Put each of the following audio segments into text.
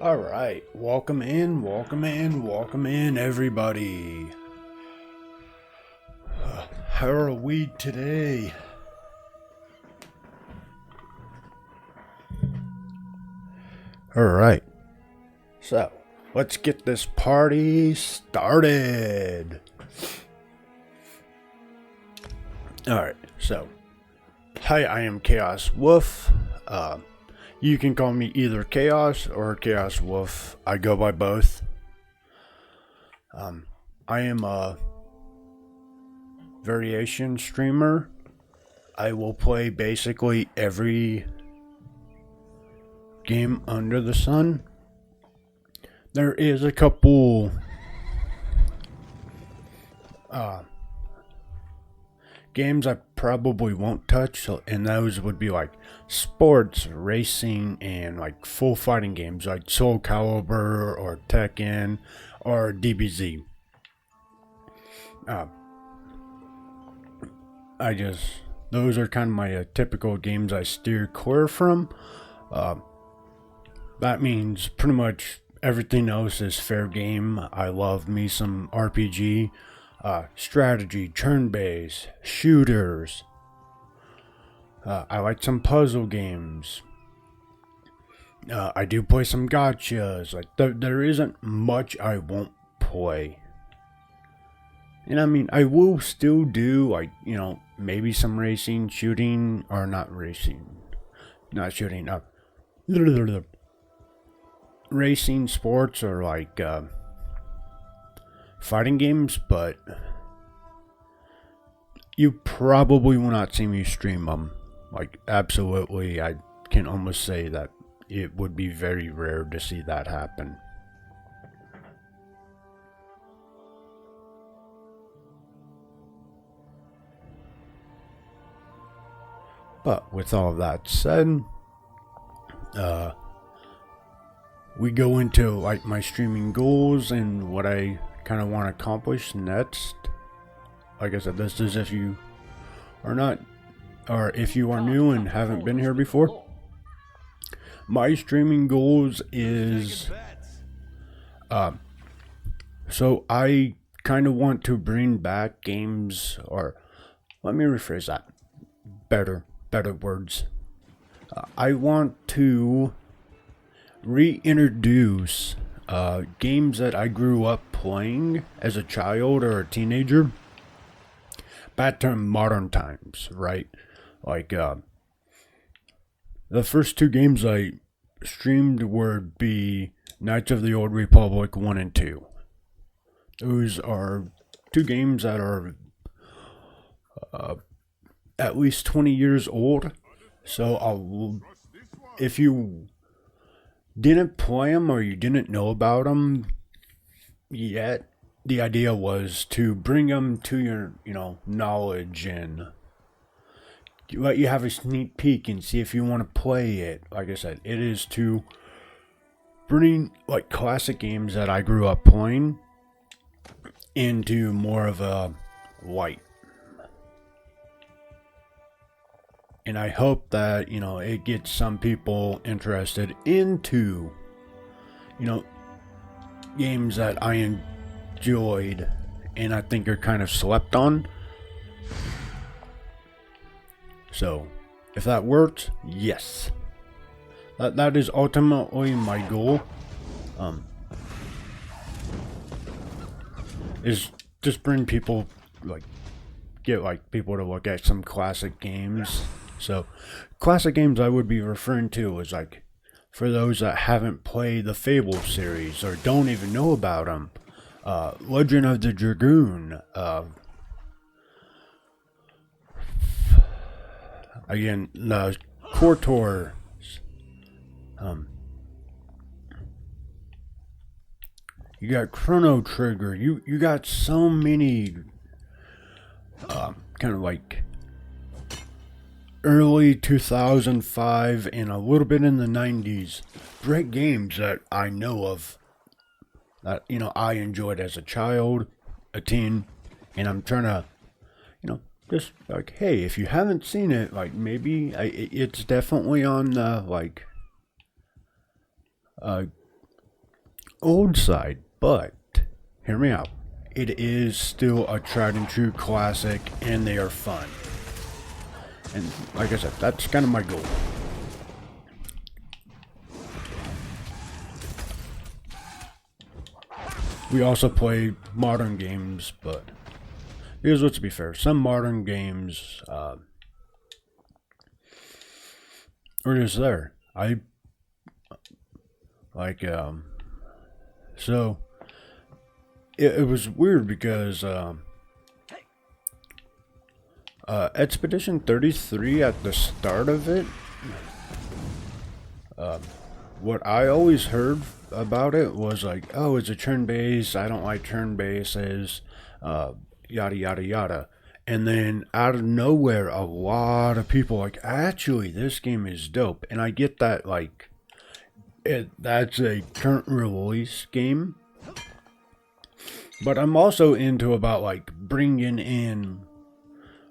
All right, welcome in, everybody. How are we today? All right, so let's get this party started. All right, so hi, I am Chaos Wolf. You can call me either Chaos or Chaos Wolf. I go by both. I am a variation streamer. I will play basically every game under the sun. There is a couple games I probably won't touch, and those would be like sports, racing, and like full fighting games like Soul Calibur or Tekken or DBZ. Those are kind of my typical games I steer clear from. That means pretty much everything else is fair game. I love me some RPG, strategy, turn-based, shooters. I like some puzzle games. I do play some gotchas. Like there isn't much I won't play. And I mean, I will still do like, maybe some racing, shooting, or not racing. Not shooting, racing, sports, or like fighting games, but you probably will not see me stream them. Like, absolutely, I can almost say that it would be very rare to see that happen. But with all of that said, we go into like my streaming goals and what I kind of want to accomplish next. Like I said, this is if you are not, or if you are new and haven't been here before. My streaming goals is, so I kind of want to bring back games, or let me rephrase that. Better words. I want to reintroduce games that I grew up playing as a child or a teenager back to modern times, right? Like, the first two games I streamed would be Knights of the Old Republic 1 and 2. Those are two games that are at least 20 years old. So if you didn't play them or you didn't know about them yet, the idea was to bring them to your, knowledge and let you have a sneak peek and see if you want to play it. Like I said, it is to bring like classic games that I grew up playing into more of a light. And I hope that, it gets some people interested into, games that I enjoyed and I think are kind of slept on. So, if that works, yes. That is ultimately my goal. Is just bring people, get people to look at some classic games. So, classic games I would be referring to is like, for those that haven't played the Fable series or don't even know about them, Legend of the Dragoon, again, the KOTOR, you got Chrono Trigger, you got so many, kind of like early 2005 and a little bit in the 90s, great games that I know of that, I enjoyed as a child, a teen, and I'm trying to, just like, hey, if you haven't seen it, like, maybe it's definitely on the, like, old side, but hear me out. It is still a tried and true classic, and they are fun. And like I said, that's kind of my goal. We also play modern games, but here's what's to be fair. Some modern games are just there. I like, so it was weird because Expedition 33 at the start of it, what I always heard about it was like, oh, it's a turn-based, I don't like turn-bases, yada yada yada. And then out of nowhere, a lot of people like, actually, this game is dope. And I get that, like, that's a current release game. But I'm also into about, like, bringing in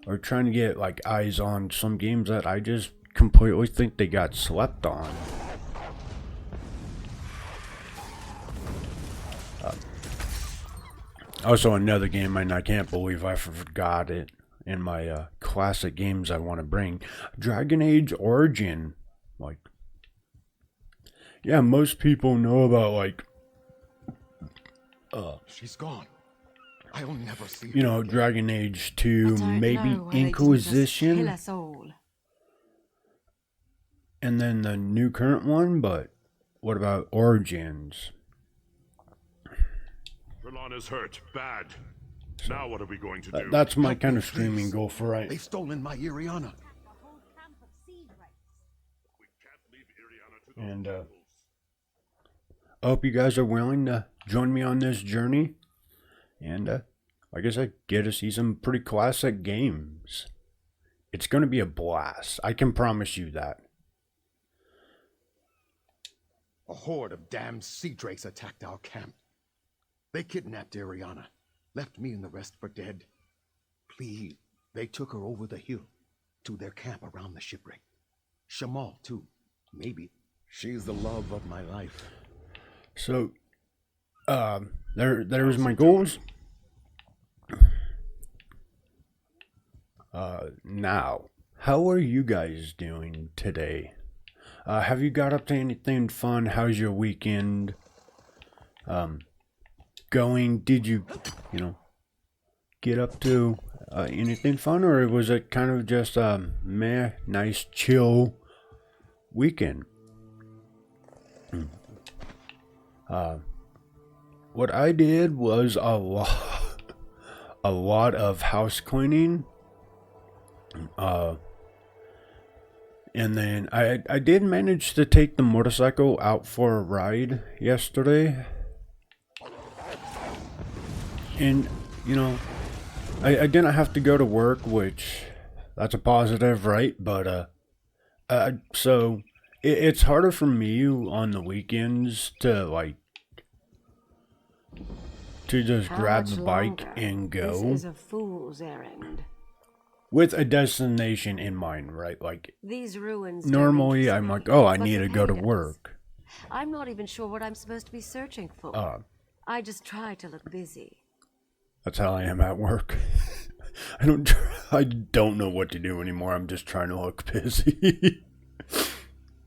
or trying to get, like, eyes on some games that I just completely think they got slept on. Also, another game, and I can't believe I forgot it in my classic games I want to bring. Dragon Age Origin. Like, yeah, most people know about, like, she's gone. I'll never see her you know, again. Dragon Age 2, maybe Inquisition, and then the new current one, but what about Origins? Trelana's hurt, bad. Now what are we going to do? That's my Help kind me, of streaming please. goal for right. They've stolen my Iriana. We can't leave Iriana to those And rebels. I hope you guys are willing to join me on this journey. And like I said, get to see some pretty classic games. It's going to be a blast. I can promise you that. A horde of damned sea drakes attacked our camp. They kidnapped Iriana, left me and the rest for dead. Please, they took her over the hill to their camp around the shipwreck. Shamal, too. Maybe. She's the love of my life. So, there's my goals. Now, how are you guys doing today? Have you got up to anything fun? How's your weekend going? Did you get up to anything fun, or was it kind of just a nice, chill weekend? What I did was a lot of house cleaning. And then I did manage to take the motorcycle out for a ride yesterday. And, I didn't have to go to work, which that's a positive, right? But, so it's harder for me on the weekends to, to just grab the bike and go. This is a fool's errand. With a destination in mind, right? Like, these ruins. normally I'm like, oh, I need to go to work. I'm not even sure what I'm supposed to be searching for. I just try to look busy. That's how I am at work. I don't know what to do anymore. I'm just trying to look busy.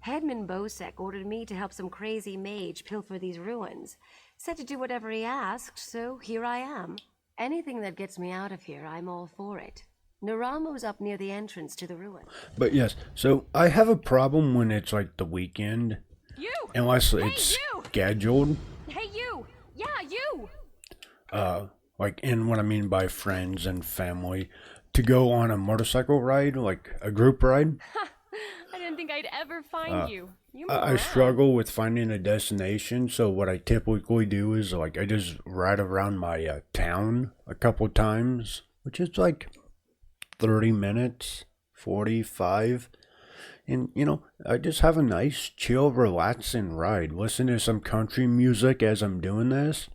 Headman Bosek ordered me to help some crazy mage pilfer these ruins. Said to do whatever he asked, so here I am. Anything that gets me out of here, I'm all for it. Naramo's up near the entrance to the ruin. But yes, so I have a problem when it's like the weekend. You! Unless Hey, it's you! scheduled. Hey, you! Yeah, you! And what I mean by friends and family, to go on a motorcycle ride, like a group ride. I didn't think I'd ever find you. You move I around. struggle with finding a destination, so what I typically do is I just ride around my town a couple times, which is 30 minutes, 45, and I just have a nice, chill, relaxing ride. Listen to some country music as I'm doing this.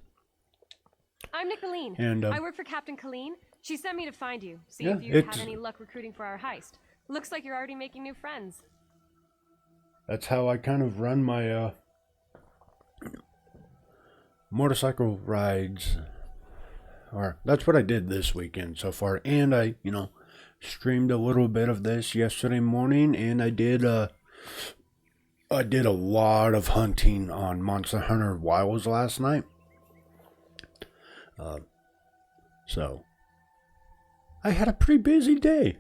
I'm Nicolene. And, I work for Captain Colleen. She sent me to find you, see yeah, if you had any luck recruiting for our heist. Looks like you're already making new friends. That's how I kind of run my motorcycle rides, or that's what I did this weekend so far. And I, streamed a little bit of this yesterday morning, and I did a lot of hunting on Monster Hunter Wilds last night. So I had a pretty busy day.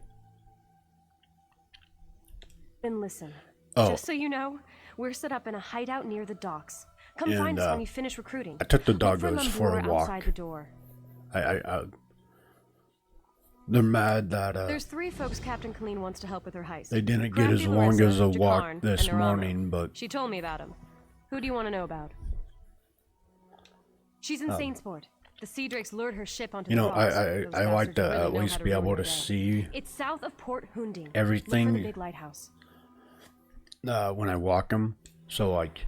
Then listen. Oh. Just so you know, we're set up in a hideout near the docks. Come And, find us when you finish recruiting. I took the Look for doggos for a Lembour walk. outside the door. They're mad that There's 3 folks Captain Colleen wants to help with her heist. they didn't get Crafty as long Larissa, as a walk Jakarn, this and their armor. morning, but She told me about him. Who do you want to know about? She's in Saintsport. The Sea Drakes lured her ship onto the docks. Those I like bastards to really at know how least to be ruin able your to day. see It's south of Port Hunding. everything. Look for the big lighthouse. When I walk them. So like,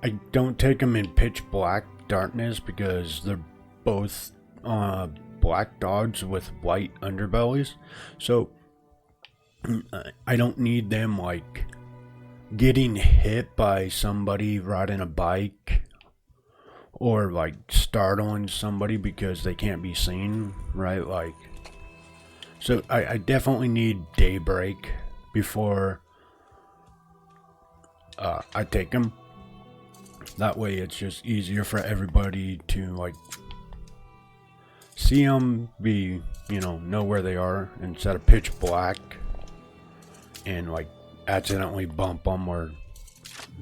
I don't take them in pitch black darkness because they're both black dogs with white underbellies. So I don't need them like getting hit by somebody riding a bike or like startling somebody because they can't be seen, right? Like, so I definitely need daybreak before I take them. That way it's just easier for everybody to like see them, be, know where they are instead of pitch black and like accidentally bump them, or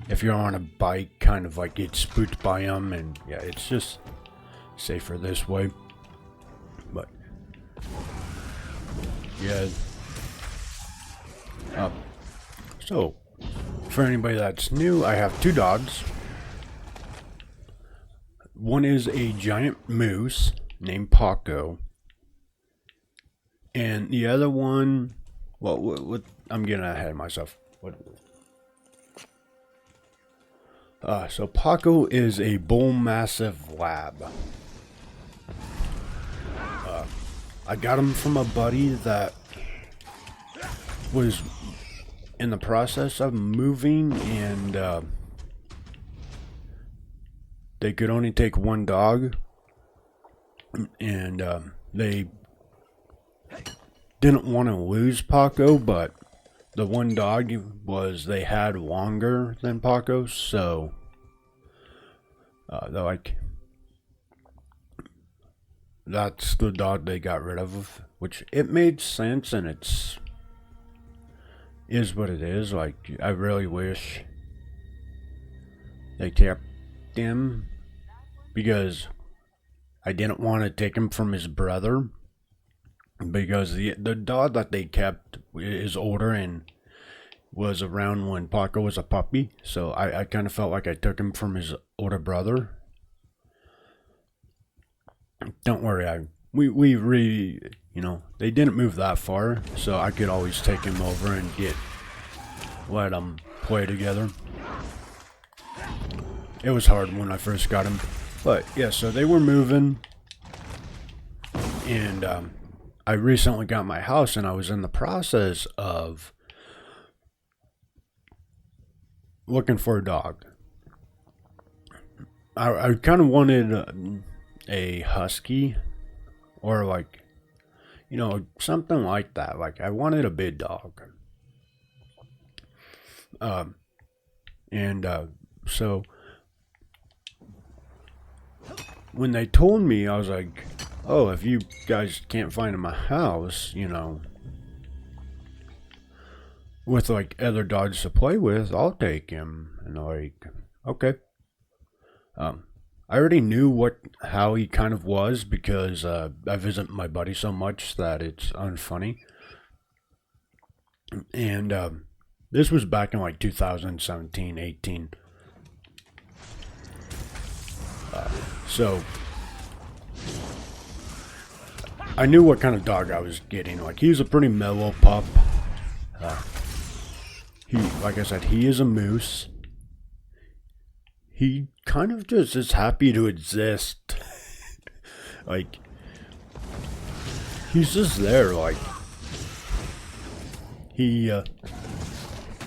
if you're on a bike kind of like get spooked by them. And yeah, it's just safer this way. But yeah, so for anybody that's new, I have 2 dogs. One is a giant moose named Paco, and the other one, well, what I'm getting ahead of myself. So Paco is a bull mastiff lab. I got him from a buddy that was in the process of moving, and they could only take 1 dog, and they didn't want to lose Paco, but the 1 dog they had longer than Paco, so they're like, that's the dog they got rid of, which it made sense, and is what it is. Like, I really wish they kept him because I didn't want to take him from his brother, because the dog that they kept is older and was around when Paco was a puppy, so I kind of felt like I took him from his older brother. Don't worry, they didn't move that far, so I could always take him over and let them play together. It was hard when I first got him, but yeah, so they were moving, and I recently got my house, and I was in the process of looking for a dog. I kind of wanted a husky, or like, something like that. Like, I wanted a big dog. So when they told me, I was like, oh, if you guys can't find him a house, with like other dogs to play with, I'll take him. And like, okay. I already knew how he kind of was, because I visit my buddy so much that it's unfunny. And this was back in like 2017, 18. So I knew what kind of dog I was getting. Like, he was a pretty mellow pup. Like I said, he is a moose. He kind of just is happy to exist. Like, he's just there. Like, he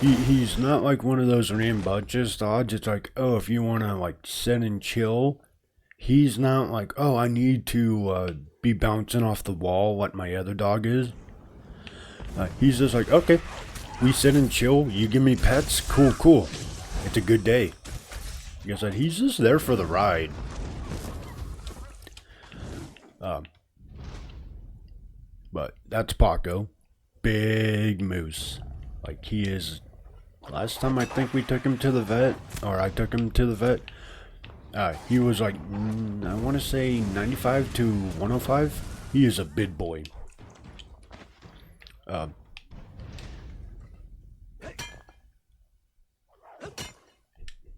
He's not like one of those rambunctious dogs. It's like, oh, if you want to like sit and chill, he's not like, oh, I need to be bouncing off the wall like my other dog is. He's just like, okay, we sit and chill. You give me pets, cool, cool. It's a good day. Like I said, he's just there for the ride. But that's Paco. Big moose. Like he is. Last time I think we took him to the vet, or I took him to the vet, he was like, I want to say 95 to 105. He is a big boy.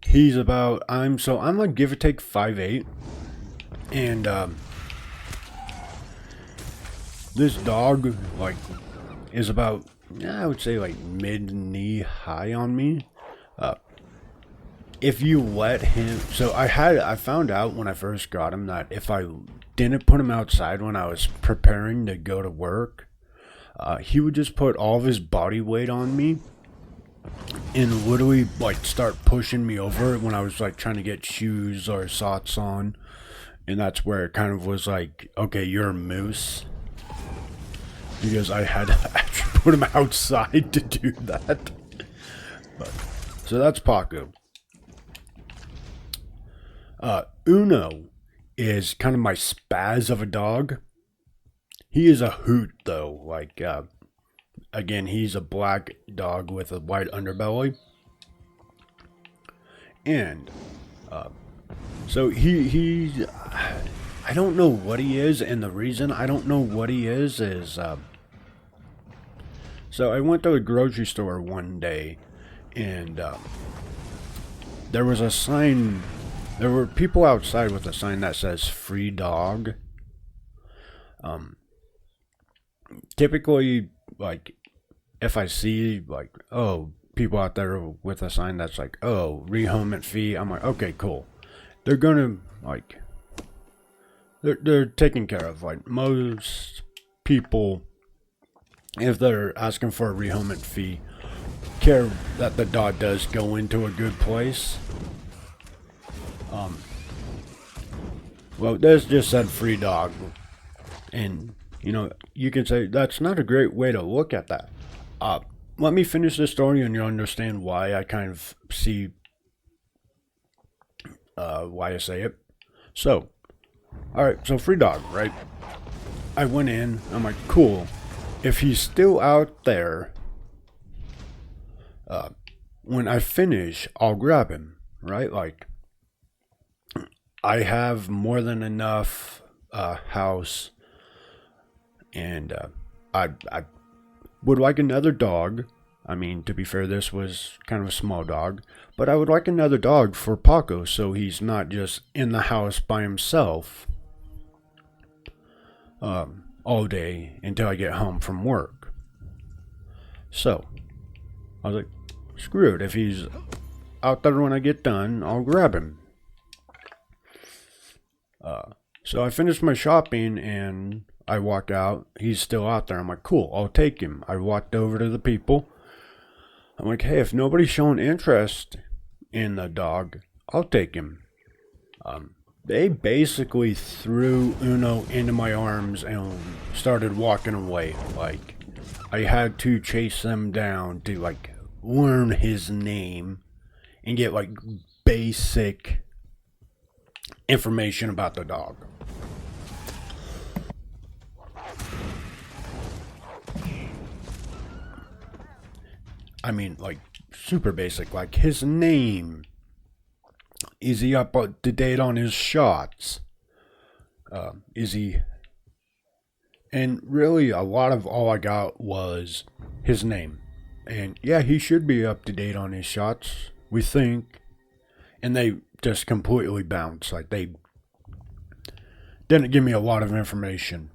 He's about, I'm like give or take 5'8", and this dog like is about, I would say like mid-knee high on me. If you let him, so I found out when I first got him that if I didn't put him outside when I was preparing to go to work, he would just put all of his body weight on me and literally like start pushing me over when I was like trying to get shoes or socks on. And that's where it kind of was like, okay, you're a moose. Because I had to actually put him outside to do that. But, so that's Paco. Uno is kind of my spaz of a dog. He is a hoot though. Like, again, he's a black dog with a white underbelly. And, so he I don't know what he is, and the reason I don't know what he is, so I went to the grocery store one day, and there was a sign, there were people outside with a sign that says free dog. Typically, like, if I see, like, oh, people out there with a sign that's like, oh, rehomement fee, I'm like, okay, cool. They're gonna, like, they're taken care of. Like, most people, if they're asking for a rehomement fee, care that the dog does go into a good place. Well, this just said free dog. And, you know, you can say that's not a great way to look at that. Let me finish this story and you'll understand why I kind of see why I say it. So, alright, so free dog, right? I went in, I'm like, cool. If he's still out there, when I finish, I'll grab him, right? Like, I have more than enough house, and I would like another dog. I mean, to be fair, this was kind of a small dog, but I would like another dog for Paco so he's not just in the house by himself all day until I get home from work. So, I was like, screw it. If he's out there when I get done, I'll grab him. So I finished my shopping and I walk out. He's still out there. I'm like, cool, I'll take him. I walked over to the people. I'm like, hey, if nobody's showing interest in the dog, I'll take him. They basically threw Uno into my arms and started walking away. Like, I had to chase them down to, like, learn his name and get, like, basic information about the dog. I mean, like, super basic, like his name. Is he up to date on his shots? Is he... And really, a lot of all I got was his name. And yeah, he should be up to date on his shots, we think. And they just completely bounced. Like, they didn't give me a lot of information.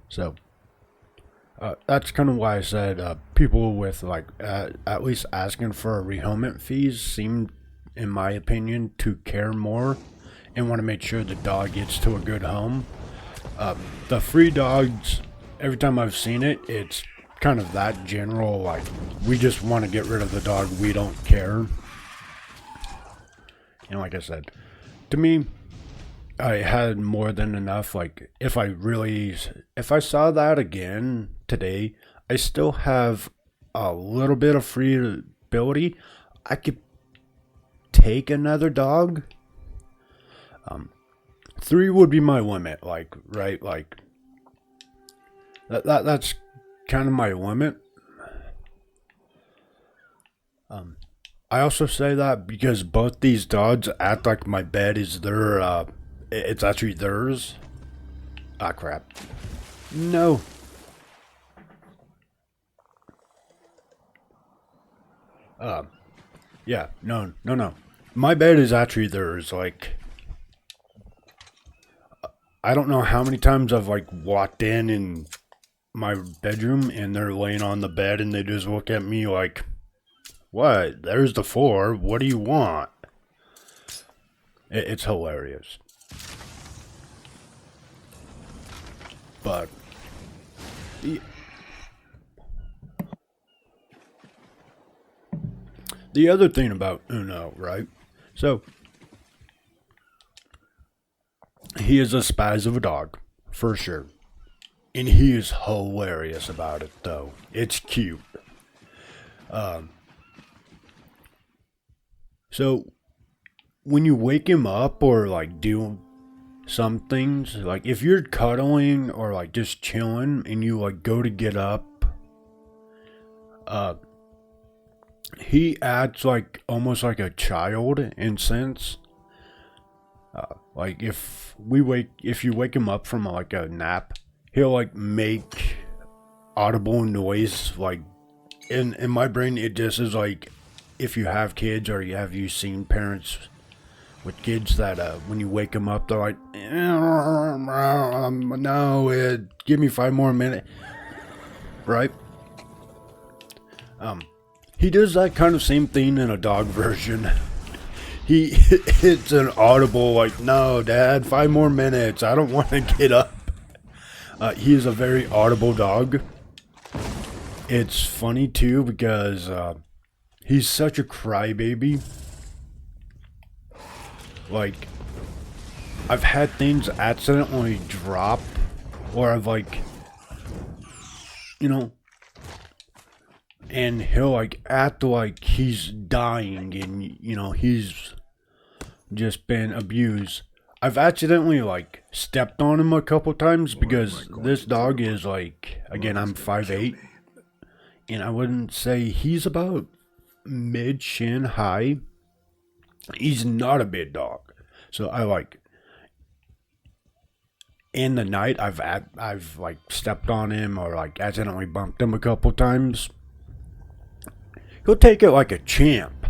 So, that's kind of why I said people with, like, at least asking for a rehomement fees seem, in my opinion, to care more and want to make sure the dog gets to a good home. The free dogs, every time I've seen it, it's kind of that general, like, we just want to get rid of the dog, we don't care. And like I said, to me, I had more than enough. Like, if I saw that again today, I still have a little bit of free ability. I could take another dog. 3 would be my limit, like, right? Like, that's kind of my limit. I also say that because both these dogs act like my bed is their, it's actually theirs. Ah, crap. No. Yeah, no. My bed is actually theirs, like, I don't know how many times I've, like, walked in my bedroom and they're laying on the bed and they just look at me like, what? There's the floor. What do you want? It's hilarious. But the other thing about Uno, right? So, he is a spaz of a dog, for sure. And he is hilarious about it, though. It's cute. So, when you wake him up or, like, do some things, like, if you're cuddling or, like, just chilling and you, like, go to get up, he acts like, almost like a child in sense. Like, if you wake him up from, like, a nap, he'll, like, make audible noise, like, in my brain, it just is like, if you have kids or you seen parents with kids that, when you wake them up, they're like, no, give me 5 more minutes, right? He does that kind of same thing in a dog version. It's an audible, like, no, Dad, 5 more minutes, I don't want to get up. He is a very audible dog. It's funny, too, because, he's such a crybaby. Like, I've had things accidentally drop, or I've, like, you know, and he'll, like, act like he's dying and, you know, he's just been abused. I've accidentally, like, stepped on him a couple times because this dog is, like, again, I'm 5'8", and I wouldn't say he's about mid-shin high. He's not a big dog. So I, like, in the night, I've like, stepped on him or, like, accidentally bumped him a couple times. He'll take it like a champ.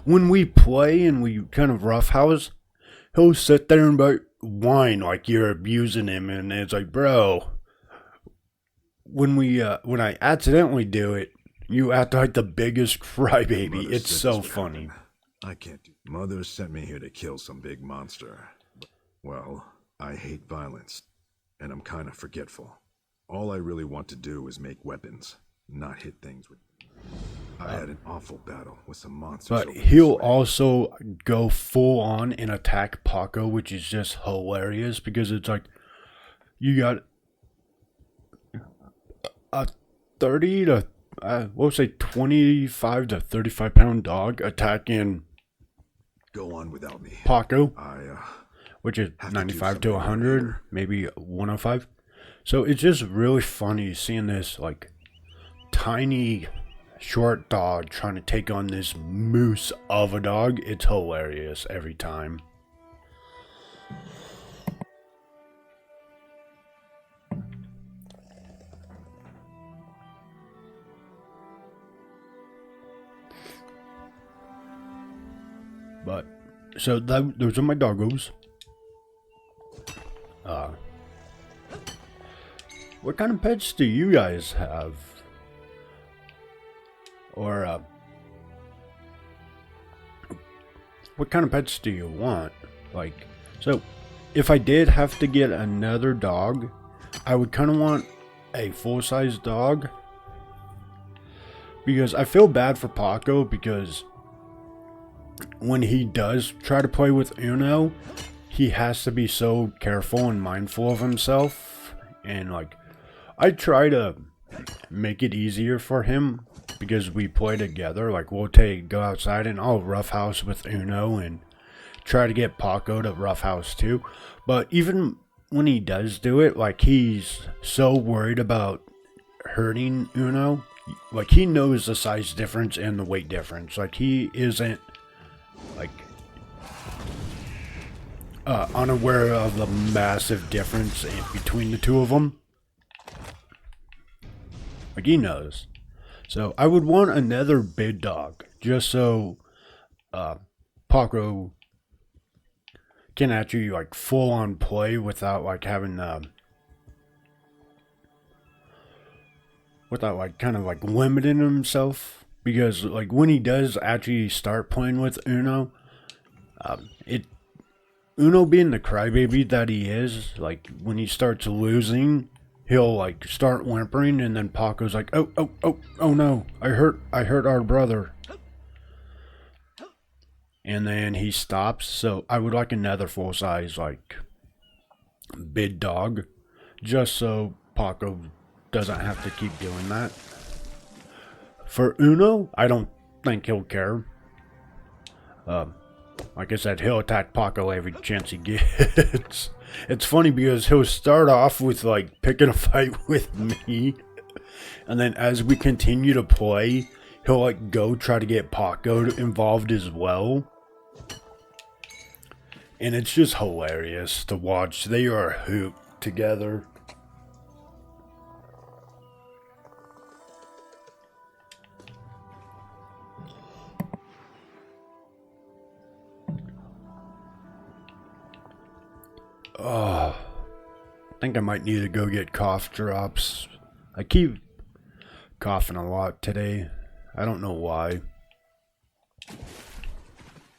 When we play and we kind of roughhouse, he'll sit there and whine like you're abusing him, and it's like, bro, when I accidentally do it, you act like the biggest crybaby. It's so funny. I can't do. Mother sent me here to kill some big monster. Well, I hate violence, and I'm kind of forgetful. All I really want to do is make weapons, not hit things with. I had an awful battle with some monsters. But he'll also go full on and attack Paco, which is just hilarious because it's like you got a 30 to we'll say 25 to 35 pound dog attacking. Go on without me. Paco, which is have 95 to to do 100, something maybe 105. So it's just really funny seeing this, like, tiny, short dog trying to take on this moose of a dog. It's hilarious every time. But, so those are my doggos. What kind of pets do you guys have? Or, what kind of pets do you want? Like, so, if I did have to get another dog, I would kind of want a full-size dog. because I feel bad for Paco, because when he does try to play with Uno, he has to be so careful and mindful of himself. And like, I try to make it easier for him because we play together. Like, we'll go outside and I'll roughhouse with Uno and try to get Paco to roughhouse too. But even when he does do it, like, he's so worried about hurting Uno. Like, he knows the size difference and the weight difference. Like, he isn't like unaware of the massive difference between the two of them. Like, he knows. So I would want another big dog, just so Paco can actually like full on play without like having without like kind of like limiting himself. Because like when he does actually start playing with Uno, Uno being the crybaby that he is, like when he starts losing, he'll like start whimpering, and then Paco's like, oh no, I hurt our brother. And then he stops. So I would like another full size like big dog, just so Paco doesn't have to keep doing that. For Uno, I don't think he'll care. Like I said, he'll attack Paco every chance he gets. It's funny because he'll start off with like picking a fight with me, and then as we continue to play, he'll like go try to get Paco involved as well. And it's just hilarious to watch. They are a hoot together. Oh, I think I might need to go get cough drops. I keep coughing a lot today. I don't know why.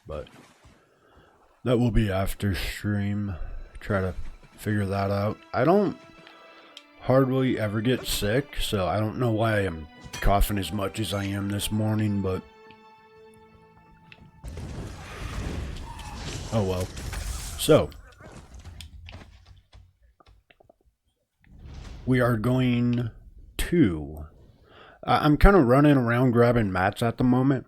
But that will be after stream. Try to figure that out. I don't hardly ever get sick, so I don't know why I'm coughing as much as I am this morning, but oh well. So we are going to I'm kind of running around grabbing mats at the moment.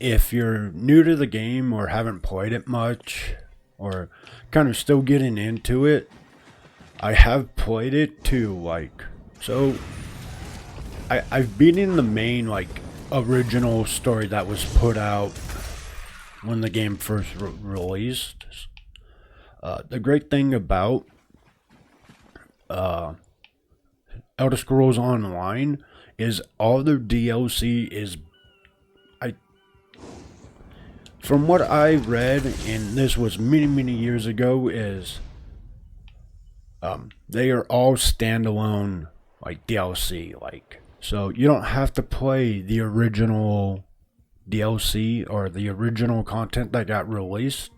If you're new to the game or haven't played it much or kind of still getting into it, I have played it too. Like, so I've been in the main like original story that was put out when the game first released. The great thing about Elder Scrolls Online is all their DLC is, from what I read, and this was many years ago, is they are all standalone like DLC, like, so you don't have to play the original DLC or the original content that got released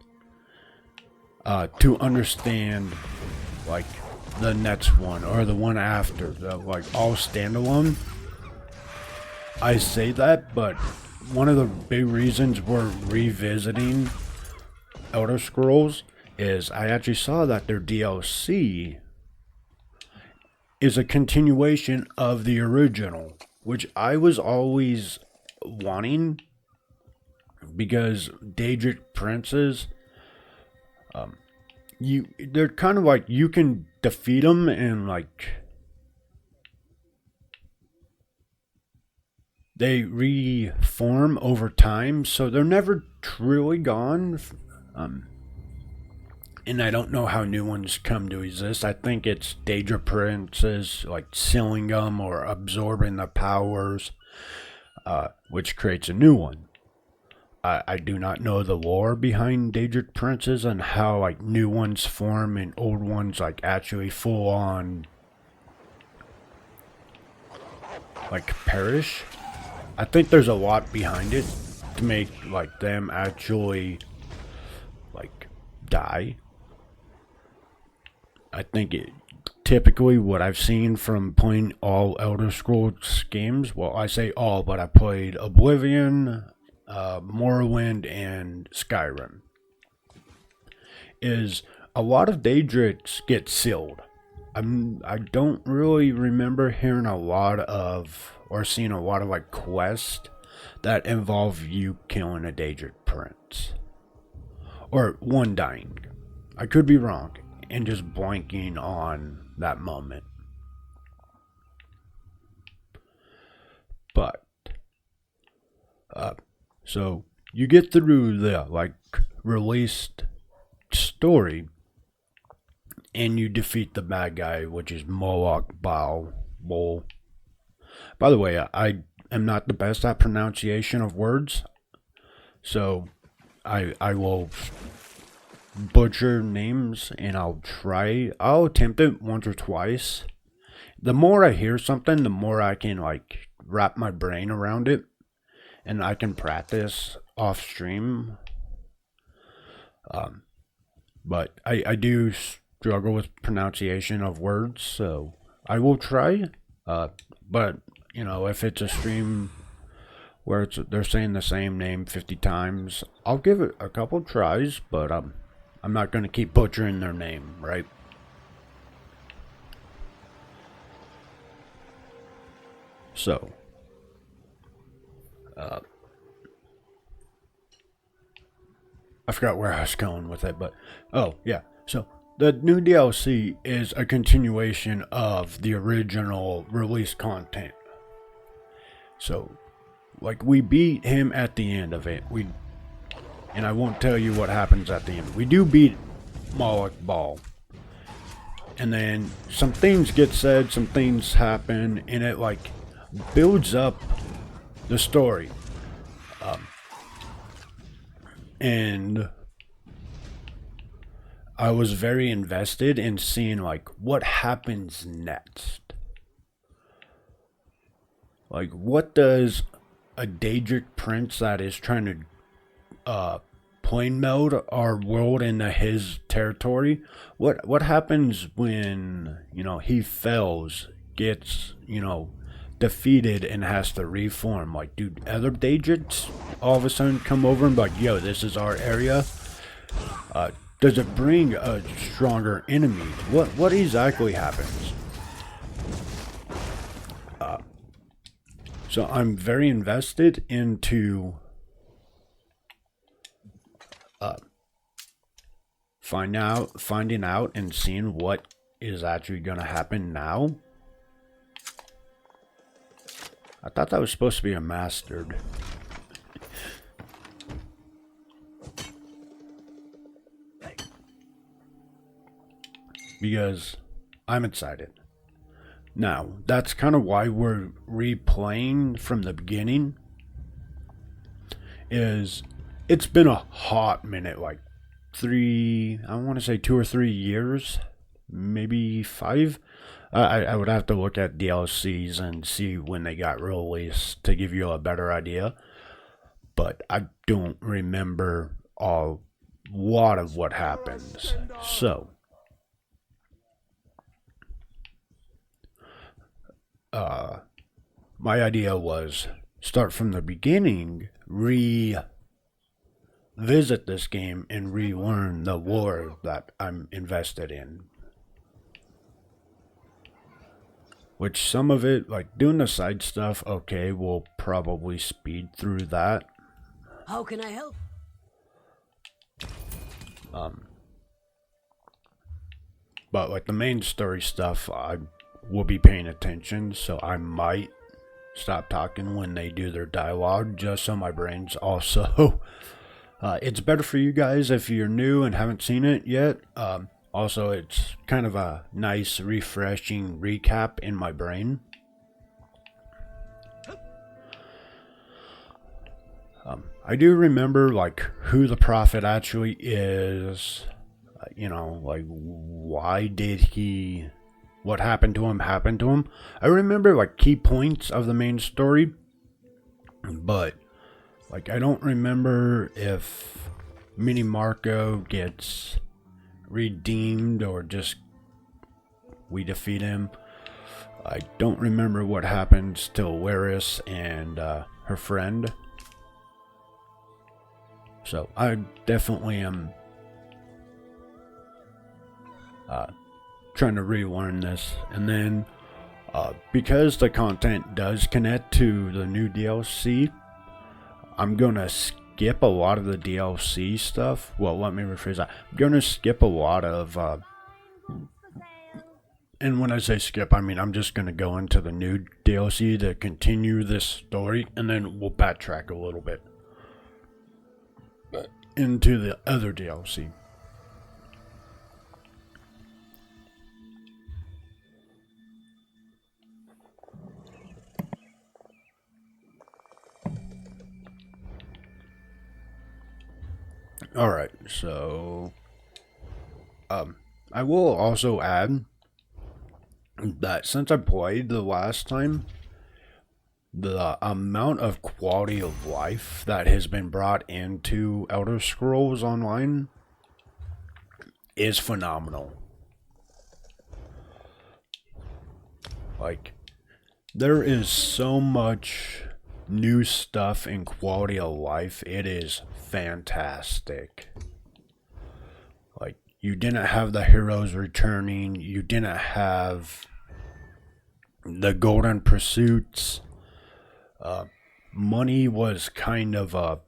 to understand like the next one or the one after. The like all standalone. I say that, but one of the big reasons we're revisiting Elder Scrolls is I actually saw that their DLC is a continuation of the original, which I was always wanting, because Daedric princes, they're kind of like, you can defeat them and like they reform over time, so they're never truly gone. And I don't know how new ones come to exist. I think it's Daedra princes like sealing them or absorbing the powers, which creates a new one. I do not know the lore behind Daedric princes and how like new ones form and old ones like actually full on like perish. I think there's a lot behind it to make like them actually like die. I think it typically what I've seen from playing all Elder Scrolls games. Well, I say all, but I played Oblivion, Morrowind, and Skyrim. Is a lot of Daedric's get sealed. I don't really remember hearing a lot of, or seeing a lot of like quests that involve you killing a Daedric prince. Or one dying. I could be wrong and just blanking on that moment. But so you get through the like released story and you defeat the bad guy, which is Moloch Baal. By the way, I am not the best at pronunciation of words, so I will butcher names, and I'll attempt it once or twice. The more I hear something, the more I can like wrap my brain around it, and I can practice off stream. But I do struggle with pronunciation of words, so I will try. But you know, if it's a stream where they're saying the same name 50 times, I'll give it a couple tries, but I'm not going to keep butchering their name, right? So, I forgot where I was going with it, but oh yeah. So the new DLC is a continuation of the original release content. So, like, we beat him at the end of it. And I won't tell you what happens at the end. We do beat Moloch Baal. And then some things get said, some things happen, and it like builds up the story. And I was very invested in seeing like what happens next. Like, what does a Daedric prince that is trying to plane meld our world into his territory, what happens when, you know, he fails, gets, you know, defeated and has to reform? Like, do other Daedrics all of a sudden come over and be like, yo, this is our area? Does it bring a stronger enemy? What exactly happens? So I'm very invested into finding out and seeing what is actually going to happen now. I thought that was supposed to be a mastered. Because I'm excited. Now, that's kind of why we're replaying from the beginning. Is it's been a hot minute, like I want to say 2 or 3 years, maybe 5. I would have to look at DLCs and see when they got released to give you a better idea. But I don't remember a lot of what happens. So, my idea was start from the beginning, revisit this game, and relearn the lore that I'm invested in. Which some of it, like doing the side stuff, okay, we'll probably speed through that. How can I help? But like the main story stuff, I will be paying attention, so I might stop talking when they do their dialogue, just so my brain's also it's better for you guys if you're new and haven't seen it yet. Also, it's kind of a nice refreshing recap in my brain. I do remember like who the prophet actually is, you know, like why did what happened to him. I remember like key points of the main story, but like I don't remember if Mini Marco gets redeemed or just we defeat him. I don't remember what happens to Laris and her friend. So I definitely am trying to relearn this. And then because the content does connect to the new DLC, I'm gonna skip a lot of the DLC stuff. Well, let me rephrase that. I'm gonna skip a lot of and when I say skip, I mean I'm just gonna go into the new DLC to continue this story, and then we'll backtrack a little bit into the other DLC. Alright, so I will also add that since I played the last time, the amount of quality of life that has been brought into Elder Scrolls Online is phenomenal. Like, there is so much new stuff in quality of life. It is fantastic. Like, you didn't have the heroes returning. You didn't have the golden pursuits. Money was kind of a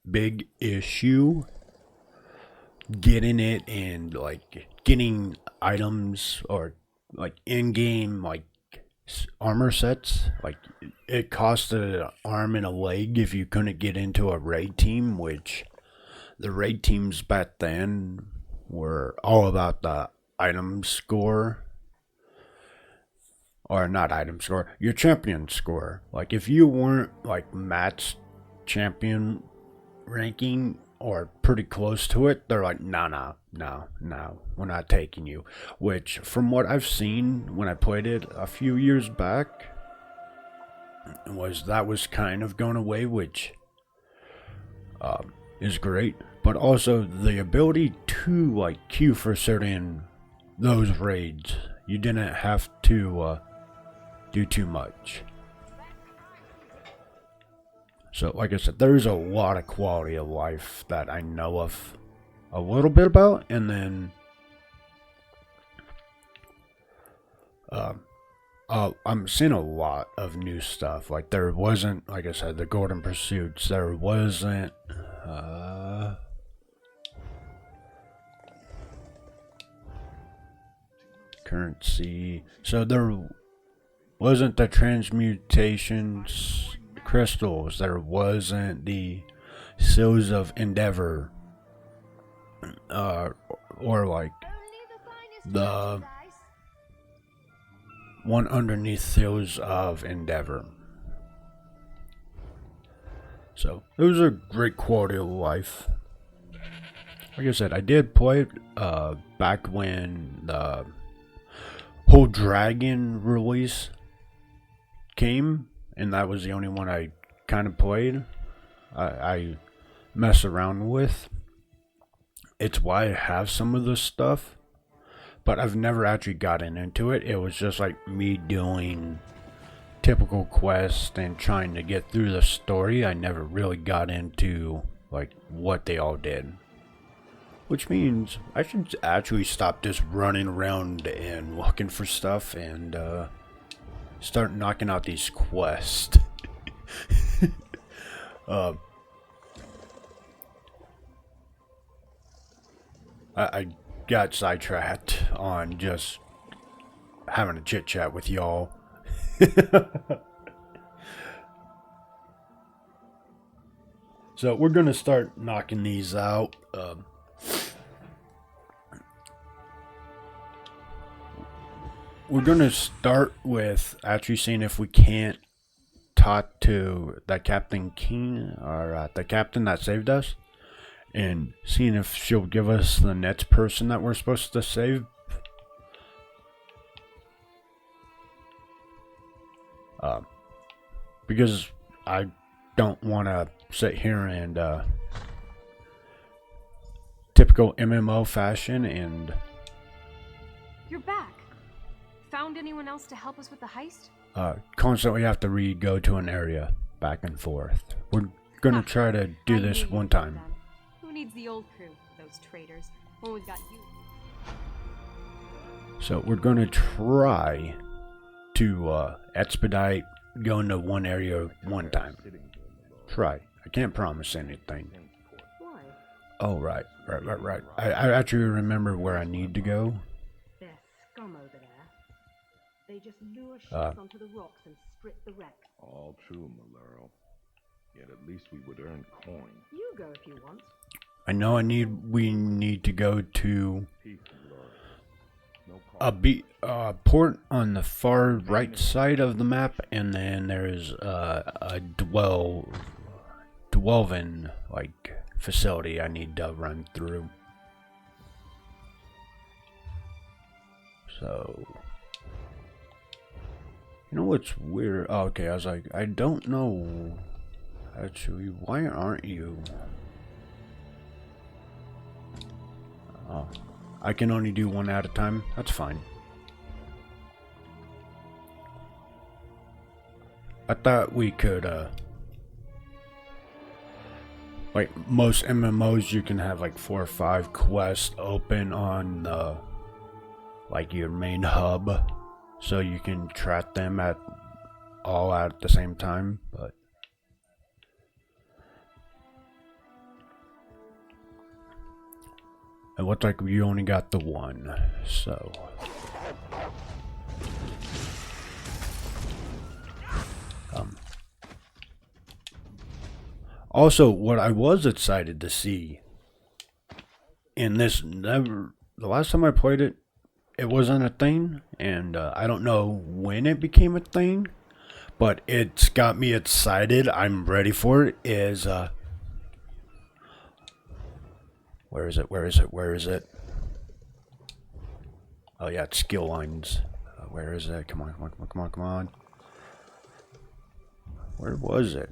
big issue. Getting it and like getting items or like in-game like armor sets. Like it costed an arm and a leg if you couldn't get into a raid team, which the raid teams back then were all about the item score. Or not item score, your champion score. Like if you weren't like match champion ranking or pretty close to it, they're like, no, we're not taking you. Which from what I've seen when I played it a few years back, that was kind of going away, which is great. But also the ability to like queue for certain those raids. You didn't have to do too much. So like I said, there's a lot of quality of life that I know of a little bit about, and then I'm seeing a lot of new stuff. Like there wasn't, like I said, the golden pursuits. There wasn't currency. So there wasn't the transmutations crystals. There wasn't the seals of endeavor, or like the one underneath seals of endeavor. So it was a great quality of life. Like I said, I did play it back when the whole dragon release came, and that was the only one I kind of played. I mess around with. It's why I have some of this stuff, but I've never actually gotten into it. It was just like me doing typical quests and trying to get through the story. I never really got into like what they all did. Which means I should actually stop just running around and looking for stuff and start knocking out these quests. I got sidetracked on just having a chit chat with y'all. So we're gonna start knocking these out. We're gonna start with actually seeing if we can't talk to the Captain King, or the captain that saved us, and seeing if she'll give us the next person that we're supposed to save. Because I don't want to sit here and typical MMO fashion and You're back. found anyone else to help us with the heist? Constantly have to go to an area back and forth. We're gonna try to do I this knew one you'd do time. that. Who needs the old crew? Those traitors. When we've got you. So we're gonna try to expedite going to one area one time. Try. I can't promise anything. Why? Oh, right. I actually remember where I need to go. They're scum over there. They just lure ships onto the rocks and strip the wreck. All true, Malero. Yet at least we would earn coin. You go if you want. I know we need to go to Peace, Malero. No a port on the far right side of the map, and then there's a dwelling like facility I need to run through. So, you know what's weird? Oh, okay, I was like, I don't know. Actually, why aren't you? Oh, I can only do one at a time. That's fine. I thought we could, like most MMOs, you can have like 4 or 5 quests open on the, like your main hub, so you can track them all at the same time, but it looks like you only got the one, so also, what I was excited to see in this, the last time I played it, it wasn't a thing, and I don't know when it became a thing, but it's got me excited. I'm ready for it. Is where is it? Oh yeah, it's skill lines. Where is it? Come on. Where was it?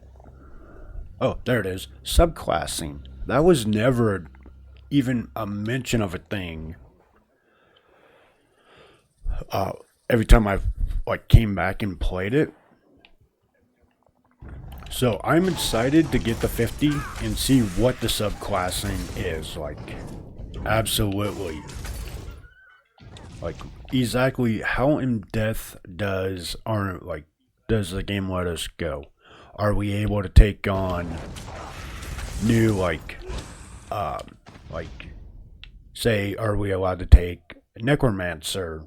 Oh, there it is. Subclassing. That was never even a mention of a thing. Every time I came back and played it. So I'm excited to get the 50 and see what the subclassing is like. Absolutely. Like exactly how in depth does the game let us go? Are we able to take on new say, are we allowed to take necromancer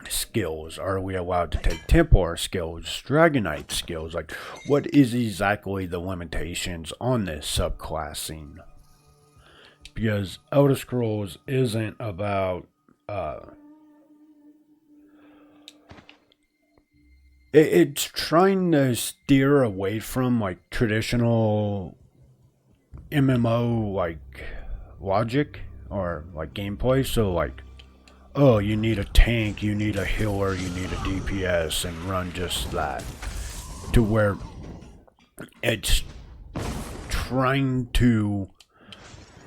skills? Are we allowed to take Templar skills, Dragonite skills? Like, what is exactly the limitations on this subclassing? Because Elder Scrolls isn't about it's trying to steer away from like traditional MMO like logic or like gameplay. So like, oh, you need a tank, you need a healer, you need a DPS, and run just that. To where it's trying to,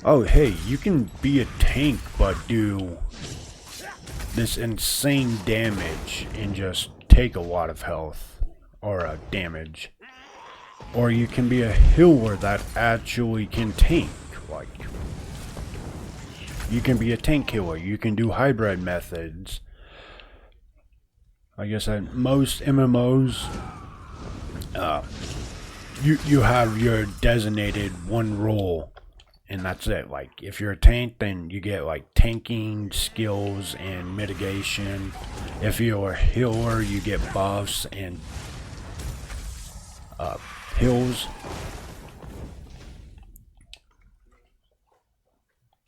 oh hey, you can be a tank but do this insane damage and just take a lot of health or damage. Or you can be a healer that actually can tank. Like, you can be a tank healer. You can do hybrid methods. I guess at most MMOs, you have your designated one role, and that's it. Like, if you're a tank, then you get like tanking skills and mitigation. If you're a healer, you get buffs and heals.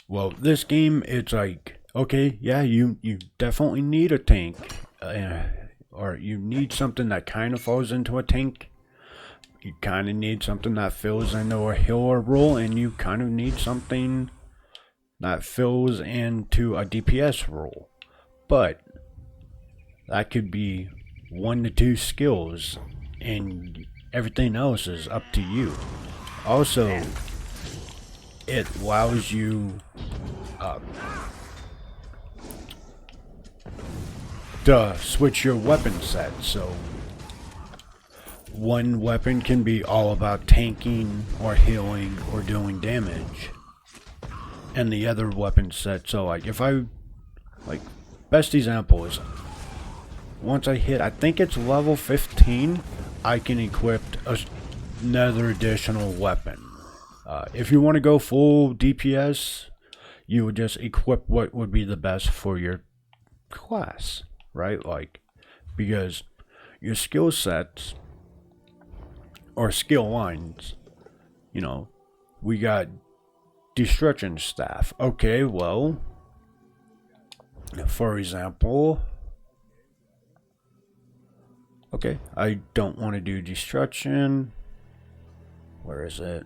Well, this game, it's like, okay, yeah, you definitely need a tank, or you need something that kind of falls into a tank. You kind of need something that fills into a healer role, and you kind of need something that fills into a DPS role. But that could be 1 to 2 skills, and everything else is up to you. Also, it allows you to switch your weapon set. So one weapon can be all about tanking or healing or doing damage, and the other weapon set. So like if I like best example is once I hit, I think it's level 15, I can equip another additional weapon. If you want to go full DPS, you would just equip what would be the best for your class, right? Like, because your skill sets or skill lines, you know, we got destruction staff. Okay, well, for example, okay, I don't want to do destruction. Where is it?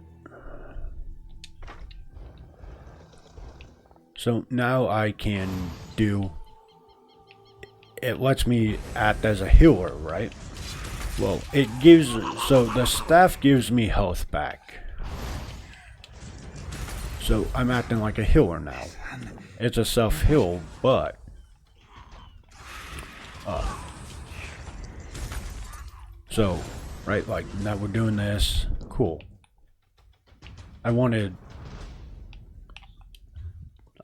So now I can do, it lets me act as a healer, right? Well, it gives, so the staff gives me health back. So I'm acting like a healer now. It's a self-heal, but so, right, like now we're doing this, cool. I wanted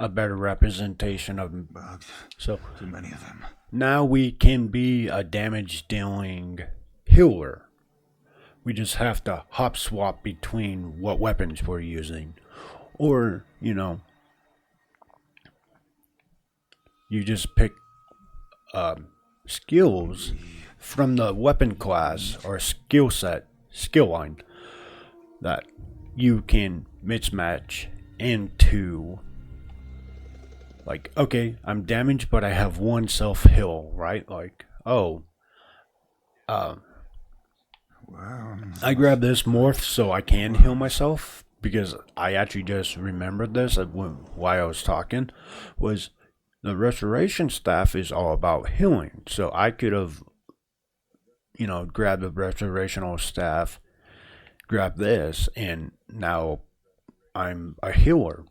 a better representation of Bugs. so Too many of them. now we can be a damage dealing healer. We just have to hop swap between what weapons we're using. Or, you know, you just pick skills from the weapon class or skill set, skill line that you can mismatch into. Like, okay, I'm damaged, but I have one self-heal, right? Like, oh, Well, I grabbed this morph so I can heal myself, because I actually just remembered this while I was talking, was the restoration staff is all about healing. So I could have, you know, grabbed the restorational staff, grabbed this, and now I'm a healer.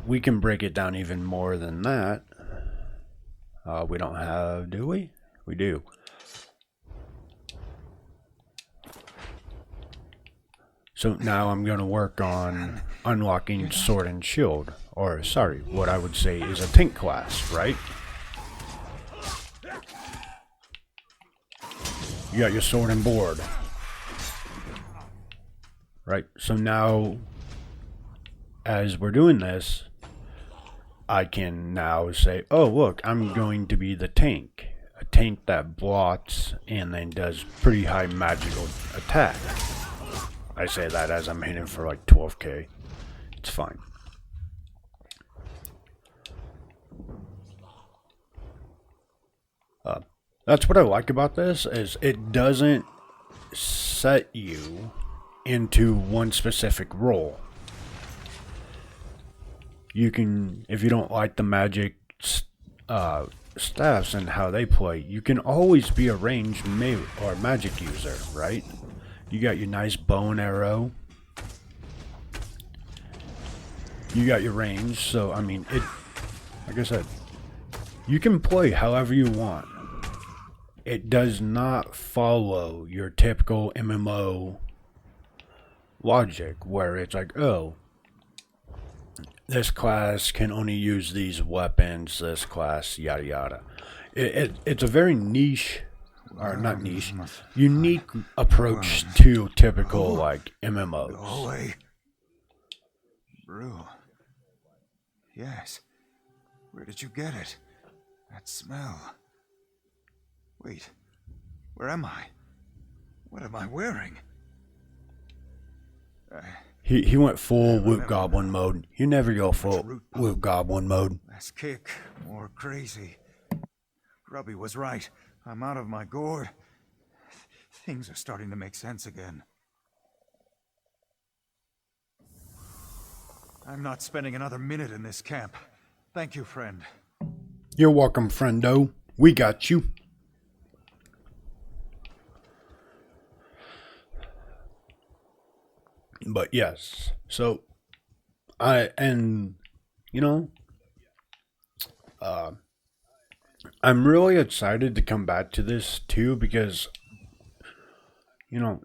We can break it down even more than that. We don't have, do we? We do. So now I'm going to work on unlocking sword and shield. Or, sorry, what I would say is a tank class, right? You got your sword and board. Right, so now, as we're doing this, I can now say, oh look, I'm going to be the tank. A tank that blots and then does pretty high magical attack. I say that as I'm hitting for like 12k. It's fine. That's what I like about this, is it doesn't set you into one specific role. You can, if you don't like the magic staffs and how they play, you can always be a ranged or magic user, right? You got your nice bow and arrow. You got your range, so I mean, it, like I said, you can play however you want. It does not follow your typical MMO logic where it's like, oh, this class can only use these weapons, this class, yada yada. It's a very niche, or not niche, unique approach to typical, like, MMOs. Go away. Brew. Yes. Where did you get it? That smell. Wait. Where am I? What am I wearing? He went full Woot Goblin mode. You never go full Woot Goblin mode. Less kick, more crazy. Grubby was right. I'm out of my gourd. Things are starting to make sense again. I'm not spending another minute in this camp. Thank you, friend. You're welcome, friendo. We got you. But yes, so you know, I'm really excited to come back to this too because, you know,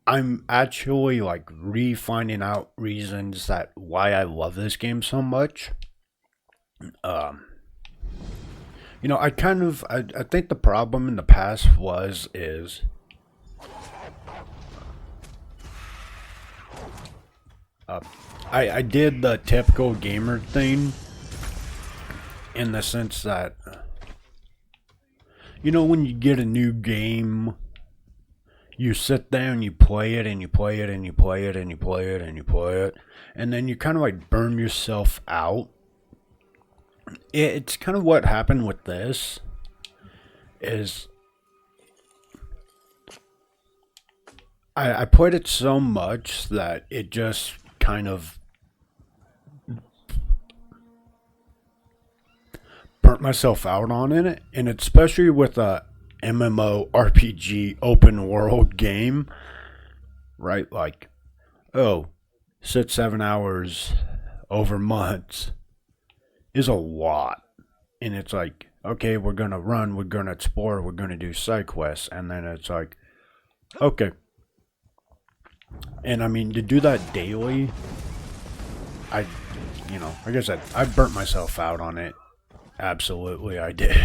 I'm actually like re-finding out reasons that why I love this game so much. Um, you know, I think the problem in the past is uh, I did the typical gamer thing in the sense that, you know, when you get a new game, you sit there and you play it and you play it and you play it and you play it and you play it, and then you kind of like burn yourself out. It's kind of what happened with this. Is I played it so much that it just kind of burnt myself out on it, and especially with a MMORPG open world game, right? Like, oh, 6-7 hours over months is a lot, and it's like, okay, we're gonna run, we're gonna explore, we're gonna do side quests, and then it's like, okay. And I mean, to do that daily, I, you know, like I said, I burnt myself out on it. Absolutely, I did.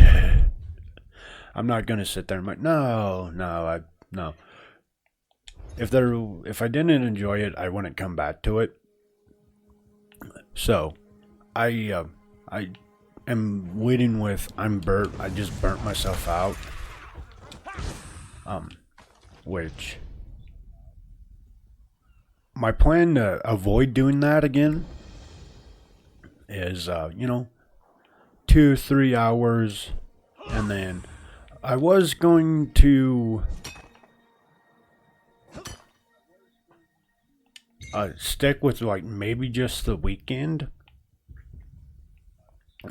I'm not gonna sit there and be like, no. If I didn't enjoy it, I wouldn't come back to it. So, I am leading with I'm burnt. I just burnt myself out. Which my plan to avoid doing that again is, you know, 2-3 hours, and then I was going to stick with like maybe just the weekend,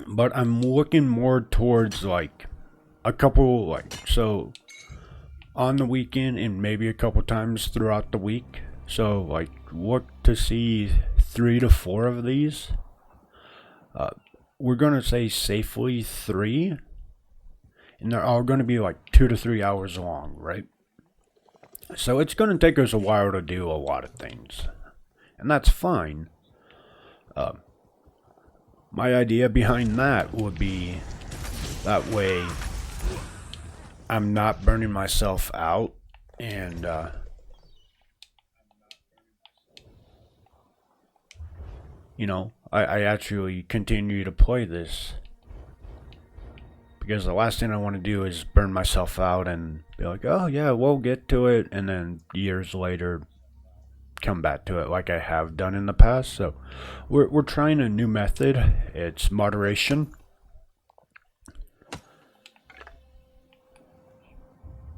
but I'm looking more towards like a couple, like, so on the weekend and maybe a couple times throughout the week. So like look to see 3 to 4 of these. We're gonna say safely 3, and they're all gonna be like 2 to 3 hours long, right? So it's gonna take us a while to do a lot of things, and that's fine. My idea behind that would be that way I'm not burning myself out, and you know, I actually continue to play this, because the last thing I want to do is burn myself out and be like, oh yeah, we'll get to it, and then years later come back to it like I have done in the past. So we're trying a new method. It's moderation.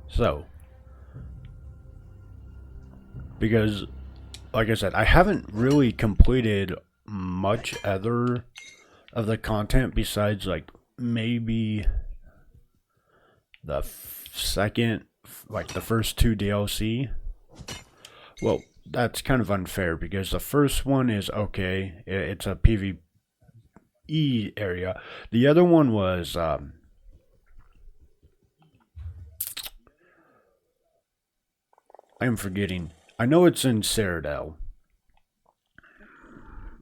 So, because like I said, I haven't really completed much other of the content besides like maybe the second, like the first 2 DLC. Well, that's kind of unfair because the first one is okay. It's a PvE area. The other one was I'm forgetting. I know it's in Cyrodiil.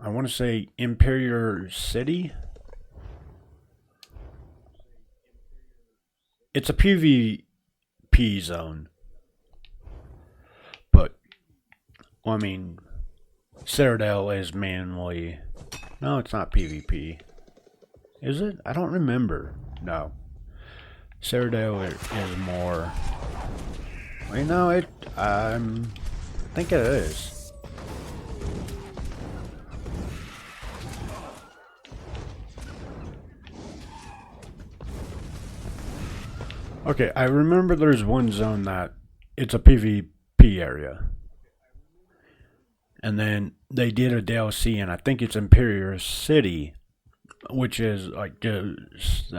I want to say Imperial City. It's a PvP zone. But, well, I mean, Cyrodiil is mainly... No, it's not PvP. Is it? I don't remember. No. Cyrodiil is more... Wait, no, I think it is. Okay, I remember there's one zone that it's a PvP area. And then they did a DLC, and I think it's Imperial City, which is like just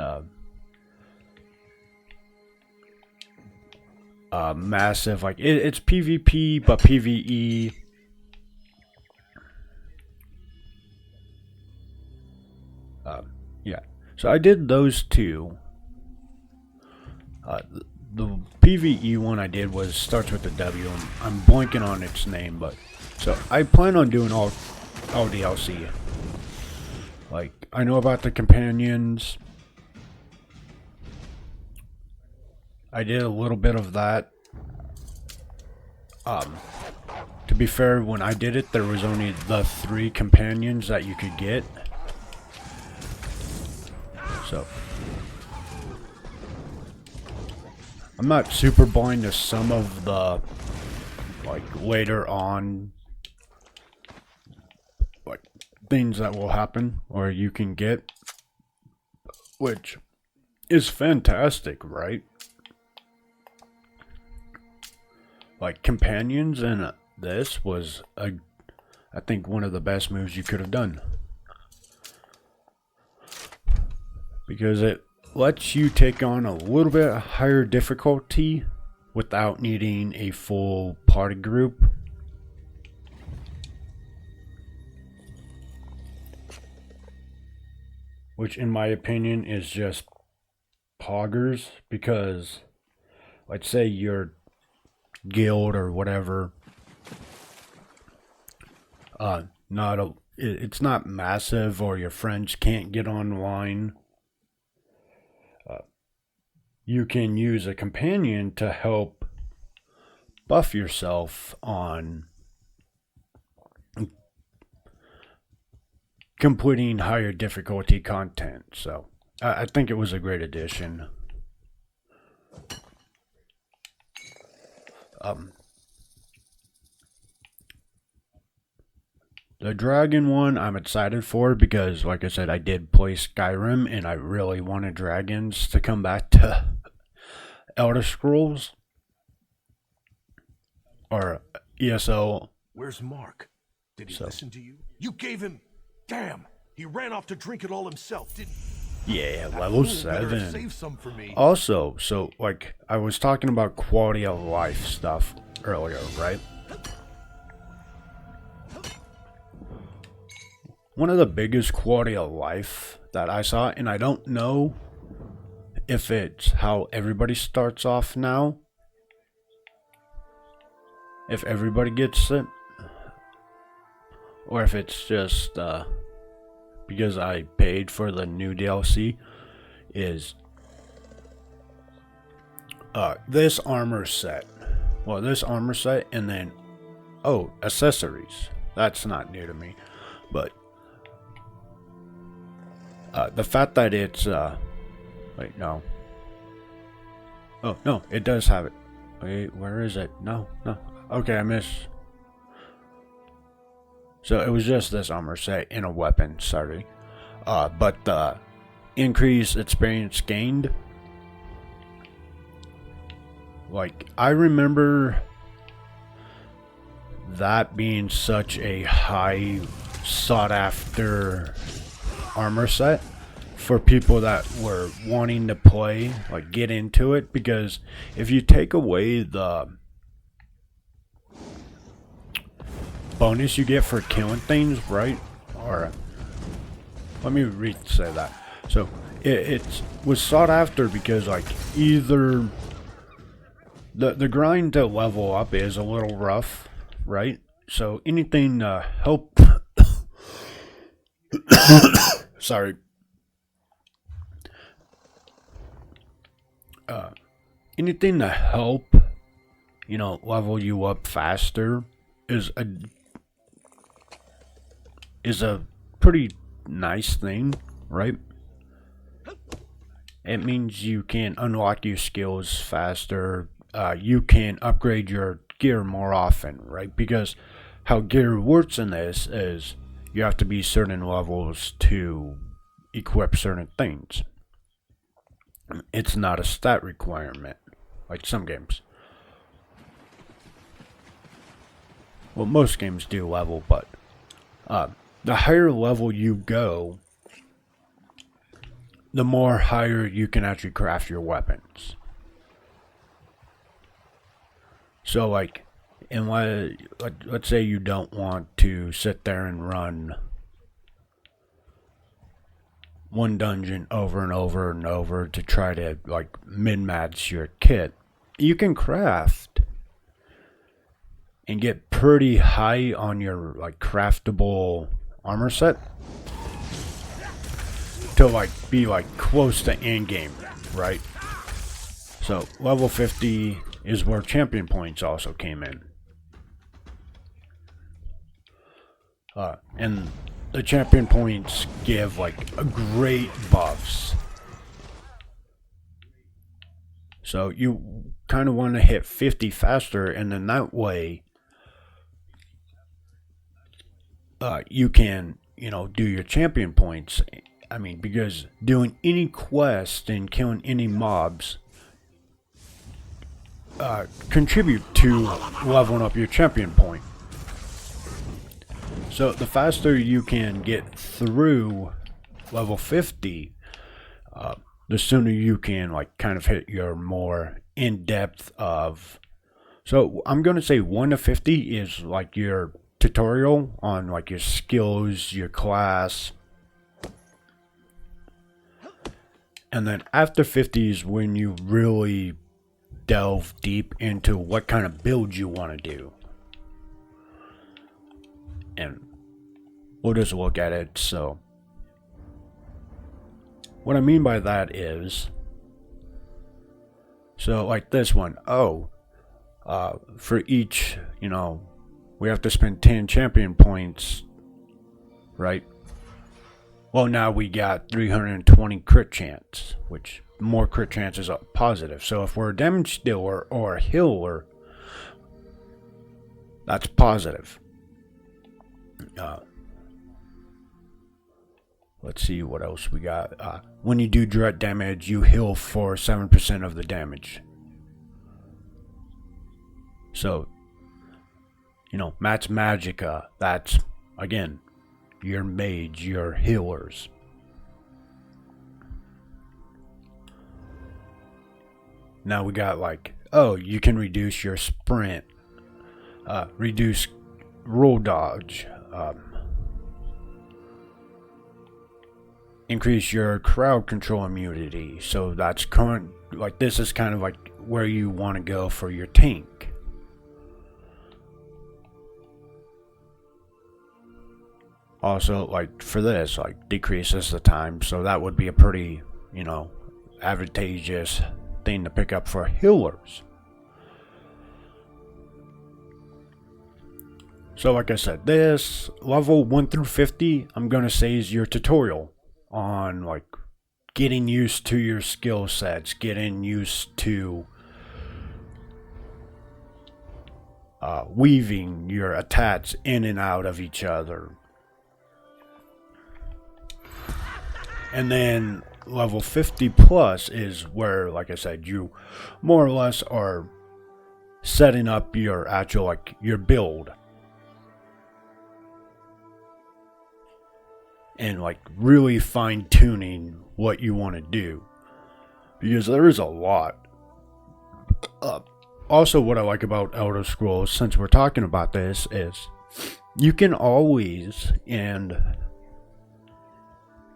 massive. Like it's PvP, but PvE. Yeah. So I did those two. The PvE one I did was starts with the W, and I'm blanking on its name, but so I plan on doing all DLC. Like, I know about the companions. I did a little bit of that. To be fair, when I did it, there was only the 3 companions that you could get. So I'm not super blind to some of the, like, later on, like, things that will happen or you can get, which is fantastic, right? Like, companions in this was I think one of the best moves you could have done, because it lets you take on a little bit higher difficulty without needing a full party group. Which, in my opinion, is just poggers, because let's say your guild or whatever, it's not massive, or your friends can't get online. You can use a companion to help buff yourself on completing higher difficulty content. So I think it was a great addition. The dragon one I'm excited for, because like I said, I did play Skyrim and I really wanted dragons to come back to Elder Scrolls or ESO. Where's Mark? Did he listen to you? You gave him... Damn! He ran off to drink it all himself, didn't he? Yeah, level Ooh, better 7. save some for me. Also, so like I was talking about quality of life stuff earlier, right? One of the biggest quality of life that I saw, and I don't know if it's how everybody starts off now, if everybody gets it, or if it's just because I paid for the new DLC, is this armor set. Well, this armor set, and then, oh, accessories. That's not new to me, but the fact that it's, wait, no. Oh, no, it does have it. Wait, where is it? No. Okay, I missed. So it was just this armor set and a weapon, sorry. But the increased experience gained. Like, I remember that being such a high sought after armor set for people that were wanting to play, like get into it, because if you take away the bonus you get for killing things, right? Or let me re-say that. So it was sought after because, like, either the grind to level up is a little rough, right? So anything to help sorry. Anything to help, level you up faster is a pretty nice thing, right? It means you can unlock your skills faster. You can upgrade your gear more often, right? Because how gear works in this is you have to be certain levels to equip certain things. It's not a stat requirement, like some games. Well, most games do level, but the higher level you go, the more higher you can actually craft your weapons. So, like, let's say you don't want to sit there and run one dungeon over and over and over to try to like min-max your kit, you can craft and get pretty high on your like craftable armor set to like be like close to end game, right? So level 50 is where champion points also came in. And the champion points give like a great buffs. So you kind of want to hit 50 faster, and then that way you can, do your champion points. I mean, because doing any quest and killing any mobs contribute to leveling up your champion point. So the faster you can get through level 50, the sooner you can like kind of hit your more in-depth of. So I'm going to say 1 to 50 is like your tutorial on like your skills, your class. And then after 50 is when you really delve deep into what kind of build you want to do. And we'll just look at it. So what I mean by that is, so like this one, for each, we have to spend 10 champion points, right? Well, now we got 320 crit chance, which more crit chances are positive. So if we're a damage dealer or a healer, that's positive. Let's see what else we got. When you do direct damage, you heal for 7% of the damage. So, Matt's Magica, that's, again, your mage, your healers. Now we got like, you can reduce your sprint, reduce roll dodge, increase your crowd control immunity. So that's current, like this is kind of like where you want to go for your tank. Also, like for this, like decreases the time, so that would be a pretty, advantageous thing to pick up for healers. So like I said, this level 1 through 50, I'm going to say is your tutorial on like getting used to your skill sets, getting used to weaving your attacks in and out of each other. And then level 50 plus is where, like I said, you more or less are setting up your actual, like, your build. And, like, really fine-tuning what you want to do. Because there is a lot. Also, what I like about Elder Scrolls, since we're talking about this, is you can always, and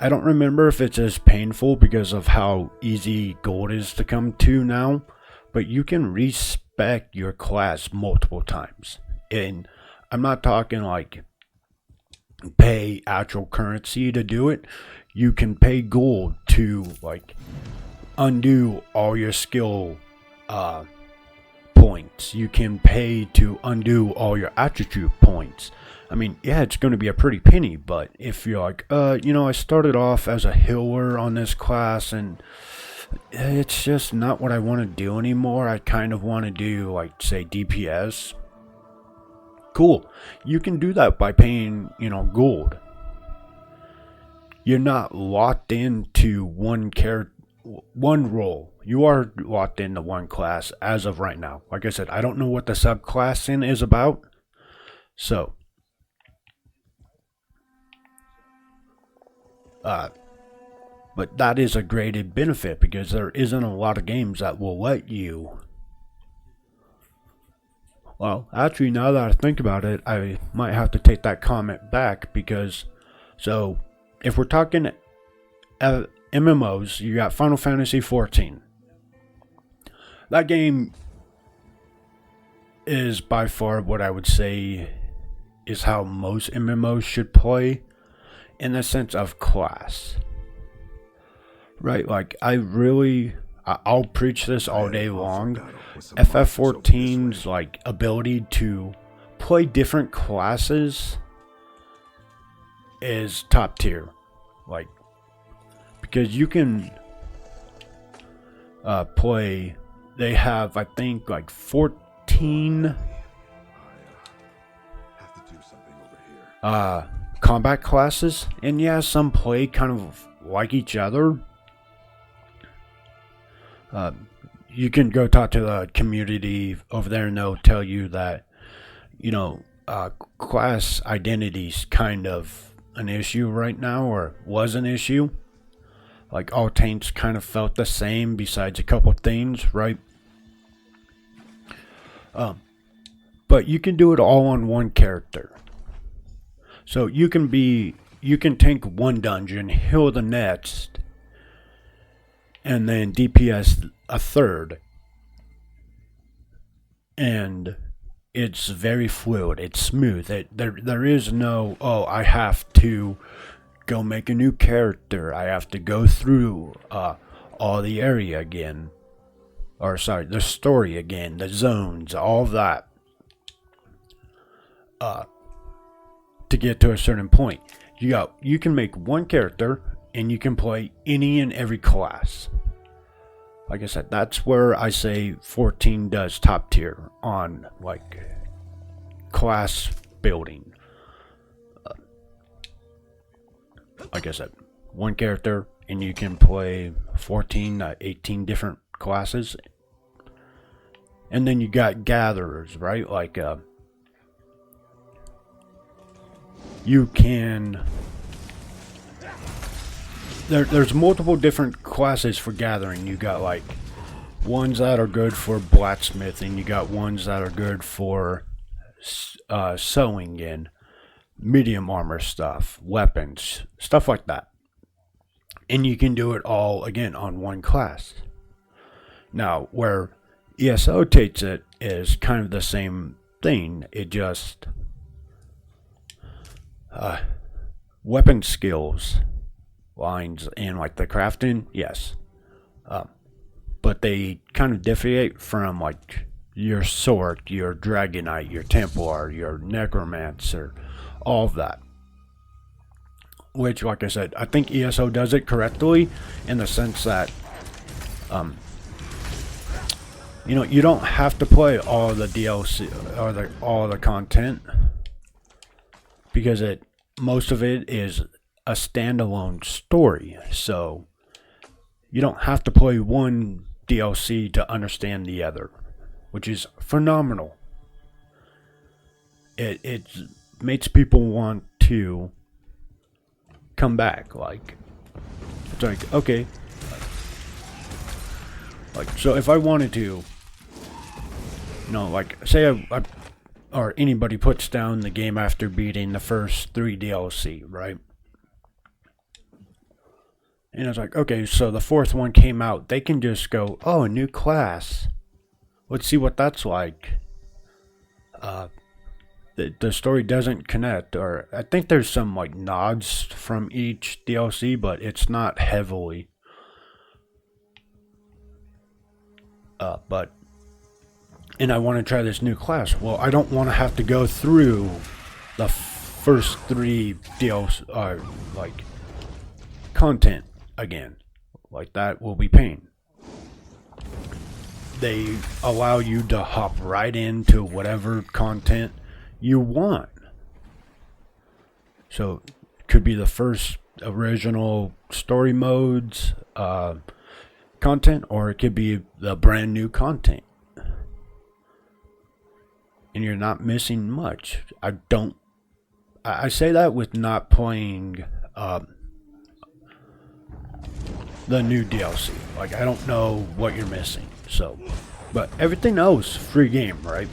I don't remember if it's as painful because of how easy gold is to come to now, but you can respec your class multiple times. And I'm not talking like pay actual currency to do it. You can pay gold to like undo all your skill points. You can pay to undo all your attribute points. I mean, yeah, it's going to be a pretty penny, but if you're like, I started off as a healer on this class and it's just not what I want to do anymore. I kind of want to do, like, say, DPS. Cool. You can do that by paying, gold. You're not locked into one role. You are locked into one class as of right now. Like I said, I don't know what the subclassing is about. So, but that is a graded benefit because there isn't a lot of games that will let you. Well, actually, now that I think about it, I might have to take that comment back because, so, if we're talking MMOs, you got Final Fantasy 14. That game is by far what I would say is how most MMOs should play, in the sense of class. Right, like I'll preach this all day long. FF14's like ability to play different classes is top tier. Like, because you can play, they have I think like 14 combat classes, and yeah, some play kind of like each other. You can go talk to the community over there and they'll tell you that, you know, class identity's kind of an issue right now, or was an issue. Like, all taints kind of felt the same besides a couple things, right? But you can do it all on one character. So you can tank one dungeon, heal the next, and then DPS a third. And it's very fluid, it's smooth. There is no, oh, I have to go make a new character, I have to go through all the area again. Or sorry, the story again, the zones, all of that. To get to a certain point. You can make one character and you can play any and every class. Like I said, that's where I say 14 does top tier on like class building. Like I said, one character and you can play 14, 18 different classes. And then you got gatherers, right? Like you can, there's multiple different classes for gathering. You got like ones that are good for blacksmithing, you got ones that are good for sewing and medium armor stuff, weapons, stuff like that. And you can do it all again on one class. Now, where ESO takes it is kind of the same thing. It just weapon skills lines and like the crafting, yes, but they kind of deviate from like your sword, your dragonite, your templar, your necromancer, all of that. Which, like I said, I think ESO does it correctly in the sense that you know, you don't have to play all the DLC or all the content, because most of it is a standalone story. So you don't have to play one DLC to understand the other, which is phenomenal. It makes people want to come back. Like, it's like, okay, like, so if I wanted to, you know, like, say I or anybody puts down the game after beating the first 3 DLC, right? And it's like, okay, so the 4th one came out. They can just go, oh, a new class. Let's see what that's like. The story doesn't connect, or I think there's some like nods from each DLC, but it's not heavily. And I want to try this new class. Well, I don't want to have to go through the first 3 DLC, like, content again. Like, that will be pain. They allow you to hop right into whatever content you want. So, it could be the first original story modes content, or it could be the brand new content. And you're not missing much. I say that with not playing the new DLC. Like, I don't know what you're missing. So, but everything else, free game, right?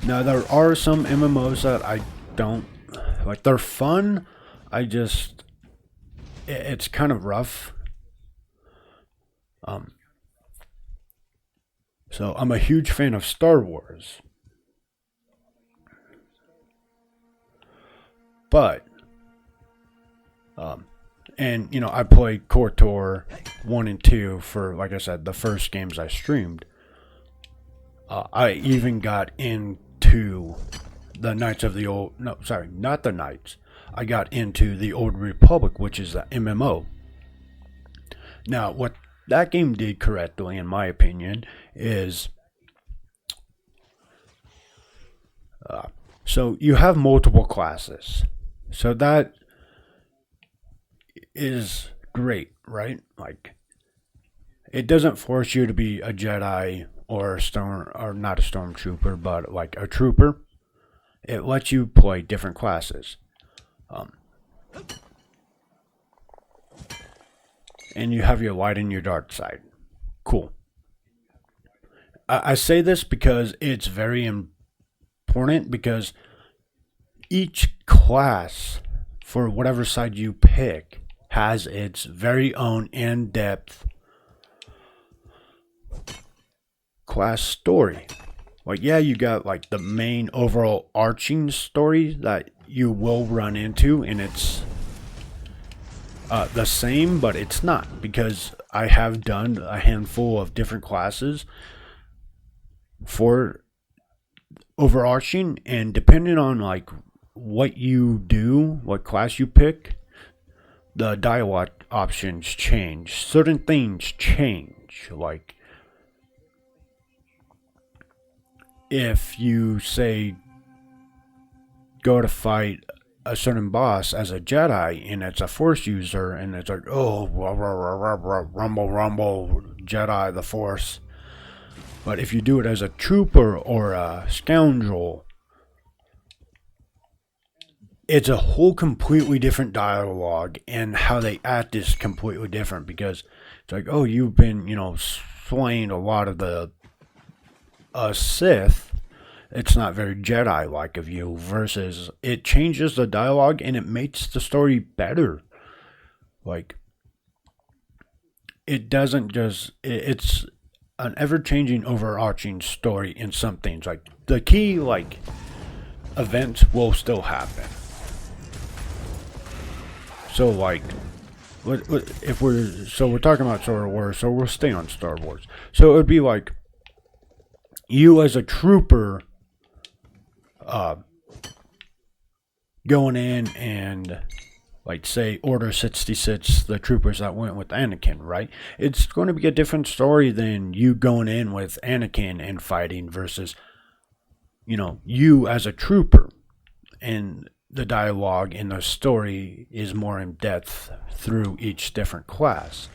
Now, there are some MMOs that I don't like they're fun. It's kind of rough. So I'm a huge fan of Star Wars. But, and I played KOTOR 1 and 2 for, like I said, the first games I streamed. I even got into the Knights of the Old, no, sorry, not the Knights. I got into the Old Republic, which is the MMO. Now, what that game did correctly, in my opinion, is so you have multiple classes. So that is great, right? Like, it doesn't force you to be a Jedi or not a stormtrooper, but like a trooper. It lets you play different classes. And you have your light and your dark side. Cool. I say this because it's very important, because each class, for whatever side you pick, has its very own in-depth class story. Like, yeah, you got like the main overall arching story that you will run into, and it's the same, but it's not, because I have done a handful of different classes for overarching, and depending on like what you do, what class you pick, the dialogue options change. Certain things change. Like, if you say go to fight a certain boss as a Jedi and it's a Force user, and it's like, oh, rumble, rumble, Jedi, the Force. But if you do it as a trooper or a scoundrel, it's a whole completely different dialogue, and how they act is completely different, because it's like, oh, you've been, slaying a lot of the Sith. It's not very Jedi-like of you, versus it changes the dialogue and it makes the story better. Like, it doesn't just, it's an ever-changing overarching story in some things. Like, the key, like, events will still happen. So, like, if we're talking about Star Wars, so we'll stay on Star Wars. So it would be like, you as a trooper, going in and, like, say Order 66, the troopers that went with Anakin, right? It's going to be a different story than you going in with Anakin and fighting, versus, you as a trooper. And the dialogue in the story is more in depth through each different class.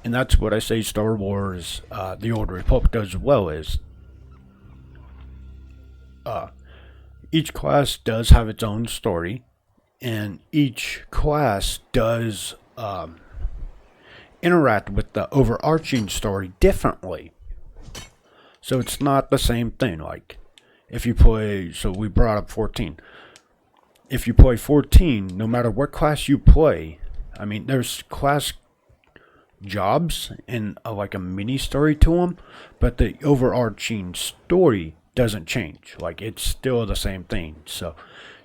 And that's what I say Star Wars, The Old Republic does well, is each class does have its own story, and each class does interact with the overarching story differently. So it's not the same thing. Like, if you play, so we brought up 14. If you play 14, no matter what class you play, I mean, there's class jobs and like a mini story to them, but the overarching story doesn't change. Like, it's still the same thing. So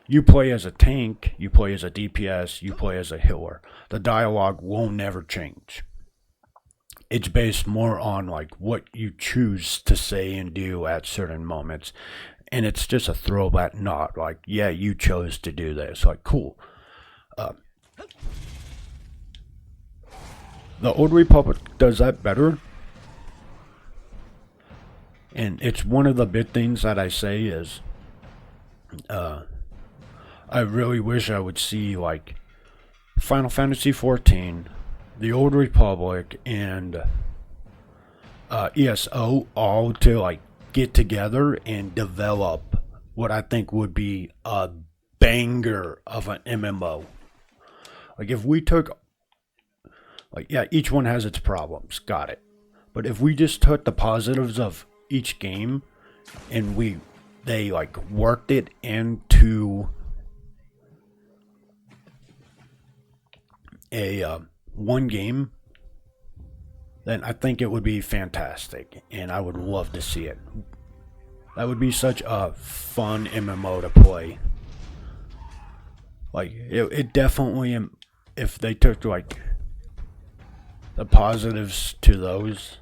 you play as a tank, you play as a DPS, you play as a healer. The dialogue will never change. It's based more on like what you choose to say and do at certain moments. And it's just a throwback nod. Like, yeah, you chose to do this. Like, cool. The Old Republic does that better. And it's one of the big things that I say is, I really wish I would see, like, Final Fantasy XIV, The Old Republic, and ESO all to, like, get together and develop what I think would be a banger of an MMO. Like, if we took, like, yeah, each one has its problems, got it. But if we just took the positives of each game and they like worked it into a one game, then I think it would be fantastic, and I would love to see it. That would be such a fun MMO to play. Like, it definitely, if they took, like, the positives to those,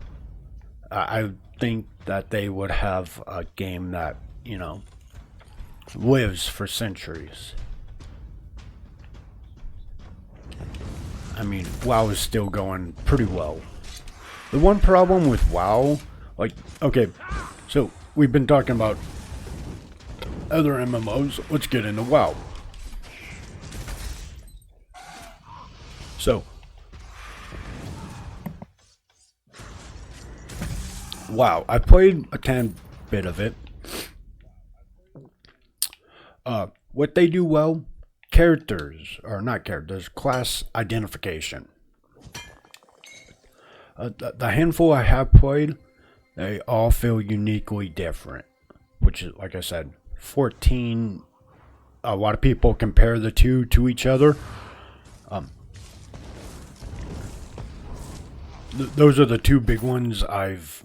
I think that they would have a game that, you know, lives for centuries. I mean, WoW is still going pretty well. The one problem with WoW, like, okay, so we've been talking about other MMOs. Let's get into WoW. So, WoW, I played a tad bit of it. What they do well, class identification. The handful I have played, they all feel uniquely different, which is, like I said, 14. A lot of people compare the two to each other. Those are the two big ones I've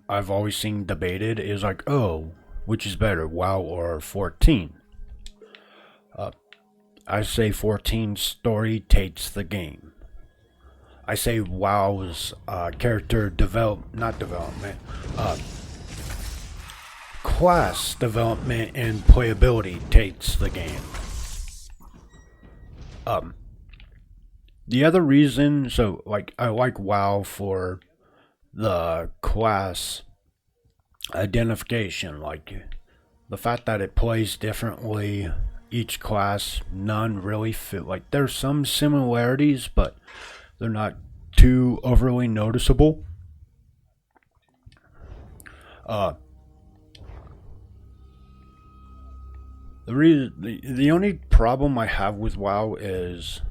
always seen debated is like, oh, which is better, WoW or 14? I say 14 story takes the game. I say WoW's character class development and playability takes the game. The other reason, so like I like WoW for the class identification, like the fact that it plays differently. Each class, none really fit. Like there's some similarities, but they're not too overly noticeable. The only problem I have with WoW is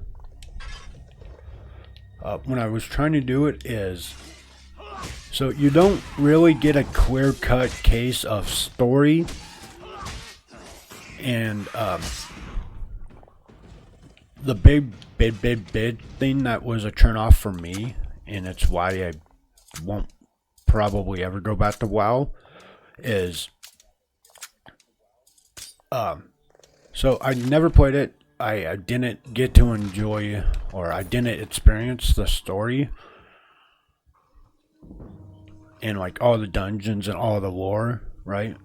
when I was trying to do it is, so you don't really get a clear-cut case of story and the big thing that was a turn off for me, and it's why I won't probably ever go back to WoW, is so I never played it. I didn't get to enjoy, or I didn't experience the story and like all the dungeons and all the lore, right?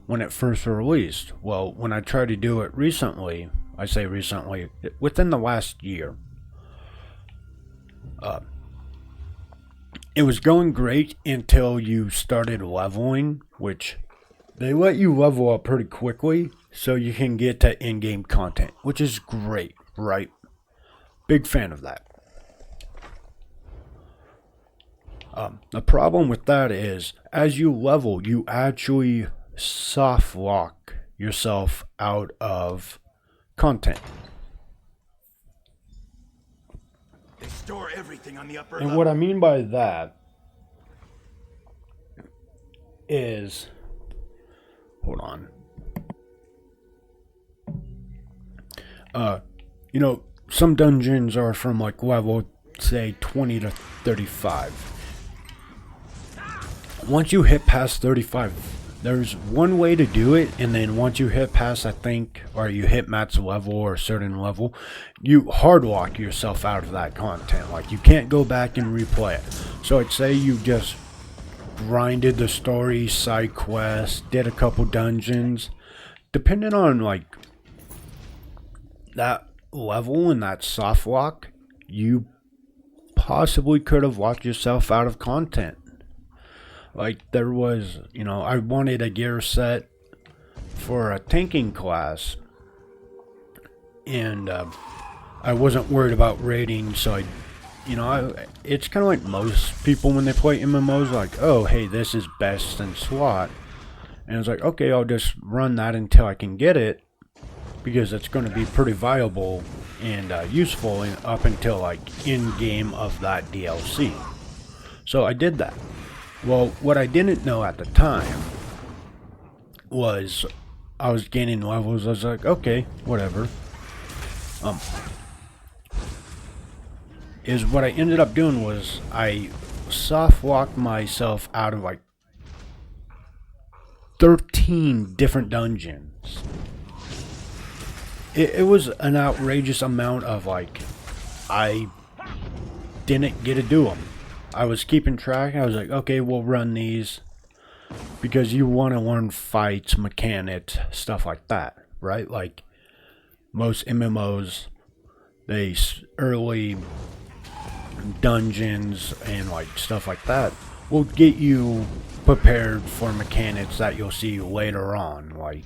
When it first released. Well, when I tried to do it recently, I say recently, within the last year, it was going great until you started leveling, which they let you level up pretty quickly so you can get to in-game content, which is great, right? Big fan of that. The problem with that is, as you level, you actually soft lock yourself out of content. They store everything on the upper And level. what I mean by that is, hold on. You know, some dungeons are from like level, say, 20 to 35. Once you hit past 35, there's one way to do it, and then once you hit past, I think, or you hit max level or a certain level, you hard lock yourself out of that content. Like, you can't go back and replay it. So I'd say you just grinded the story, side quests, did a couple dungeons. Depending on, like, that level and that soft lock, you possibly could have locked yourself out of content. Like, there was, you know, I wanted a gear set for a tanking class, and I wasn't worried about rating, so it's kind of like most people when they play MMOs, like, oh, hey, this is best in slot, and it's like, okay, I'll just run that until I can get it, because it's going to be pretty viable and useful up until, like, in-game of that DLC. So I did that. Well, what I didn't know at the time was I was gaining levels. I was like, okay, whatever. is what I ended up doing was I soft locked myself out of like 13 different dungeons. It was an outrageous amount of like, I didn't get to do them. I was keeping track. I was like, okay, we'll run these because you want to learn fights, mechanics, stuff like that, right? Like most MMOs, they early dungeons and like stuff like that will get you prepared for mechanics that you'll see later on. Like,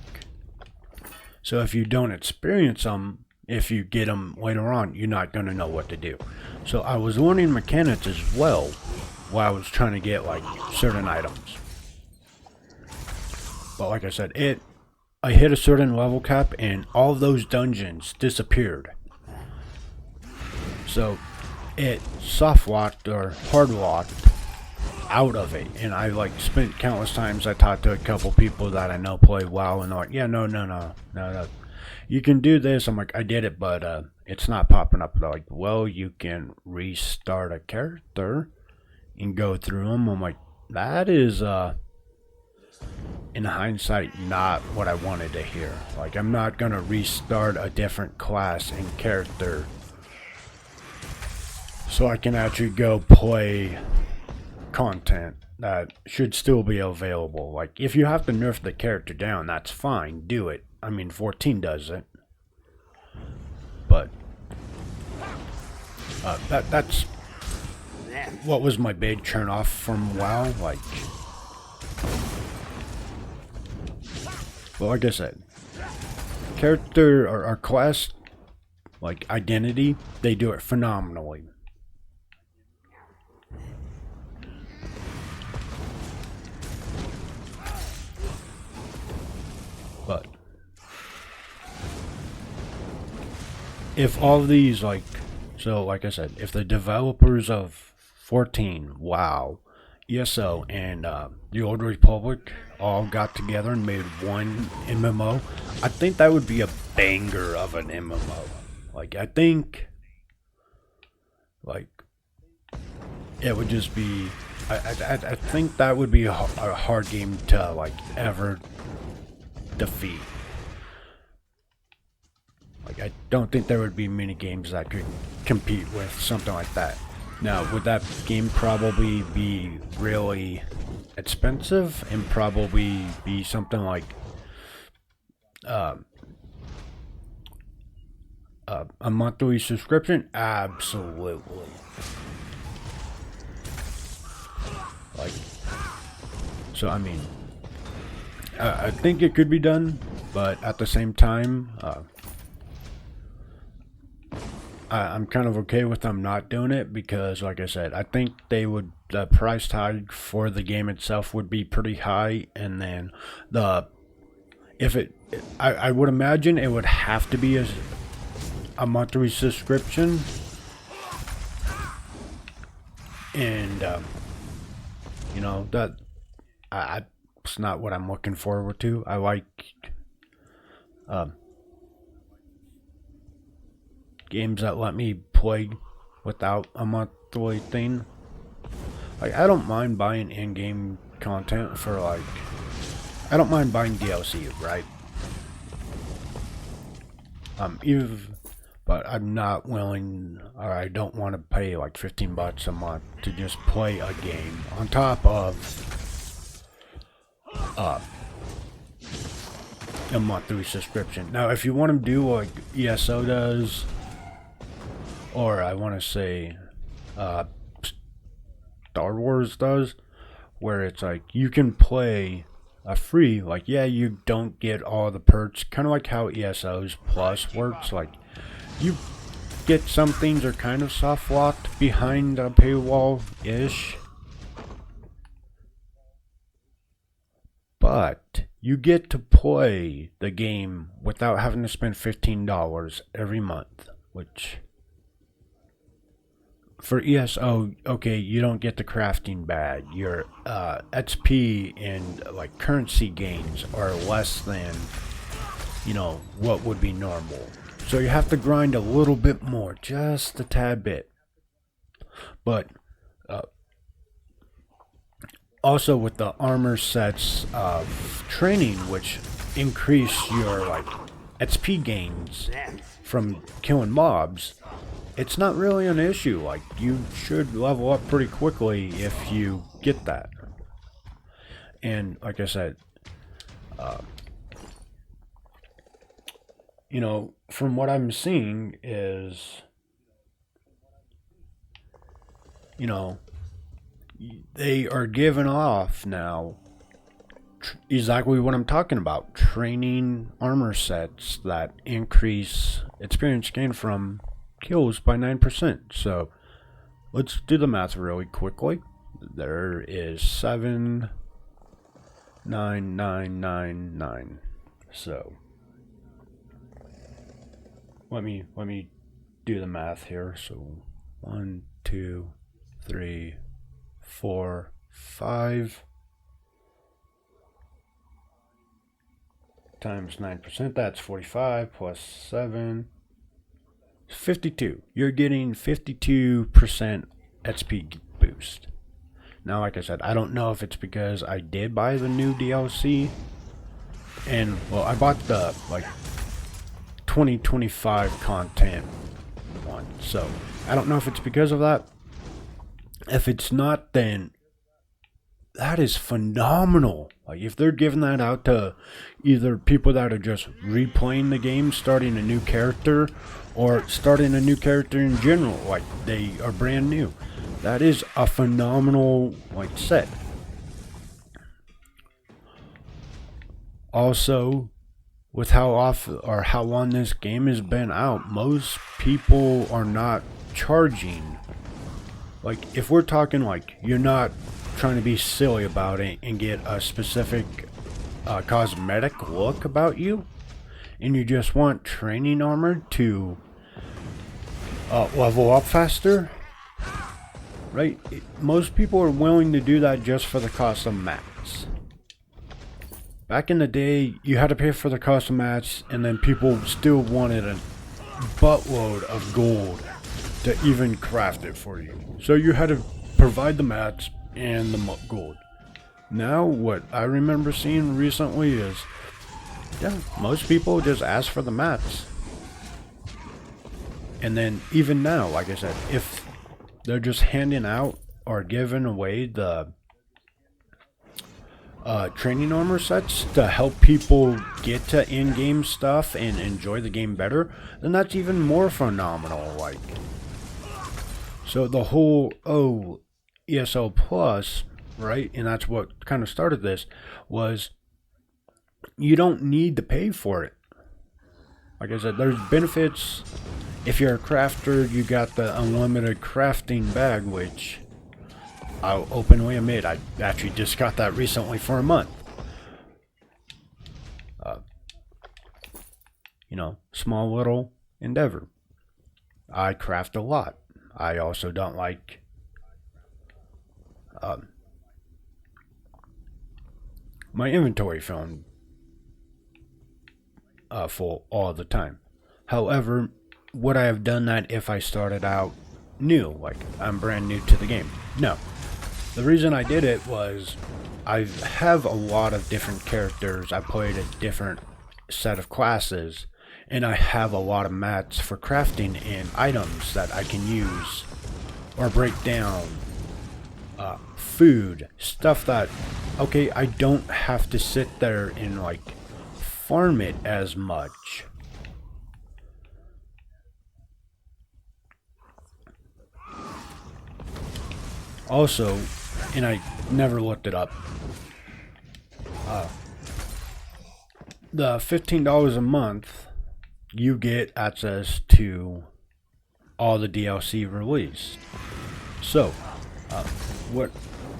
so if you don't experience them, if you get them later on, you're not going to know what to do. So I was learning mechanics as well while I was trying to get like certain items. But like I said, I hit a certain level cap and all those dungeons disappeared. So it soft locked or hard locked out of it, and I like spent countless times. I talked to a couple people that I know play WoW, and they're like, yeah, no, you can do this. I'm like, I did it, but it's not popping up. They're like, well, you can restart a character and go through them. I'm like, that is in hindsight not what I wanted to hear. Like, I'm not gonna restart a different class and character so I can actually go play content that should still be available. Like, if you have to nerf the character down, that's fine, do it. I mean, 14 does it. But that's what was my big turn off from WoW. Like, well, like I said, character or class, like identity, they do it phenomenally. But if all of these, like, so like I said, if the developers of 14, WoW, ESO, and the Old Republic all got together and made one MMO, I think that would be a banger of an MMO. Like, I think, like, it would just be, I think that would be a hard game to, like, ever defeat. Like, I don't think there would be many games that could compete with something like that. Now, would that game probably be really expensive and probably be something like a monthly subscription? Absolutely. Like, so I mean, I think it could be done, but at the same time, I'm kind of okay with them not doing it because, like I said, I think the price tag for the game itself would be pretty high, and then I would imagine it would have to be a monthly subscription, and you know, that it's not what I'm looking forward to. I like games that let me play without a monthly thing. Like, I don't mind buying in-game content for, like, I don't mind buying DLC, right? But I'm not willing, or I don't want to pay like $15 a month to just play a game on top of a monthly subscription. Now, if you want to do like ESO does, or I want to say Star Wars does, where it's like you can play a free, like, yeah, you don't get all the perks, kind of like how ESO's Plus works. Like, you get some things are kind of soft locked behind a paywall-ish, but you get to play the game without having to spend $15 every month, which for ESO, okay, you don't get the crafting badge. Your XP and like currency gains are less than, you know, what would be normal. So you have to grind a little bit more, just a tad bit. But also with the armor sets of training, which increase your like XP gains from killing mobs, it's not really an issue. Like, you should level up pretty quickly if you get that. And like I said, you know, from what I'm seeing is, you know, they are giving off now exactly what I'm talking about. Training armor sets that increase experience gain from kills by 9%. So let's do the math really quickly. There is 79999. So let me do the math here. So 1, 2, 3, 4, 5 times 9%, that's 45 plus 7, 52. You're getting 52% XP boost. Now, like I said, I don't know if it's because I did buy the new DLC, and well, I bought the like 2025 content one, so I don't know if it's because of that. If it's not, then that is phenomenal. Like, if they're giving that out to either people that are just replaying the game, starting a new character, or starting a new character in general, like they are brand new, that is a phenomenal like set. Also, with how often or how long this game has been out, most people are not charging. Like, if we're talking like you're not trying to be silly about it and get a specific cosmetic look about you, and you just want training armor to level up faster, right? Most people are willing to do that just for the custom mats. Back in the day, you had to pay for the custom mats, and then people still wanted a buttload of gold to even craft it for you. So you had to provide the mats and the gold. Now, what I remember seeing recently is, yeah, most people just ask for the mats. And then even now, like I said, if they're just handing out or giving away the training armor sets to help people get to in-game stuff and enjoy the game better, then that's even more phenomenal. Like, so the whole ESL Plus, right, and that's what kind of started this, was you don't need to pay for it. Like I said, there's benefits. If you're a crafter, you got the unlimited crafting bag, which I'll openly admit, I actually just got that recently for a month. You know, small little endeavor. I craft a lot. I also don't like my inventory filling full all the time. However, would I have done that if I started out new, like I'm brand new to the game? No. The reason I did it was I have a lot of different characters. I played a different set of classes, and I have a lot of mats for crafting and items that I can use or break down. Food, stuff that, okay, I don't have to sit there and like farm it as much. Also, and I never looked it up, the $15 a month, you get access to all the DLC released. So, what,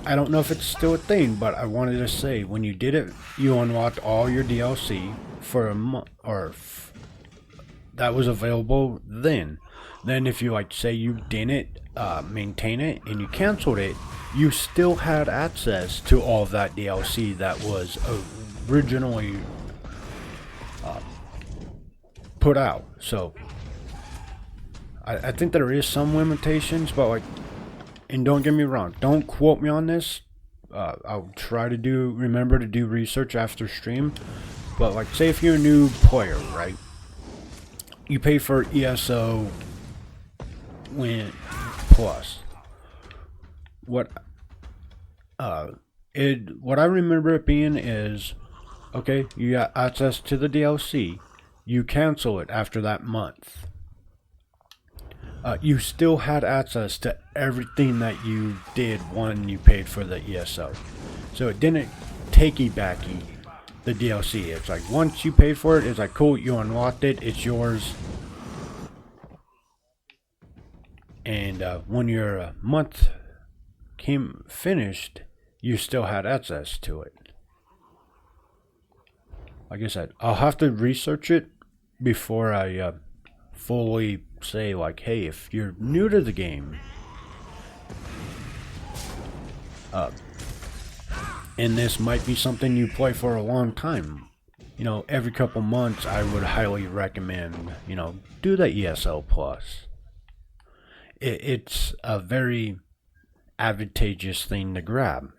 I don't know if it's still a thing, but I wanted to say, when you did it, you unlocked all your DLC for a month, or that was available then. Then if you, like, say you didn't maintain it and you canceled it, you still had access to all of that DLC that was originally put out. So I think there is some limitations, but like and don't get me wrong, don't quote me on this. I'll try to remember to do research after stream. But like, say if you're a new player, right? You pay for ESO Plus. What I remember it being is, okay, you got access to the DLC. You cancel it after that month. You still had access to everything that you did when you paid for the ESO. So it didn't takey backy the DLC. It's like once you paid for it, it's like cool, you unlocked it, it's yours. And when your month came finished, you still had access to it. Like I said, I'll have to research it before I fully say like, hey, if you're new to the game, and this might be something you play for a long time, you know, every couple months, I would highly recommend, you know, do the ESO Plus. It's a very advantageous thing to grab.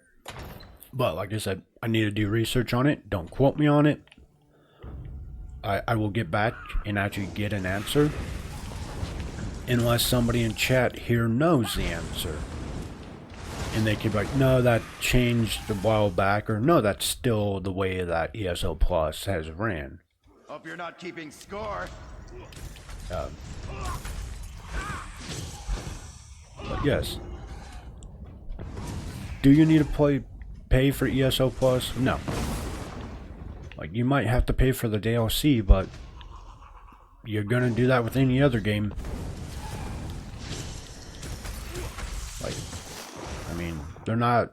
But like I said, I need to do research on it. Don't quote me on it. I will get back and actually get an answer. Unless somebody in chat here knows the answer. And they could be like, no, that changed a while back. Or no, that's still the way that ESO Plus has ran. Hope you're not keeping score. But yes. Do you need to pay for ESO Plus? No. Like, you might have to pay for the DLC, but you're gonna do that with any other game. Like, I mean, they're not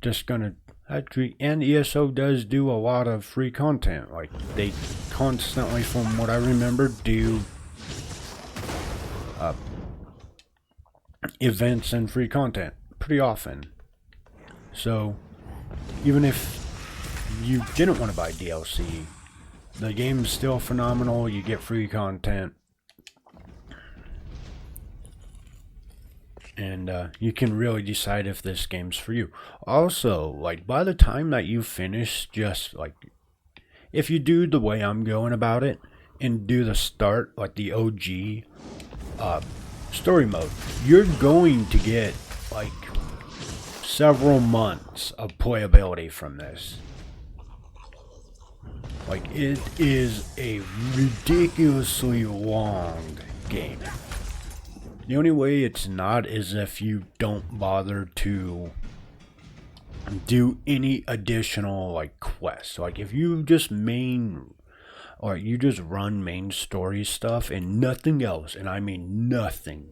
just gonna actually, and ESO does do a lot of free content. Like, they constantly, from what I remember, do events and free content pretty often. So even if you didn't want to buy DLC, the game's still phenomenal. You get free content, and you can really decide if this game's for you. Also, like, by the time that you finish, just like, if you do the way I'm going about it and do the start, like the OG story mode, you're going to get like several months of playability from this. Like, it is a ridiculously long game. The only way it's not is if you don't bother to do any additional like quests. Like, if you just run main story stuff and nothing else, and I mean nothing,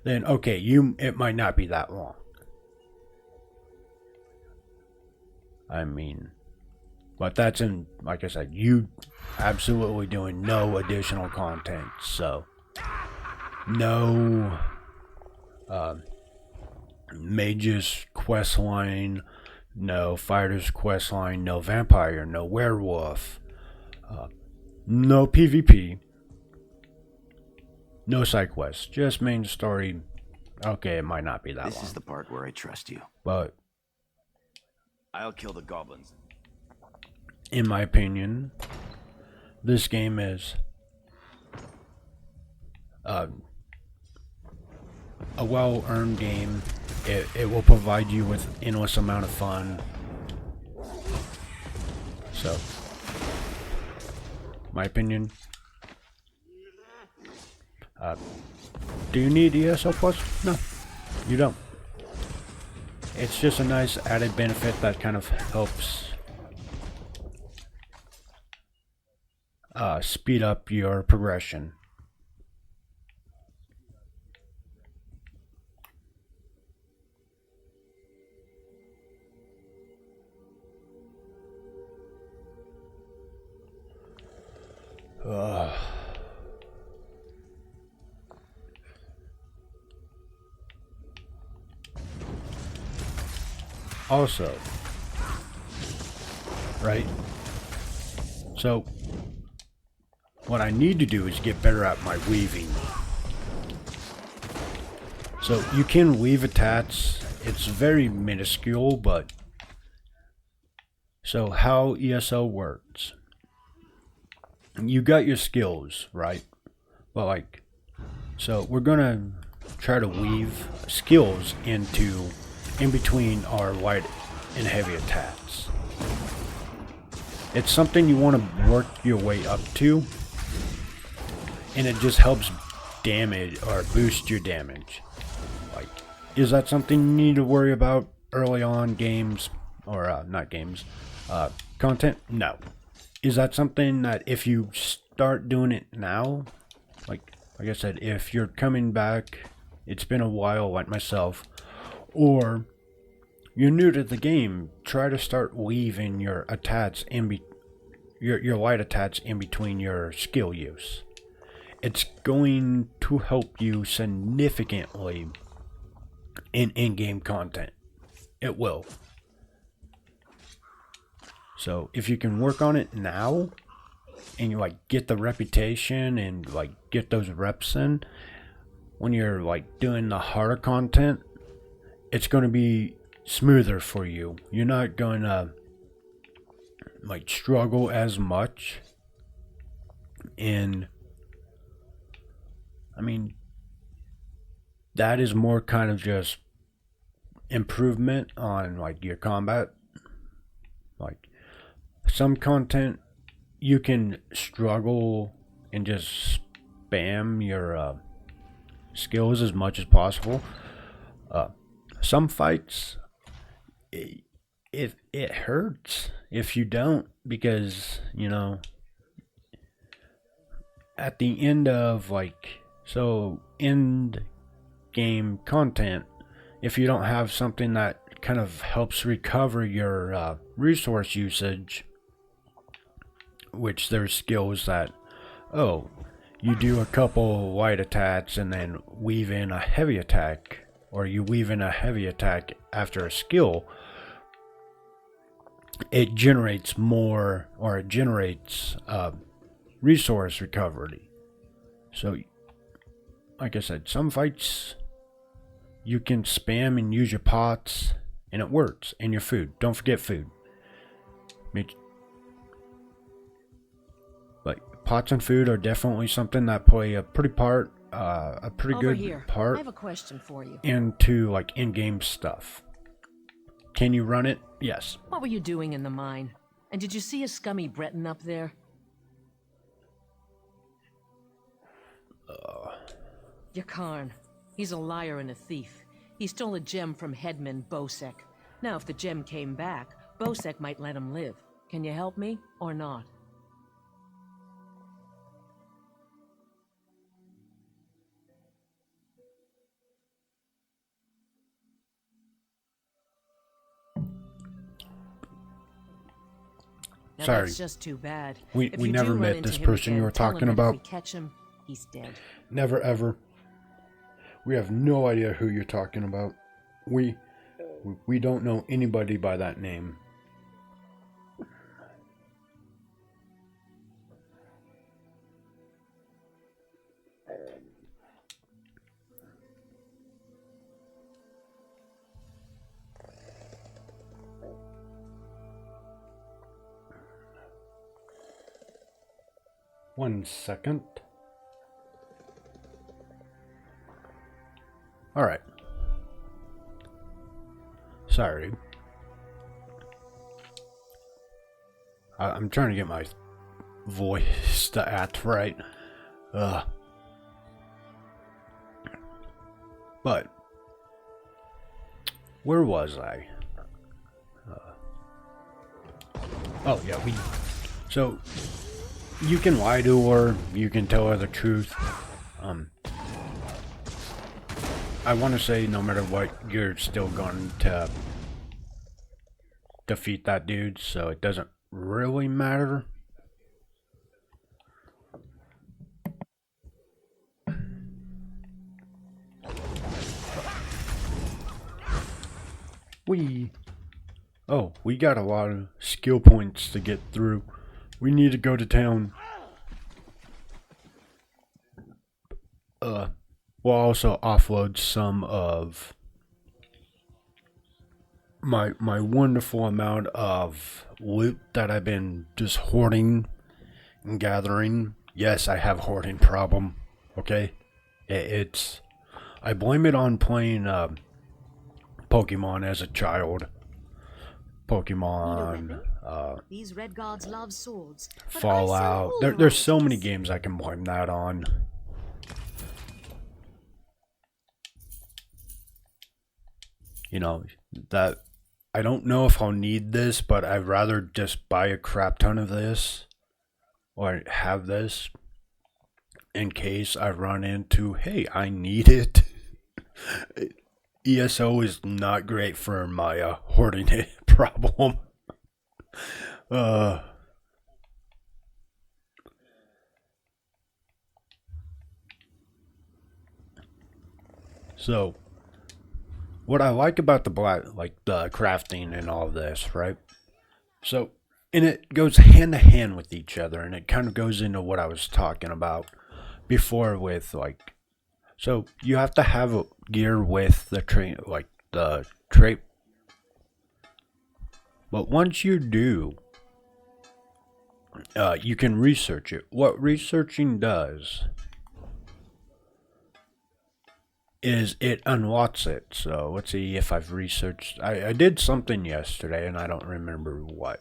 then okay, it might not be that long. I mean, but that's in, like I said, you absolutely doing no additional content, so no mage's quest line, no fighter's quest line, no vampire, no werewolf, no PvP, no side quests, just main story. Okay, it might not be that long. This is the part where I trust you. But I'll kill the goblins. in my opinion, this game is a well-earned game. It will provide you with endless amount of fun. So, my opinion. Do you need ESO Plus? No, you don't. It's just a nice added benefit that kind of helps speed up your progression. Also, right? So, what I need to do is get better at my weaving. So you can weave attacks. It's very minuscule, but so how ESO works. You got your skills, right? But like, so we're gonna try to weave skills in between our light and heavy attacks. It's something you want to work your way up to, and it just helps damage or boost your damage. Like, is that something you need to worry about early on games, or not games, content? No. Is that something that if you start doing it now, like I said, if you're coming back, it's been a while like myself, or you're new to the game, try to start weaving your attacks your light attacks in between your skill use. It's going to help you significantly in in-game content. It will. So if you can work on it now and you like get the reputation and like get those reps in, when you're like doing the harder content, it's going to be smoother for you. You're not going to like struggle as much. And I mean, that is more kind of just improvement on like your combat. Like some content you can struggle and just spam your skills as much as possible. Some fights it hurts if you don't, because you know at the end of like end game content, if you don't have something that kind of helps recover your resource usage, which there's skills that you do a couple light attacks and then weave in a heavy attack, or you weave in a heavy attack after a skill, it generates more, or it generates resource recovery. So like I said, some fights you can spam and use your pots and it works, and your food. Don't forget food. But pots and food are definitely something that play a pretty part, a pretty Over good here. part I have a question for you. into like in-game stuff. Can you run it? Yes. What were you doing in the mine? And did you see a scummy Breton up there? Yakarn. He's a liar and a thief. He stole a gem from Headman Bosek. Now, if the gem came back, Bosek might let him live. Can you help me, or not? Now, Sorry. that's just too bad. We If you never do run met into this him person you again, were tell him talking that about. If we catch him, he's dead. Never ever. We have no idea who you're talking about. We don't know anybody by that name. One second. Alright. Sorry. I'm trying to get my voice to act right. But where was I? Oh yeah, so you can lie to her, you can tell her the truth. I want to say no matter what, you're still going to defeat that dude, so it doesn't really matter. We got a lot of skill points to get through. We need to go to town. will also offload some of my wonderful amount of loot that I've been just hoarding and gathering. Yes, I have a hoarding problem. Okay, it's I blame it on playing Pokemon as a child. Pokemon, These red guards love swords. Fallout. There's so many games I can blame that on. You know, that I don't know if I'll need this, but I'd rather just buy a crap ton of this or have this in case I run into, hey, I need it. ESO is not great for my hoarding problem. So, what I like about the the crafting and all this, right? So, and it goes hand to hand with each other, and it kind of goes into what I was talking about before with like, so you have to have a gear with the the trait. But once you do, you can research it. What researching does is it unlocks it. So let's see if I've researched. I did something yesterday and I don't remember what.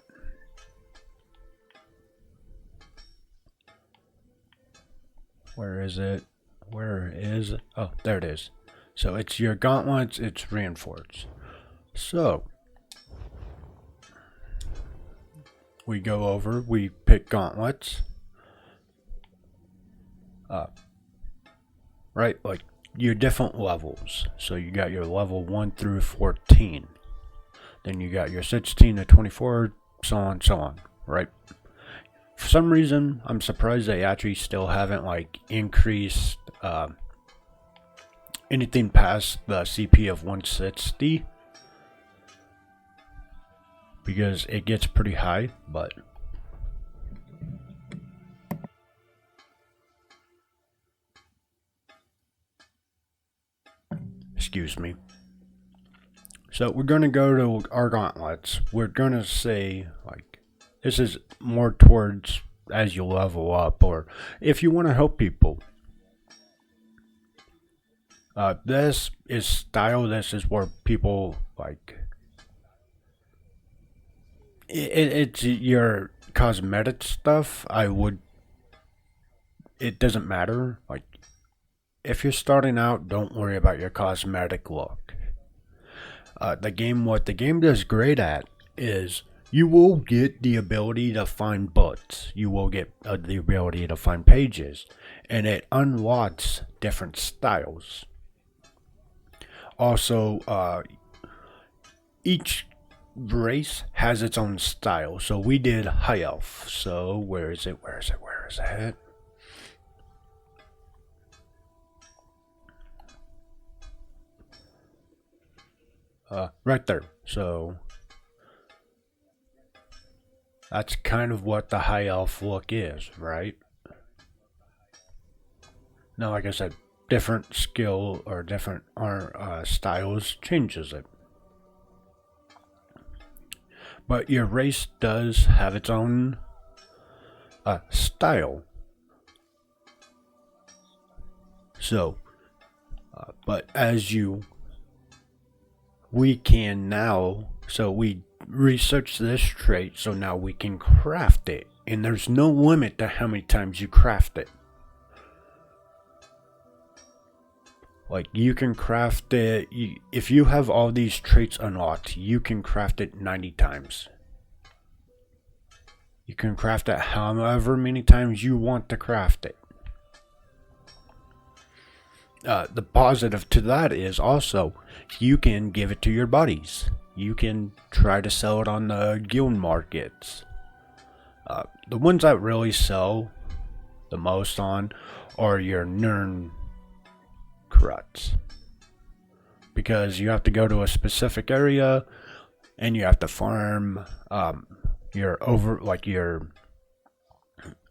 Where is it? Where is it? Oh, there it is. So it's your gauntlets, it's reinforced. So we go over, we pick gauntlets. Right, like your different levels. So you got your level 1 through 14. Then you got your 16 to 24, so on, right? For some reason, I'm surprised they actually still haven't like increased anything past the CP of 160. Because it gets pretty high, but excuse me. So we're going to go to our gauntlets. We're going to say, like, this is more towards as you level up, or if you want to help people. This is style. This is where people, like, it's your cosmetic stuff. It doesn't matter. Like, if you're starting out, don't worry about your cosmetic look. What the game does great at is you will get the ability to find books. You will get the ability to find pages. And it unlocks different styles. Also, each race has its own style. So we did High Elf. So where is it? Right there. So that's kind of what the High Elf look is, right? Now, like I said, different skill or different styles changes it. But your race does have its own style. So, but we can now, so we research this trait, so now we can craft it. And there's no limit to how many times you craft it. Like, you can craft it, if you have all these traits unlocked, you can craft it 90 times. You can craft it however many times you want to craft it. The positive to that is also, you can give it to your buddies. You can try to sell it on the guild markets. The ones that really sell the most on are your Nern Kruts, because you have to go to a specific area and you have to farm your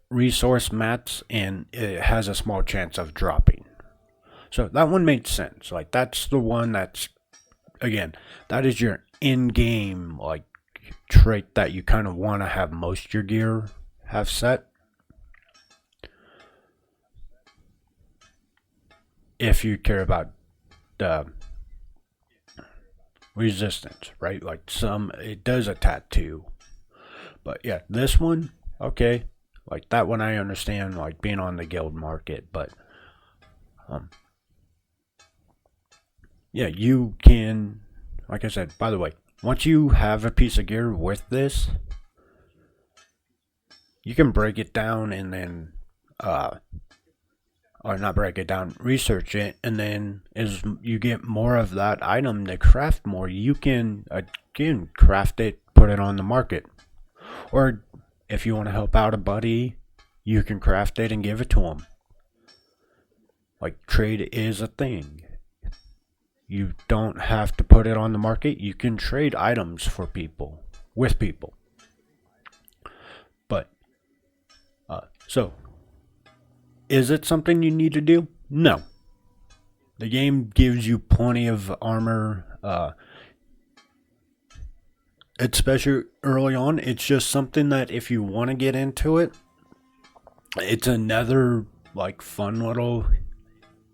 resource mats, and it has a small chance of dropping. So that one made sense. Like, that's the one that's, again, that is your in-game, like, trait that you kind of want to have most of your gear have set. If you care about the resistance, right? Like, it does a tattoo. But yeah, this one, okay. Like, that one I understand, like, being on the guild market, but yeah, you can, like I said, by the way, once you have a piece of gear with this, you can break it down and then, or not break it down, research it, and then as you get more of that item to craft more, you can, again, craft it, put it on the market. Or if you want to help out a buddy, you can craft it and give it to them. Like, trade is a thing. You don't have to put it on the market. You can trade items for people, with people. But, so, is it something you need to do? No. The game gives you plenty of armor, especially early on. It's just something that if you want to get into it, it's another, like, fun little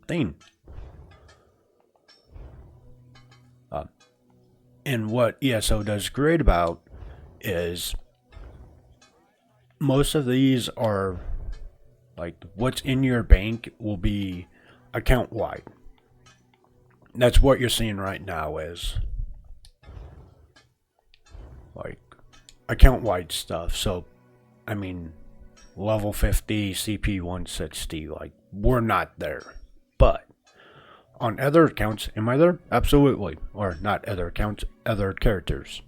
thing. And what ESO does great about is most of these are, like, what's in your bank will be account wide. That's what you're seeing right now is, like, account wide stuff. So, I mean, level 50, CP 160, like, we're not there. But on other accounts, am I there? Absolutely. Or not other accounts, other characters.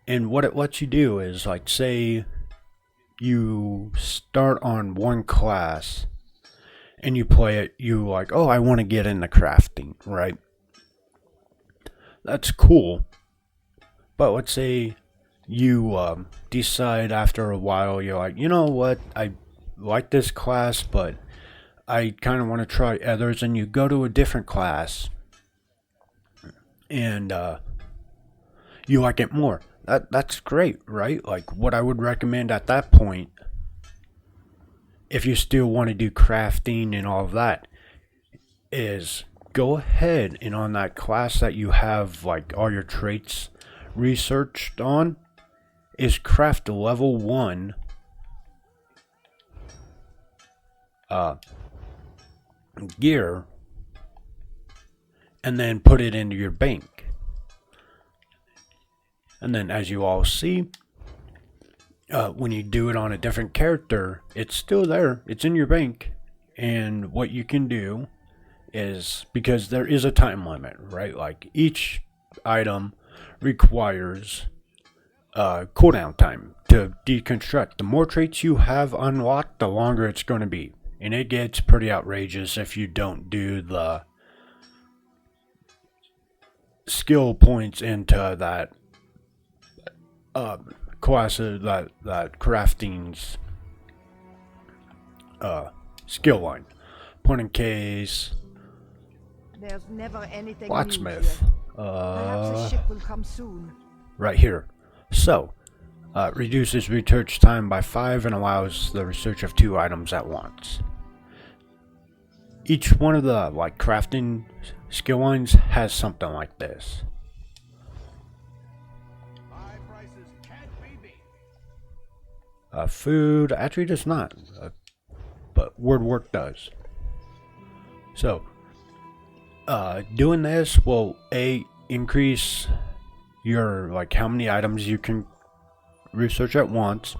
And what it lets you do is, like, say you start on one class and you play it, you like, oh, I want to get into crafting, right? That's cool. But let's say you decide after a while, you're like, you know what, I like this class, but I kind of want to try others, and you go to a different class and you like it more. That's great, right? Like, what I would recommend at that point, if you still want to do crafting and all of that, is go ahead and on that class that you have, like, all your traits researched on, is craft level 1 gear and then put it into your bank. And then, as you all see, when you do it on a different character, it's still there, it's in your bank. And what you can do is, because there is a time limit, right? Like, each item requires cooldown time to deconstruct. The more traits you have unlocked, the longer it's going to be. And it gets pretty outrageous if you don't do the skill points into that class, that crafting's skill line. Point in case, There's never anything blacksmith, perhaps a ship will come soon. right here. So, reduces research time by 5 and allows the research of 2 items at once. Each one of the, like, crafting skill lines has something like this. Food actually does not, but word work does. So, doing this will increase your, like, how many items you can research at once,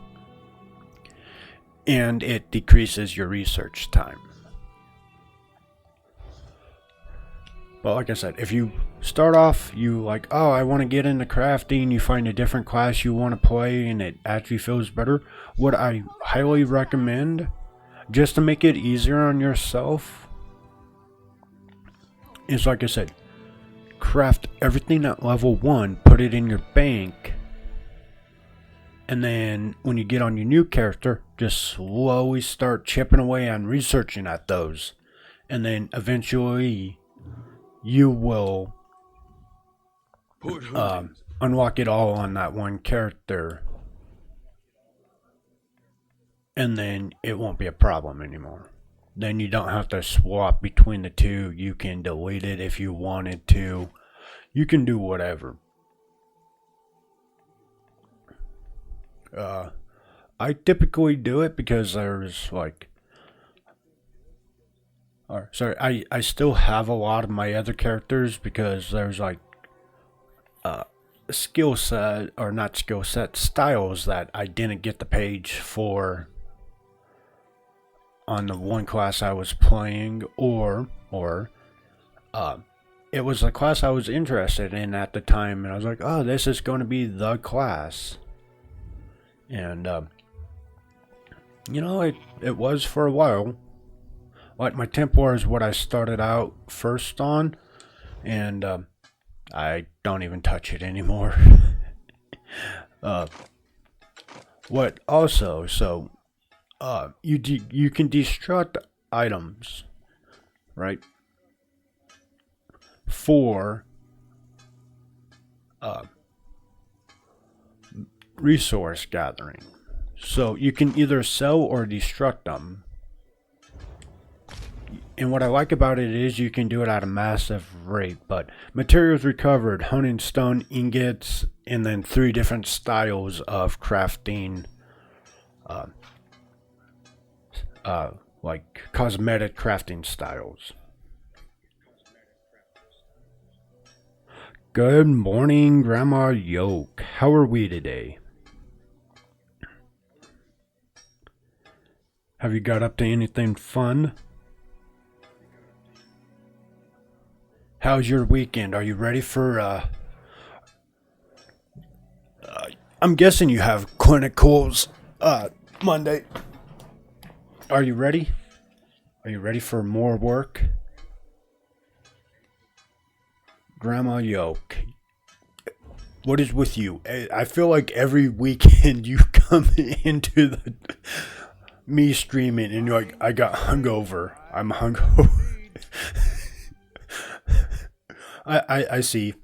and it decreases your research time. But like I said, if you start off, you like, oh, I want to get into crafting, you find a different class you want to play and it actually feels better, what I highly recommend, just to make it easier on yourself, is, like I said, craft everything at level 1, put it in your bank, And then when you get on your new character, just slowly start chipping away on researching at those. And then eventually you will unlock it all on that one character. And then it won't be a problem anymore. Then you don't have to swap between the two. You can delete it if you wanted to. You can do whatever. I typically do it because there's like, I still have a lot of my other characters because there's like skill set, or not skill set, styles that I didn't get the page for on the one class I was playing, or it was a class I was interested in at the time, and I was like, oh, this is going to be the class. And you know, it was for a while. Like my Templar is what I started out first on, and I don't even touch it anymore. What also, so you can destruct items, right? For resource gathering. So you can either sell or destruct them. And what I like about it is you can do it at a massive rate. But materials recovered, hunting stone ingots, and then 3 different styles of crafting, like cosmetic crafting styles. Good morning, Grandma Yoke. How are we today? Have you got up to anything fun? How's your weekend? Are you ready for, I'm guessing you have clinicals, Monday. Are you ready? Are you ready for more work? Grandma Yoke, what is with you? I feel like every weekend you come into me streaming and you're like, I got hungover. I'm hungover. I see.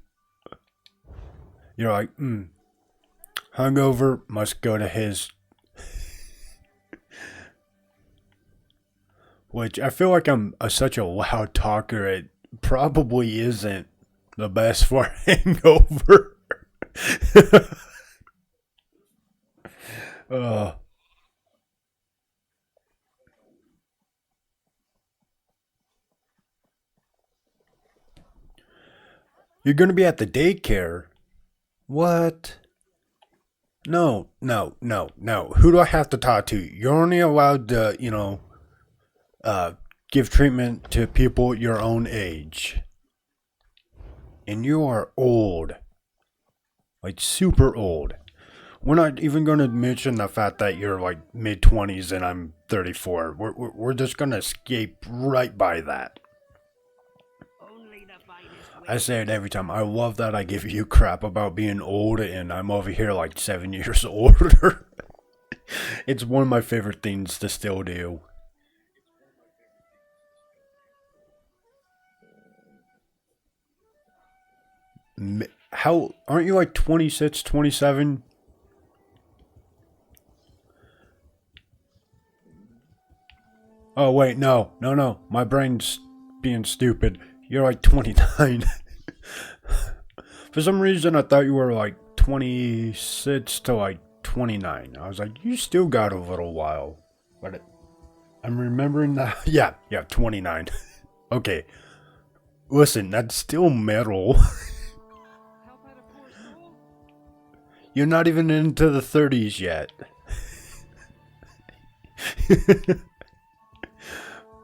You're like, hungover, must go to his. Which I feel like I'm such a loud talker. It probably isn't the best for hangover. You're going to be at the daycare? What? No. Who do I have to talk to? You're only allowed to, give treatment to people your own age. And you are old. Like, super old. We're not even going to mention the fact that you're like mid-20s and I'm 34. We're just going to escape right by that. I say it every time. I love that I give you crap about being old and I'm over here like 7 years older. It's one of my favorite things to still do. How, aren't you like 26, 27? Oh wait, no. My brain's being stupid. You're like 29. For some reason, I thought you were like 26 to like 29. I was like, you still got a little while. But I'm remembering that. Yeah, 29. Okay. Listen, that's still metal. You're not even into the 30s yet.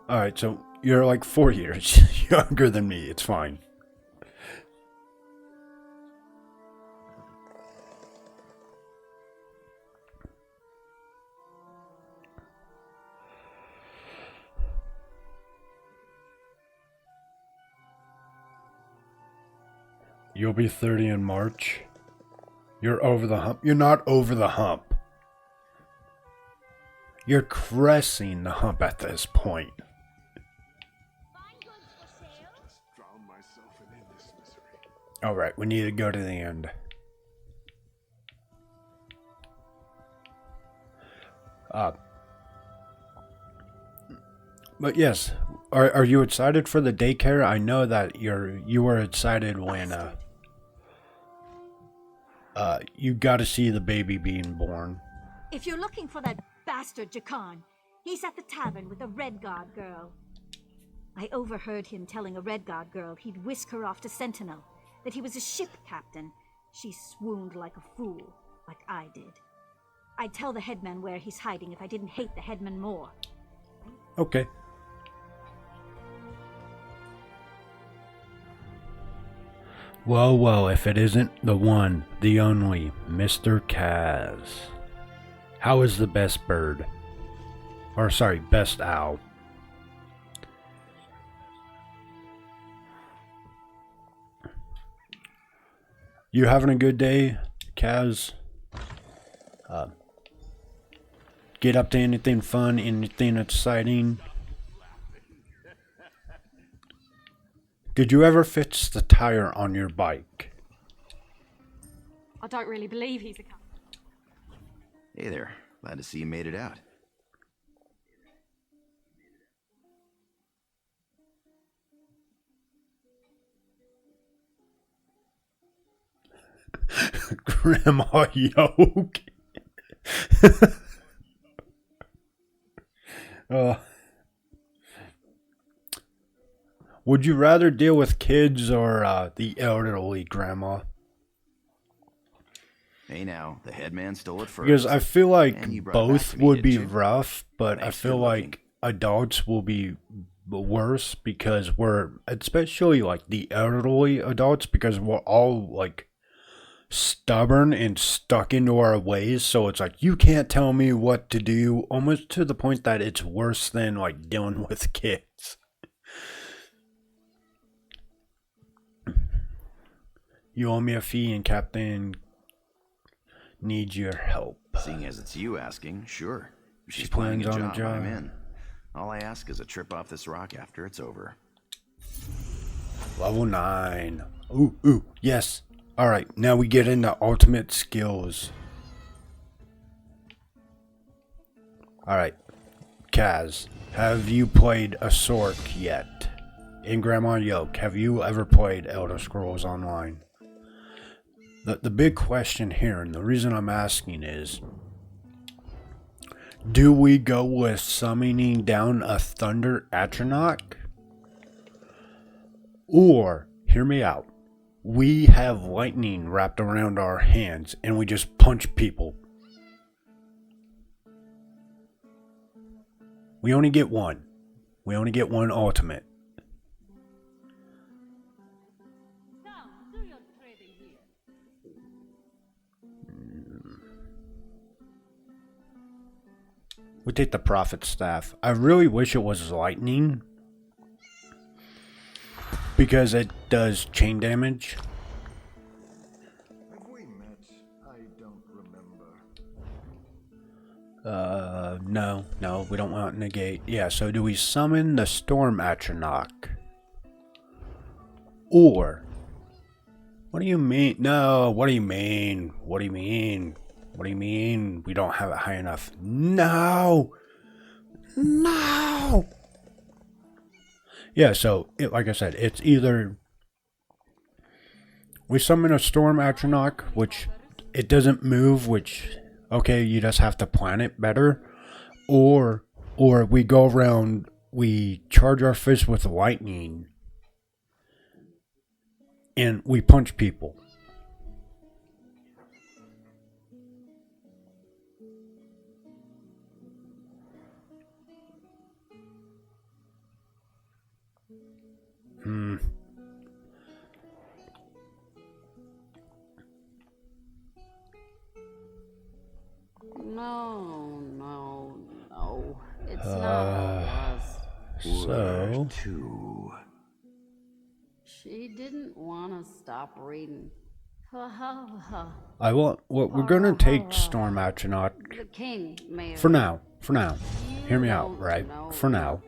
Alright, so you're like 4 years younger than me. It's fine. You'll be 30 in March. You're over the hump. You're not over the hump. You're caressing the hump at this point. Alright, we need to go to the end. But yes, are you excited for the daycare? I know that you were excited when you got to see the baby being born. If you're looking for that bastard Jakan, he's at the tavern with a Red Guard girl. I overheard him telling a Red Guard girl he'd whisk her off to Sentinel, that he was a ship captain. She swooned like a fool, like I did. I'd tell the headman where he's hiding if I didn't hate the headman more. Okay. Well, well, if it isn't the one, the only, Mr. Kaz. How is the best bird? Or, sorry, best owl. You having a good day, Kaz? Get up to anything fun, anything exciting? Did you ever fix the tire on your bike? I don't really believe he's a Hey there. Glad to see you made it out. Grandma Yoke. Would you rather deal with kids or the elderly, Grandma? Hey now, the headman stole it first. Because I feel like And you brought it back both to me, would be didn't you? rough, but I Thanks feel for looking. like adults will be worse because we're, especially like the elderly adults, because we're all like stubborn and stuck into our ways. So it's like, you can't tell me what to do, almost to the point that it's worse than like dealing with kids. You owe me a fee and Captain needs your help. Seeing as it's you asking, sure. If She she's planning plans a on a job, I'm job. in. All I ask is a trip off this rock after it's over. Level 9. Ooh, yes. Alright, now we get into ultimate skills. Alright, Kaz, have you played a Sork yet? In Grandma Yoke, have you ever played Elder Scrolls Online? The big question here, and the reason I'm asking is, do we go with summoning down a Thunder Atronach? Or, hear me out, we have lightning wrapped around our hands and we just punch people. We only get one. We only get one ultimate. We take the Prophet Staff. I really wish it was lightning, because it does chain damage. Have we met? I don't remember. No, we don't want to negate. Yeah, so do we summon the Storm Atronach? Or, what do you mean? No, what do you mean? What do you mean? What do you mean we don't have it high enough? No! No! Yeah, so, like I said, it's either we summon a Storm Atronach, which it doesn't move, which, okay, you just have to plan it better, or we go around, we charge our fist with lightning, and we punch people. No. It's not us. So, She didn't want to stop reading. we're gonna take Storm Atronach The king may for now. For now. Hear me out, right? For now.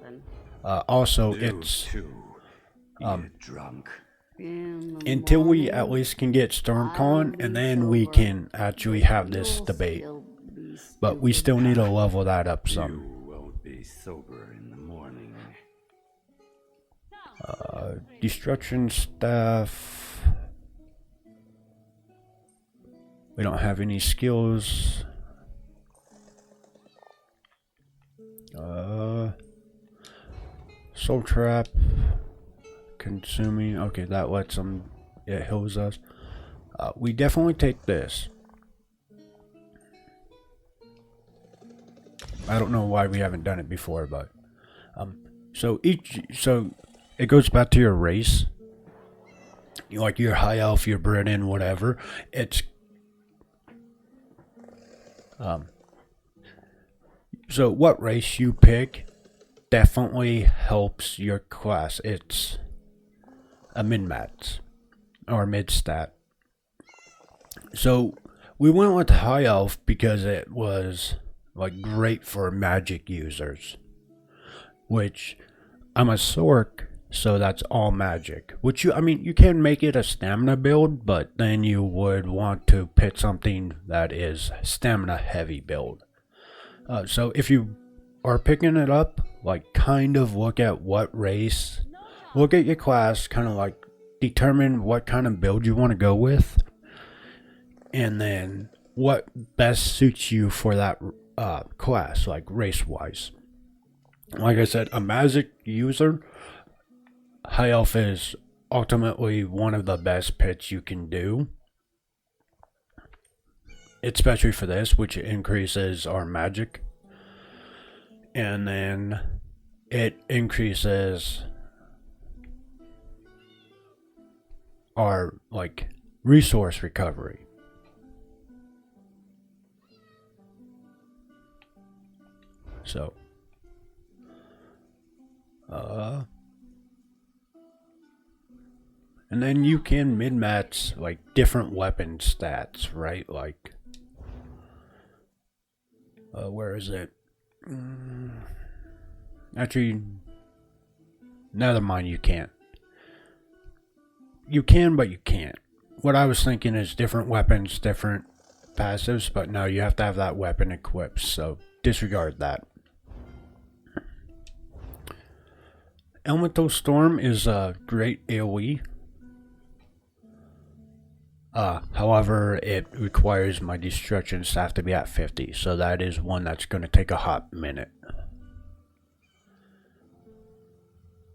Also, it's drunk. until we at least can get Stormcon, and then we can actually have this debate. But we still need to level that up some. You won't be sober in the morning. Destruction staff. We don't have any skills. Soul trap. Consuming. Okay, that lets them. It heals us. We definitely take this. I don't know why we haven't done it before, but so it goes back to your race. Like your high elf, your Britain, whatever. It's so what race you pick definitely helps your class. It's a min-max or mid-stat. So we went with high elf because it was like great for magic users, which I'm a sorc, so that's all magic. Which you can make it a stamina build, but then you would want to pick something that is stamina heavy build. So if you are picking it up, like kind of look at what race, look at your class, kind of like determine what kind of build you want to go with, and then what best suits you for that class, like race wise. Like I said, a magic user, high elf is ultimately one of the best picks you can do, especially for this, which increases our magic, and then it increases our like resource recovery. So and then you can min-max like different weapon stats, right? Like where is it? Actually, never mind, you can't. You can, but you can't. What I was thinking is different weapons, different passives, but no, you have to have that weapon equipped, so disregard that. Elemental Storm is a great AoE. However, it requires my destruction staff to be at 50, so that is one that's going to take a hot minute.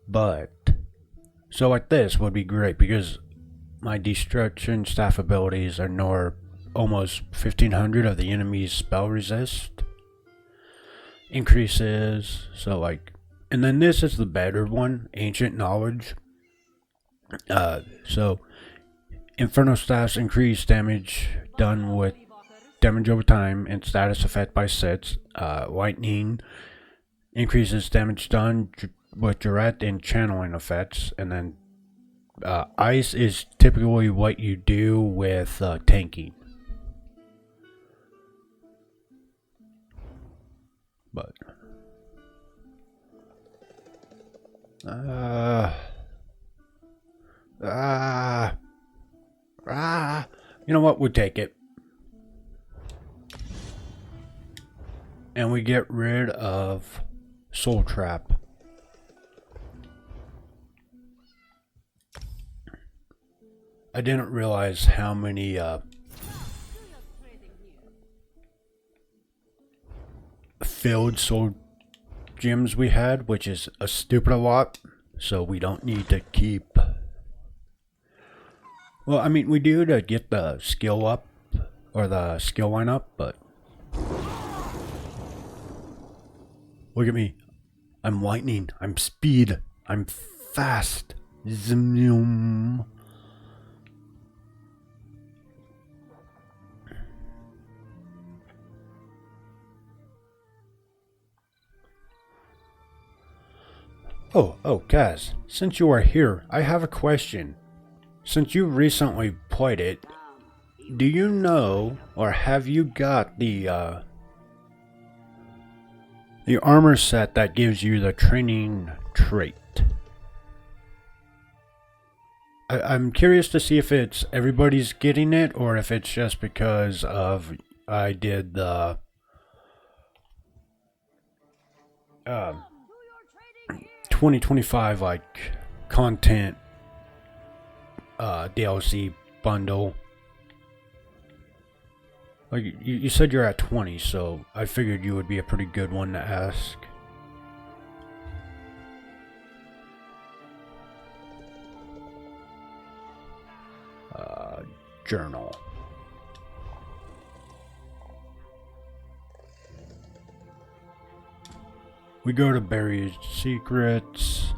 But, so like this would be great because my destruction staff abilities are almost 1500 of the enemy's spell resist. Increases, so like, and then this is the better one, Ancient Knowledge. So Inferno staffs increase damage done with damage over time and status effect by sets. Lightning increases damage done with direct and channeling effects. And then ice is typically what you do with tanking. But you know what? We'll take it. And we get rid of Soul Trap. I didn't realize how many filled soul gems we had, which is a stupid lot, so we don't need to keep. Well, I mean, we do to get the skill up, or the skill line up, but look at me. I'm lightning, I'm speed, I'm fast. Zoom. Oh, guys, since you are here, I have a question. Since you recently played it, do you know, or have you got the, The armor set that gives you the training trait. I'm curious to see if it's everybody's getting it or if it's just because of I did the 2025 like content DLC bundle. Like you said you're at 20, so I figured you would be a pretty good one to ask. Journal. We go to Buried Secrets.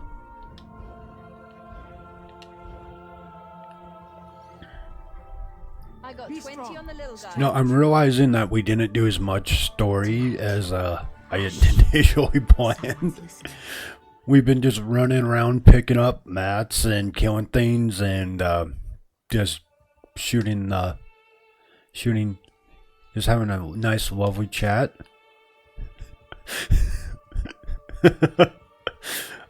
I got 20 on the little guy. No, I'm realizing that we didn't do as much story as I had initially planned. We've been just running around picking up mats and killing things and just shooting, just having a nice, lovely chat.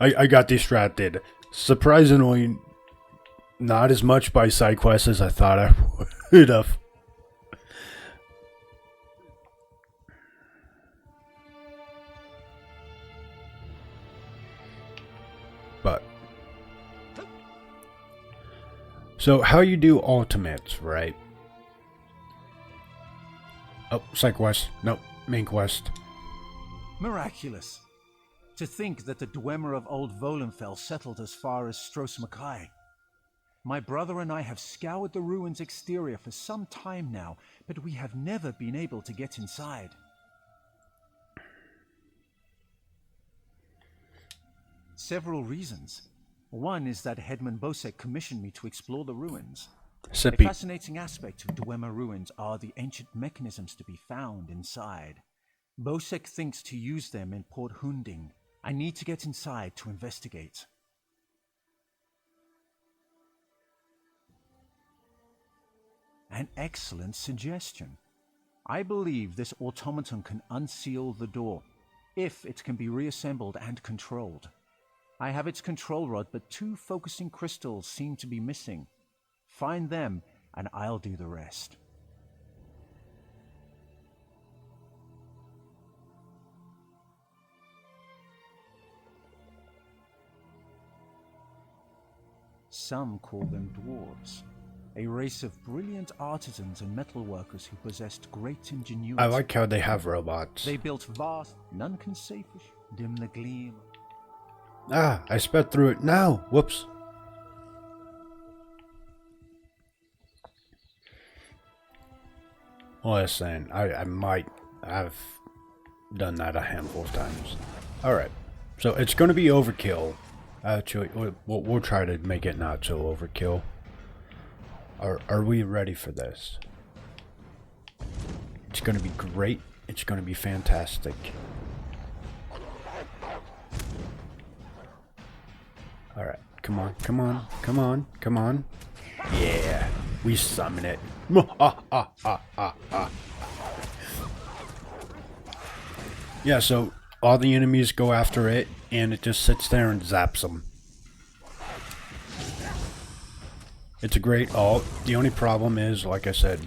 I got distracted. Surprisingly, not as much by side quests as I thought I would have. But so how you do ultimates, right? Oh, side quest. Nope, main quest. Miraculous. To think that the Dwemer of Old Volenfell settled as far as Stros Mackay. My brother and I have scoured the ruins' exterior for some time now, but we have never been able to get inside. Several reasons. One is that Headman Bosek commissioned me to explore the ruins. A fascinating aspect of Dwemer ruins are the ancient mechanisms to be found inside. Bosek thinks to use them in Port Hunding. I need to get inside to investigate. An excellent suggestion. I believe this automaton can unseal the door, if it can be reassembled and controlled. I have its control rod, but 2 focusing crystals seem to be missing. Find them, and I'll do the rest. Some call them dwarves, a race of brilliant artisans and metalworkers who possessed great ingenuity. I like how they have robots. They built vast, none can safe dim the gleam. Ah, I sped through it now. Whoops. Listen, I might have done that a handful of times. Alright, so it's going to be overkill. Actually, we'll try to make it not so overkill. Are we ready for this? It's going to be great. It's going to be fantastic. Alright, come on, come on, come on, come on. Yeah, we summon it. Yeah, so all the enemies go after it, and it just sits there and zaps them. It's a great ult. The only problem is, like I said,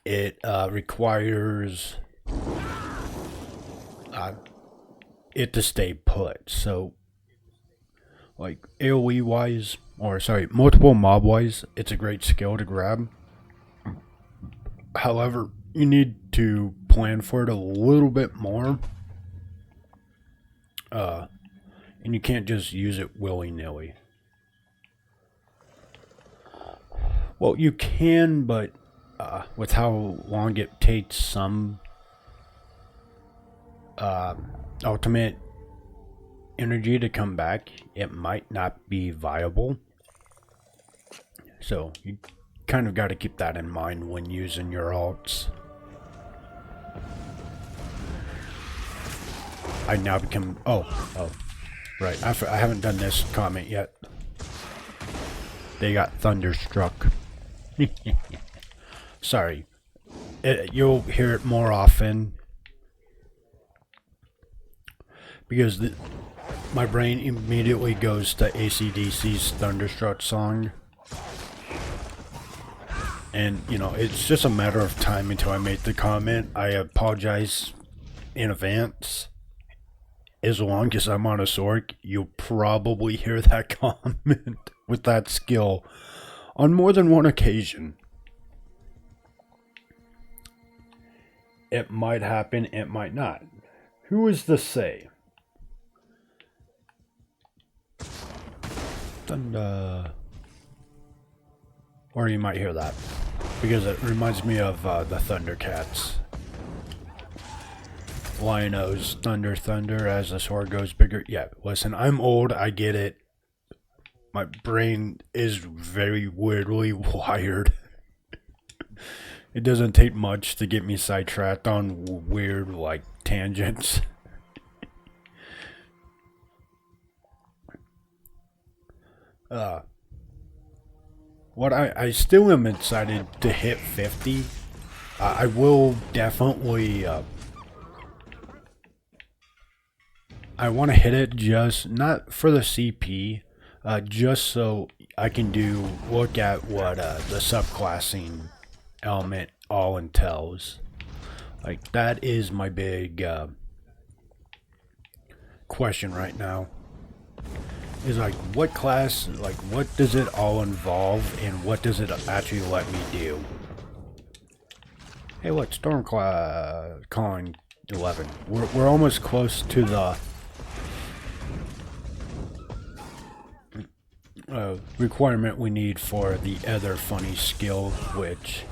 it requires it to stay put. So, like AoE wise, or sorry, multiple mob wise, it's a great skill to grab. However, you need to plan for it a little bit more. And you can't just use it willy-nilly. Well, you can, but with how long it takes some ultimate energy to come back, it might not be viable. So you kind of got to keep that in mind when using your ults. I now become... Oh, right. I haven't done this comment yet. They got thunderstruck. Sorry. You'll hear it more often. because my brain immediately goes to AC/DC's Thunderstruck song. And, you know, it's just a matter of time until I make the comment. I apologize in advance. As long as I'm on a Sorc, you'll probably hear that comment with that skill on more than one occasion. It might happen, it might not. Who is to say? Thunder. Or you might hear that, because it reminds me of the Thundercats. Lion-O's Thunder Thunder as the sword goes bigger. Yeah, listen, I'm old, I get it. My brain is very weirdly wired. It doesn't take much to get me sidetracked on weird, like, tangents. What I still am excited to hit 50. I will definitely, I want to hit it just, not for the CP, just so I can look at what the subclassing element all entails. Like, that is my big question right now. Is like, what class, like, what does it all involve, and what does it actually let me do? Hey, look, Storm calling 11. We're almost close to the requirement we need for the other funny skill, which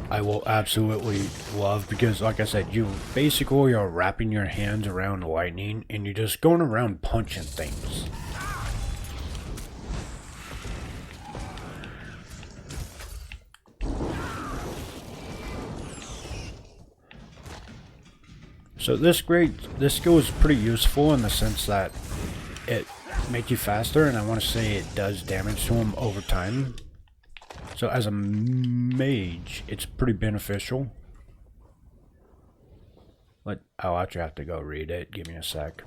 I will absolutely love, because like I said, you basically are wrapping your hands around lightning and you're just going around punching things. So this skill is pretty useful in the sense that it makes you faster, and I want to say it does damage to him over time. So as a mage, it's pretty beneficial. I'll actually have to go read it. Give me a sec.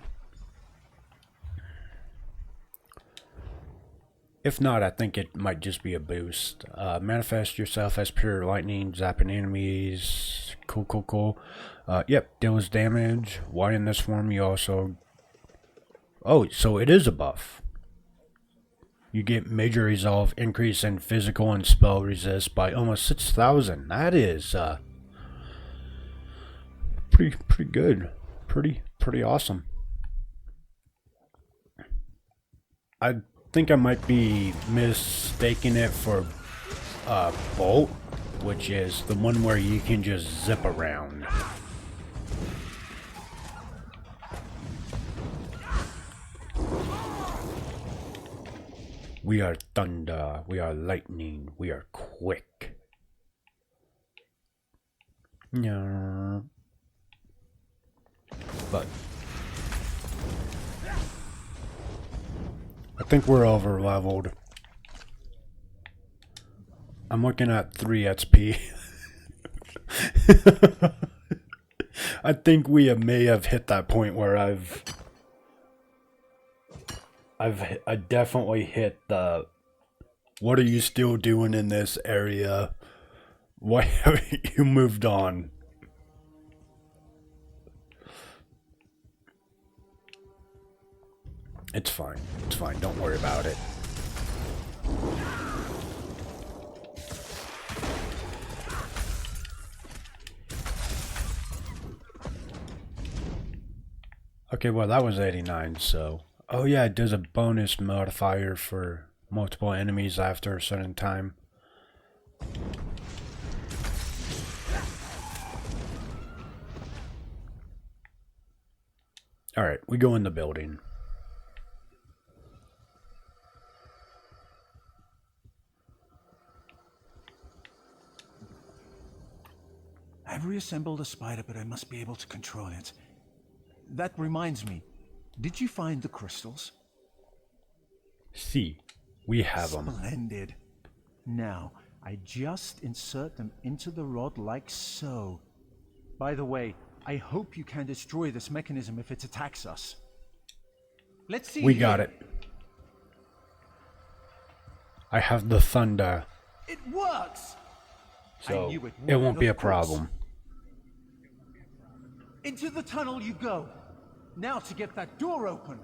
If not, I think it might just be a boost. Manifest yourself as pure lightning, zapping enemies. Cool. Yep, deals damage. Why in this form you also... Oh, so it is a buff. You get major resolve, increase in physical and spell resist by almost 6,000. That is pretty good. Pretty awesome. I think I might be mistaking it for Bolt, which is the one where you can just zip around. We are thunder, we are lightning, we are quick. Yeah. But I think we're over leveled. I'm looking at 3 XP. I think we may have hit that point where I definitely hit the, what are you still doing in this area? Why haven't you moved on? It's fine, don't worry about it. Okay, well that was 89, so... Oh yeah, it does a bonus modifier for multiple enemies after a certain time. Alright, we go in the building. I've reassembled a spider, but I must be able to control it. That reminds me. Did you find the crystals? See, we have them. Splendid. Now, I just insert them into the rod like so. By the way, I hope you can destroy this mechanism if it attacks us. Let's see. We got it. I have the thunder. It works! So it won't be a problem. Into the tunnel you go. Now to get that door open.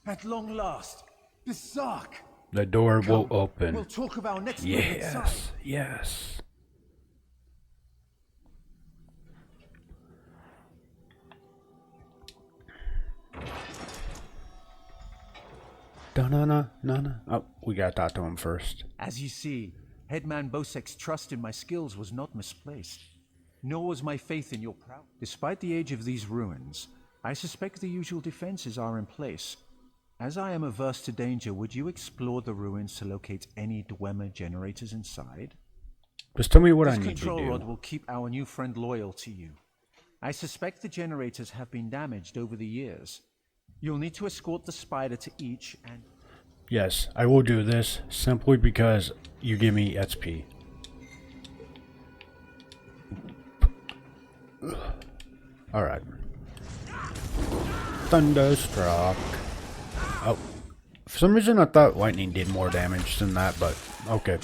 At long last, the Sark. The door will open. We'll talk of our next move inside. Yes. Da-na-na-na-na. Oh, we gotta talk to him first. As you see, Headman Bosek's trust in my skills was not misplaced. Nor was my faith in your prowess. Despite the age of these ruins, I suspect the usual defenses are in place. As I am averse to danger, would you explore the ruins to locate any Dwemer generators inside? Just tell me what I This need to control do. rod will keep our new friend loyal to you. I suspect the generators have been damaged over the years. You'll need to escort the spider to each and... Yes, I will do this simply because you give me XP. Alright. Thunderstruck. Oh. For some reason I thought lightning did more damage than that, but okay.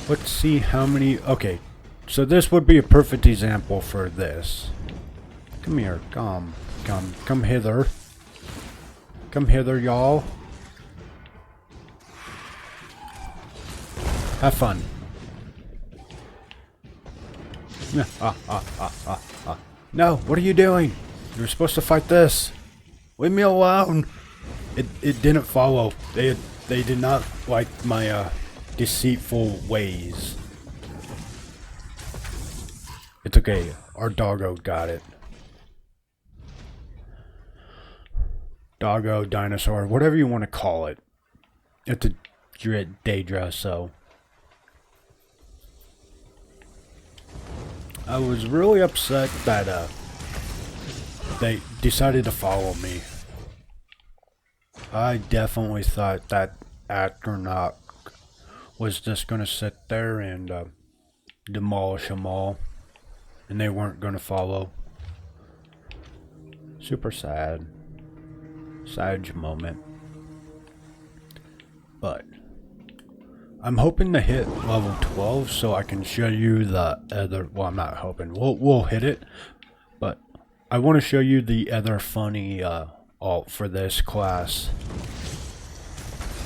Let's see how many... Okay, so this would be a perfect example for this. Come here, come hither. Come hither, y'all. Have fun. No, what are you doing? You're supposed to fight this. Leave me alone. It didn't follow. They did not like my deceitful ways. It's okay. Our doggo got it. Doggo, dinosaur, whatever you want to call it. It's a Daedra, so. I was really upset that they decided to follow me. I definitely thought that astronaut was just going to sit there and demolish them all. And they weren't going to follow. Super sad. Sad moment. But I'm hoping to hit level 12 so I can show you the other... Well, I'm not hoping. We'll hit it. But I want to show you the other funny alt for this class.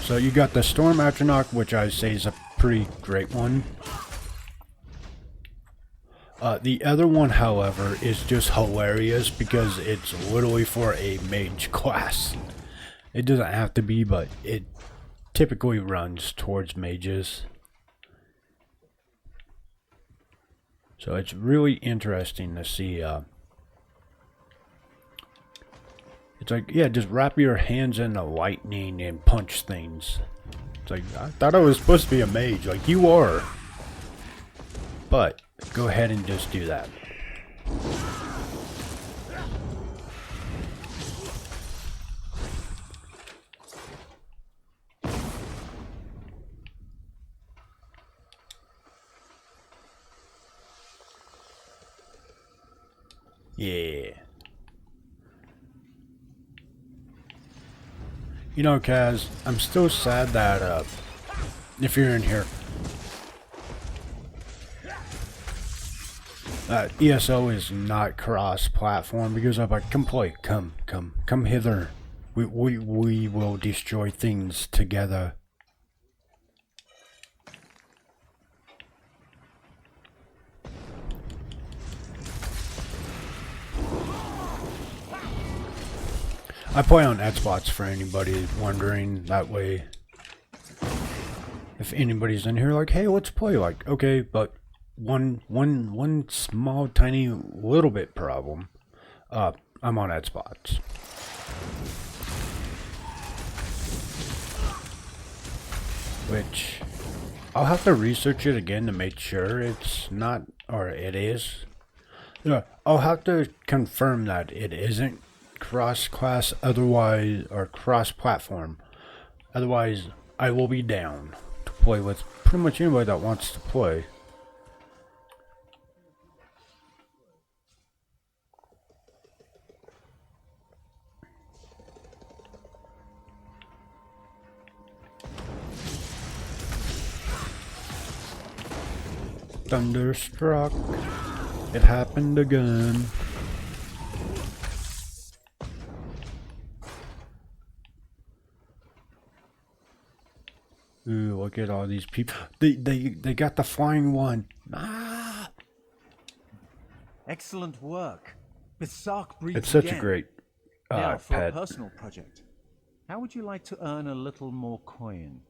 So you got the Storm Atronach, which I say is a pretty great one. The other one, however, is just hilarious because it's literally for a mage class. It doesn't have to be, but it typically runs towards mages. So it's really interesting to see. It's like, yeah, just wrap your hands in the lightning and punch things. It's like, I thought I was supposed to be a mage, like you are. But go ahead and just do that. Yeah. You know, Kaz, I'm still sad that, if you're in here, ESO is not cross-platform because I'm like, come play, come hither. We will destroy things together. I play on Xbox for anybody wondering. That way, if anybody's in here like, hey, let's play, like, okay, but one small tiny little bit problem. I'm on Xbox. Which I'll have to research it again to make sure it's not, or it is. Yeah, I'll have to confirm that it isn't cross-class otherwise, or cross-platform. Otherwise, I will be down to play with pretty much anybody that wants to play. Thunderstruck. It happened again. Ooh, look at all these people. They got the flying one. Ah! Excellent work. Berserk breeds It's such again. a great Now, for pet. a personal project, how would you like to earn a little more coin?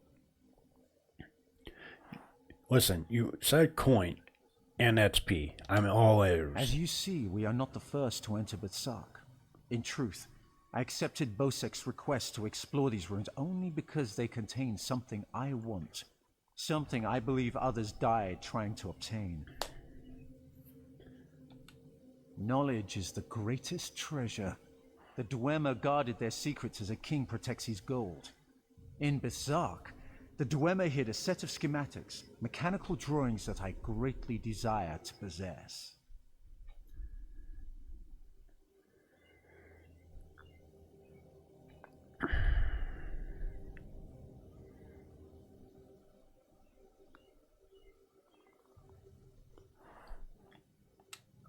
Listen, you said coin and XP. I'm all ears. As you see, we are not the first to enter Berserk. In truth, I accepted Bosek's request to explore these ruins only because they contain something I want. Something I believe others died trying to obtain. Knowledge is the greatest treasure. The Dwemer guarded their secrets as a king protects his gold. In Berserk, the Dwemer hid a set of schematics, mechanical drawings that I greatly desire to possess.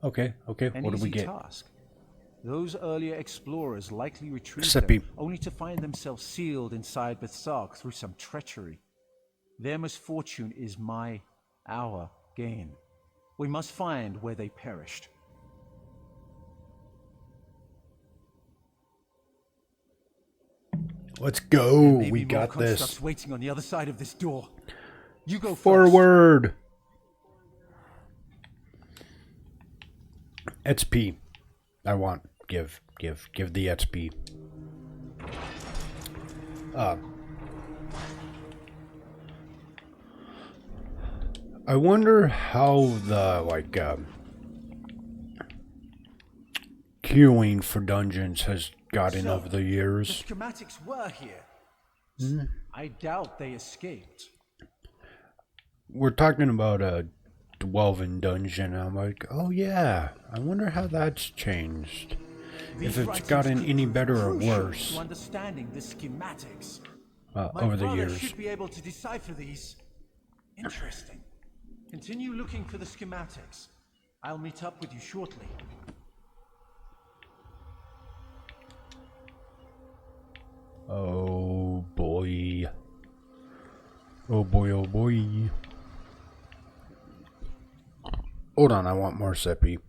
Okay, what do we get? Task. Those earlier explorers likely retrieved Seppi. them, only to find themselves sealed inside Berserk through some treachery. Their misfortune is our gain. We must find where they perished. Let's go. We got this. Waiting on the other side of this door. You go Forward. XP. I want. Give the XP. I wonder how the queuing for dungeons has gotten over the years. The schematics were here. I doubt they escaped. We're talking about a Dwelvin dungeon. I'm like, oh yeah, I wonder how that's changed. If it's gotten any better or worse to understanding the schematics. over the years. Should be able to decipher these. Interesting. Continue looking for the schematics. I'll meet up with you shortly. Oh boy. Oh boy, oh boy. Hold on, I want more Seppi.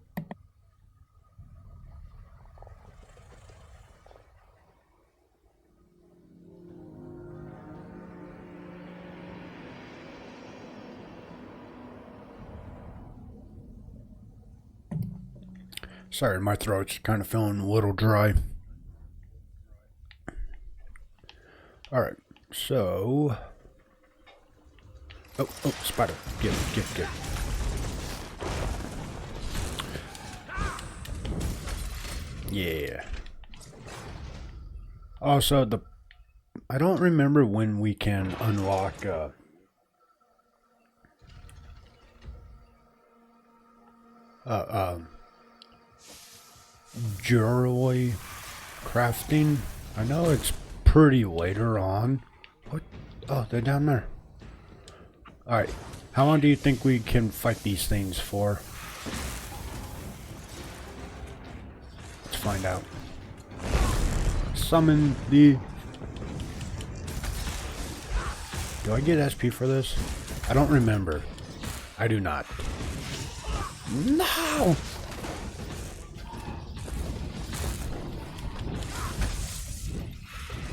Sorry, my throat's kind of feeling a little dry. Alright, so... Oh, spider. Get it. Yeah. Also, I don't remember when we can unlock, jewelry crafting. I know it's pretty later on. What? Oh, they're down there. Alright. How long do you think we can fight these things for? Let's find out. Summon the... Do I get SP for this? I don't remember. I do not. No!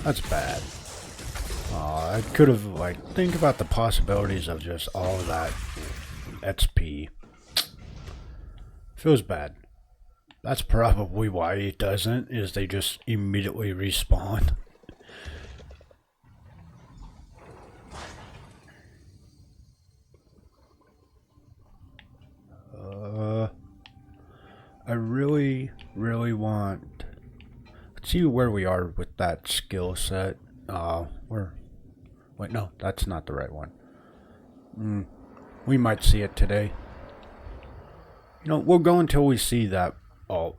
That's bad. I could have, think about the possibilities of just all of that XP. Feels bad. That's probably why it doesn't, is they just immediately respawn. I really want... Let's see where we are with that skill set. Wait, no, that's not the right one. We might see it today. You know, we'll go until we see that alt.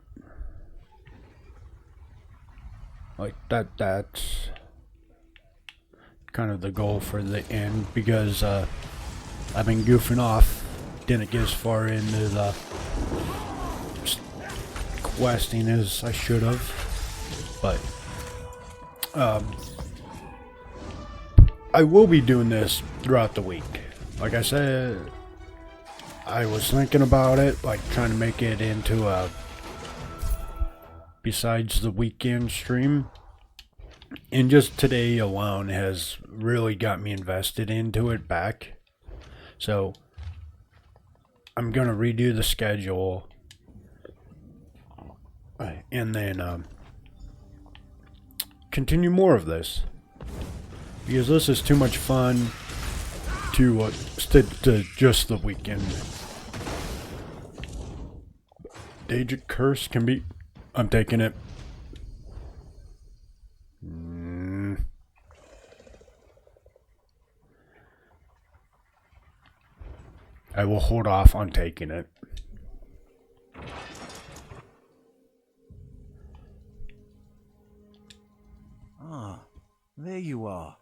Like, that's kind of the goal for the end, because I've been goofing off. Didn't get as far into the questing as I should have. But, I will be doing this throughout the week. Like I said, I was thinking about it, like trying to make it into a besides the weekend stream. And just today alone has really got me invested into it back. So I'm gonna redo the schedule and then continue more of this, because this is too much fun to stick to just the weekend. Daedric Curse can be... I'm taking it. I will hold off on taking it. Ah, there you are.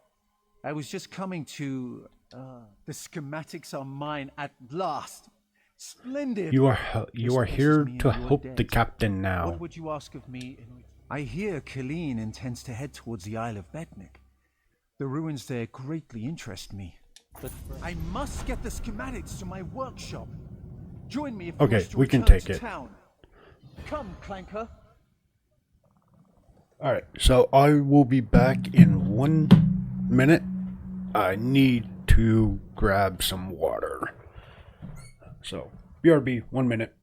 I was just coming to... the schematics are mine at last. Splendid. You are here to help the captain now. What would you ask of me? I hear Killeen intends to head towards the Isle of Bednick. The ruins there greatly interest me. But I must get the schematics to my workshop. Join me if you wish to we can return take to it. Town. Come, Clanker. Alright, so I will be back in 1 minute. I need to grab some water. So, BRB, 1 minute.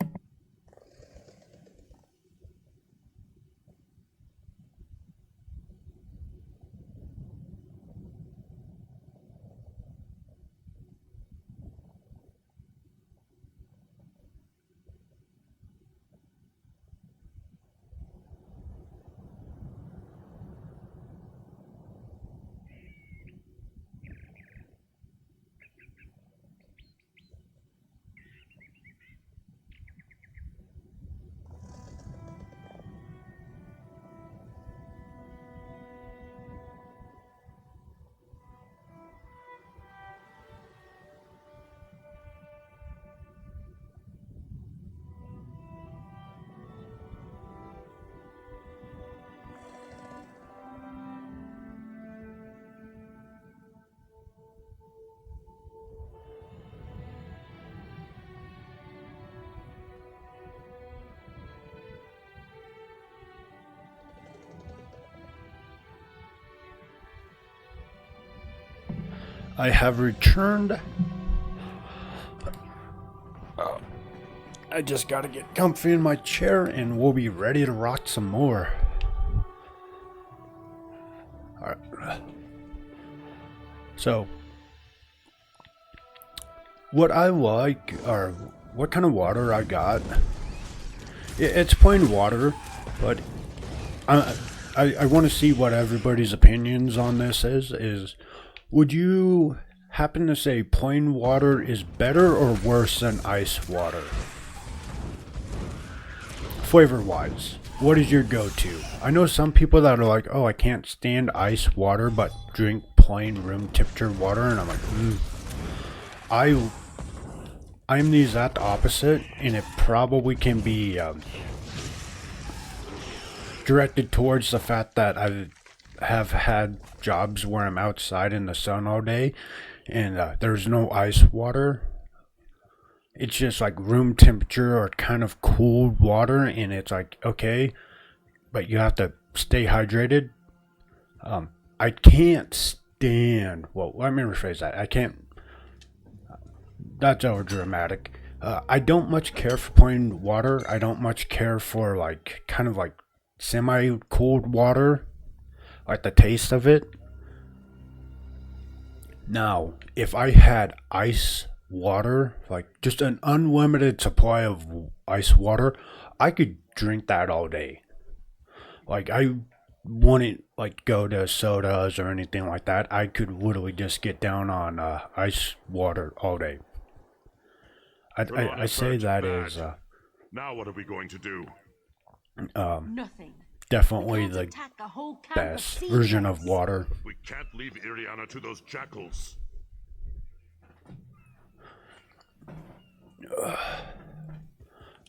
I have returned. I just gotta get comfy in my chair and we'll be ready to rock some more. Alright. So, what I like, or what kind of water I got, it's plain water, but I want to see what everybody's opinions on this is. Would you happen to say plain water is better or worse than ice water? Flavor-wise, what is your go-to? I know some people that are like, oh, I can't stand ice water, but drink plain room temperature water, and I'm like, I'm the exact opposite, and it probably can be directed towards the fact that I have had jobs where I'm outside in the sun all day and there's no ice water. It's just like room temperature or kind of cooled water, and it's like, okay, but you have to stay hydrated. I can't stand, well, let me rephrase that. I can't, that's over dramatic. I don't much care for plain water. I don't much care for like kind of like semi-cooled water, like the taste of it. Now, if I had ice water, like just an unlimited supply of ice water, I could drink that all day. Like wouldn't like go to sodas or anything like that. I could literally just get down on ice water all day. I say that is now what are we going to do? Nothing. Definitely the best version of water. We can't leave Iriana to those jackals.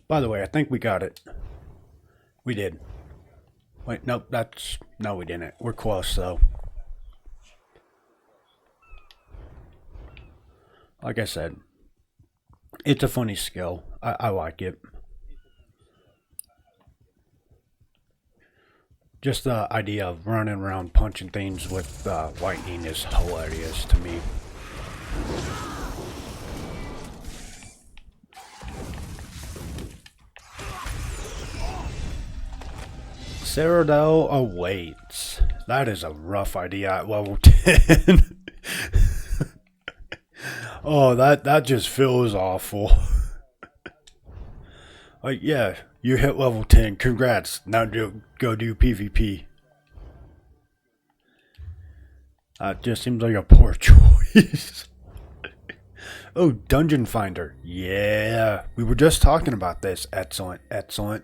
By the way, I think we got it. We did. Wait, nope, no, we didn't. We're close, though. Like I said, it's a funny skill. I like it. Just the idea of running around punching things with lightning is hilarious to me. Cyrodiil awaits. That is a rough idea at level 10. Oh, that just feels awful. Like, yeah, you hit level 10. Congrats. Now go do PvP. That just seems like a poor choice. Oh, Dungeon Finder. Yeah, we were just talking about this. Excellent, excellent.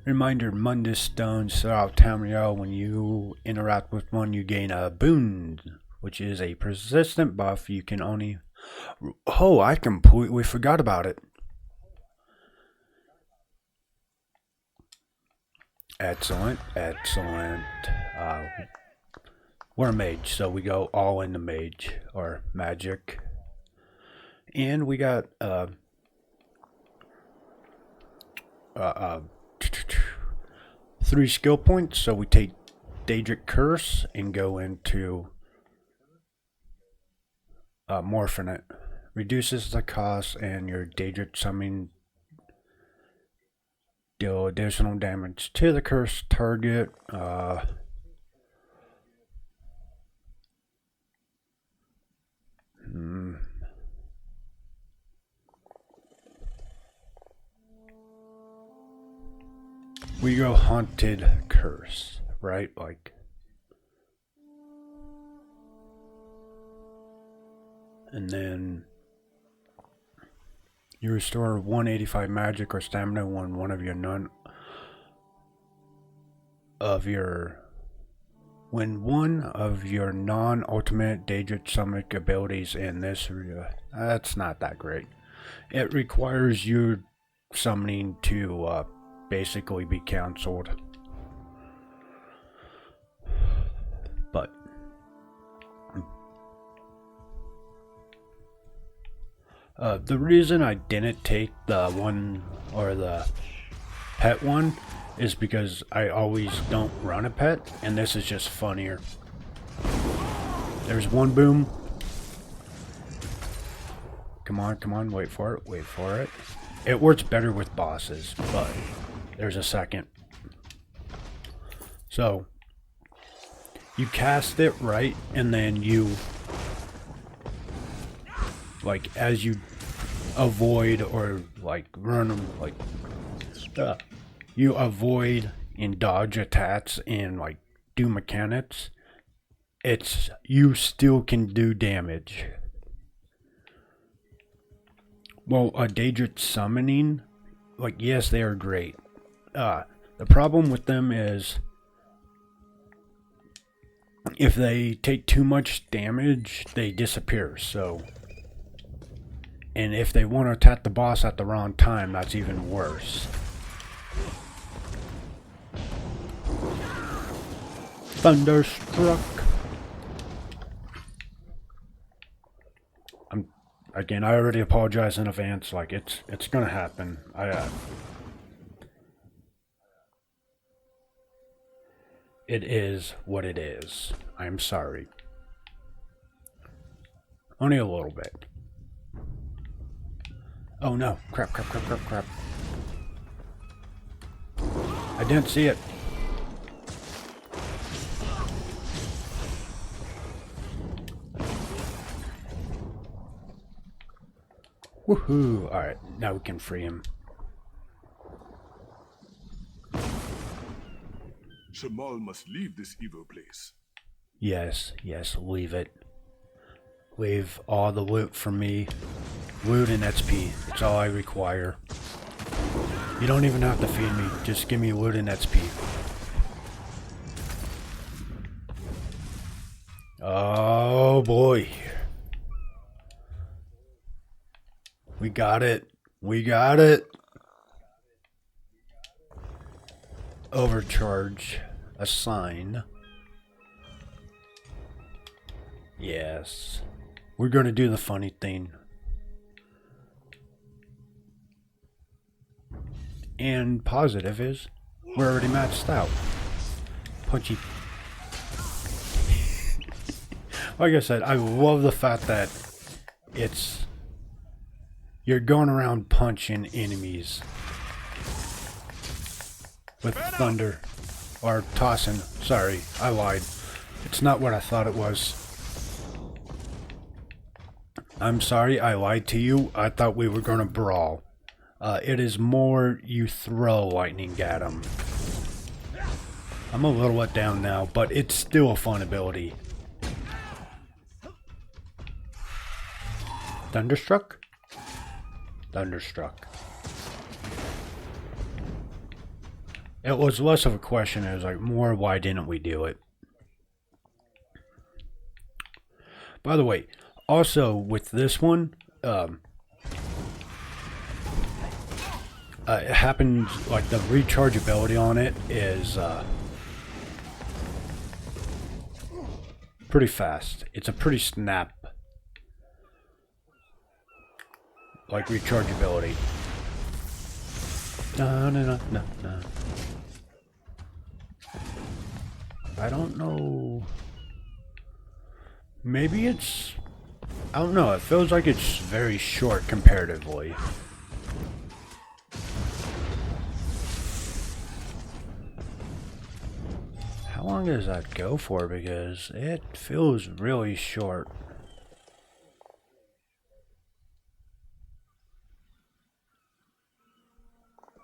Reminder, Mundus stones throughout Tamriel. When you interact with one, you gain a boon, which is a persistent buff you can only... Oh, I completely forgot about it. Excellent, excellent. We're a mage, so we go all into mage, or magic. And we got, 3 skill points, so we take Daedric Curse and go into Morphin it. Reduces the cost and your Daedric summoning deal additional damage to the cursed target. We go Haunted Curse, right? Like, and then you restore 185 magic or stamina when one of your non-ultimate Daedric summon abilities in this area. That's not that great. It requires you summoning to basically be cancelled. But the reason I didn't take the one or the pet one is because I always don't run a pet, and this is just funnier. There's one boom. Come on, come on, wait for it, wait for it. It works better with bosses, but there's a second. So, you cast it right, and then you, like, as you avoid or, like, run, like, you avoid and dodge attacks and, like, do mechanics, you still can do damage. Well, a Daedric summoning, like, yes, they are great. The problem with them is if they take too much damage, they disappear, so... And if they want to attack the boss at the wrong time, that's even worse. Thunderstruck. Again, I already apologize in advance. Like, it's gonna happen. It is what it is. I'm sorry. Only a little bit. Oh no! Crap! Crap! Crap! Crap! Crap! I didn't see it. Woohoo! Alright, now we can free him. Shamal must leave this evil place. Yes, leave it. Leave all the loot from me. Loot and XP. It's all I require. You don't even have to feed me. Just give me loot and XP. Oh boy. We got it. We got it. Overcharge. Assign. Yes. We're going to do the funny thing. And positive is we're already maxed out. Punchy. Like I said, I love the fact that you're going around punching enemies with thunder. Or tossing. Sorry, I lied. It's not what I thought it was. I'm sorry, I lied to you. I thought we were going to brawl. It is more you throw lightning at them. I'm a little let down now, but it's still a fun ability. Thunderstruck? Thunderstruck. It was less of a question, it was like more why didn't we do it? By the way, also with this one, it happens like the rechargeability on it is pretty fast. It's a pretty snap like rechargeability. No. I don't know. Maybe it's... I don't know. It feels like it's very short comparatively. How long does that go for? Because it feels really short.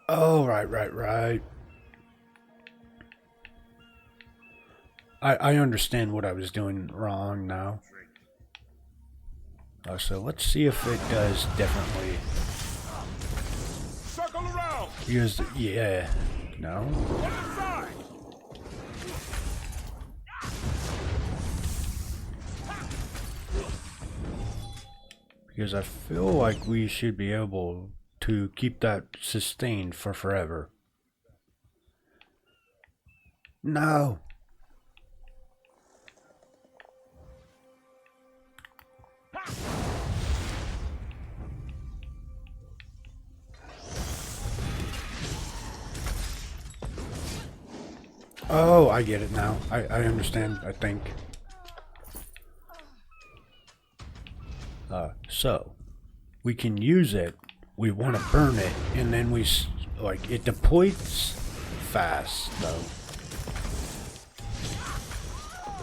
Oh, right. I understand what I was doing wrong now. So let's see if it does differently. Circle around. Use the, yeah. No. Because I feel like we should be able to keep that sustained for forever. No. Oh, I get it now. I understand, I think. So, we can use it, we want to burn it, and then we, like, it deploys fast, though.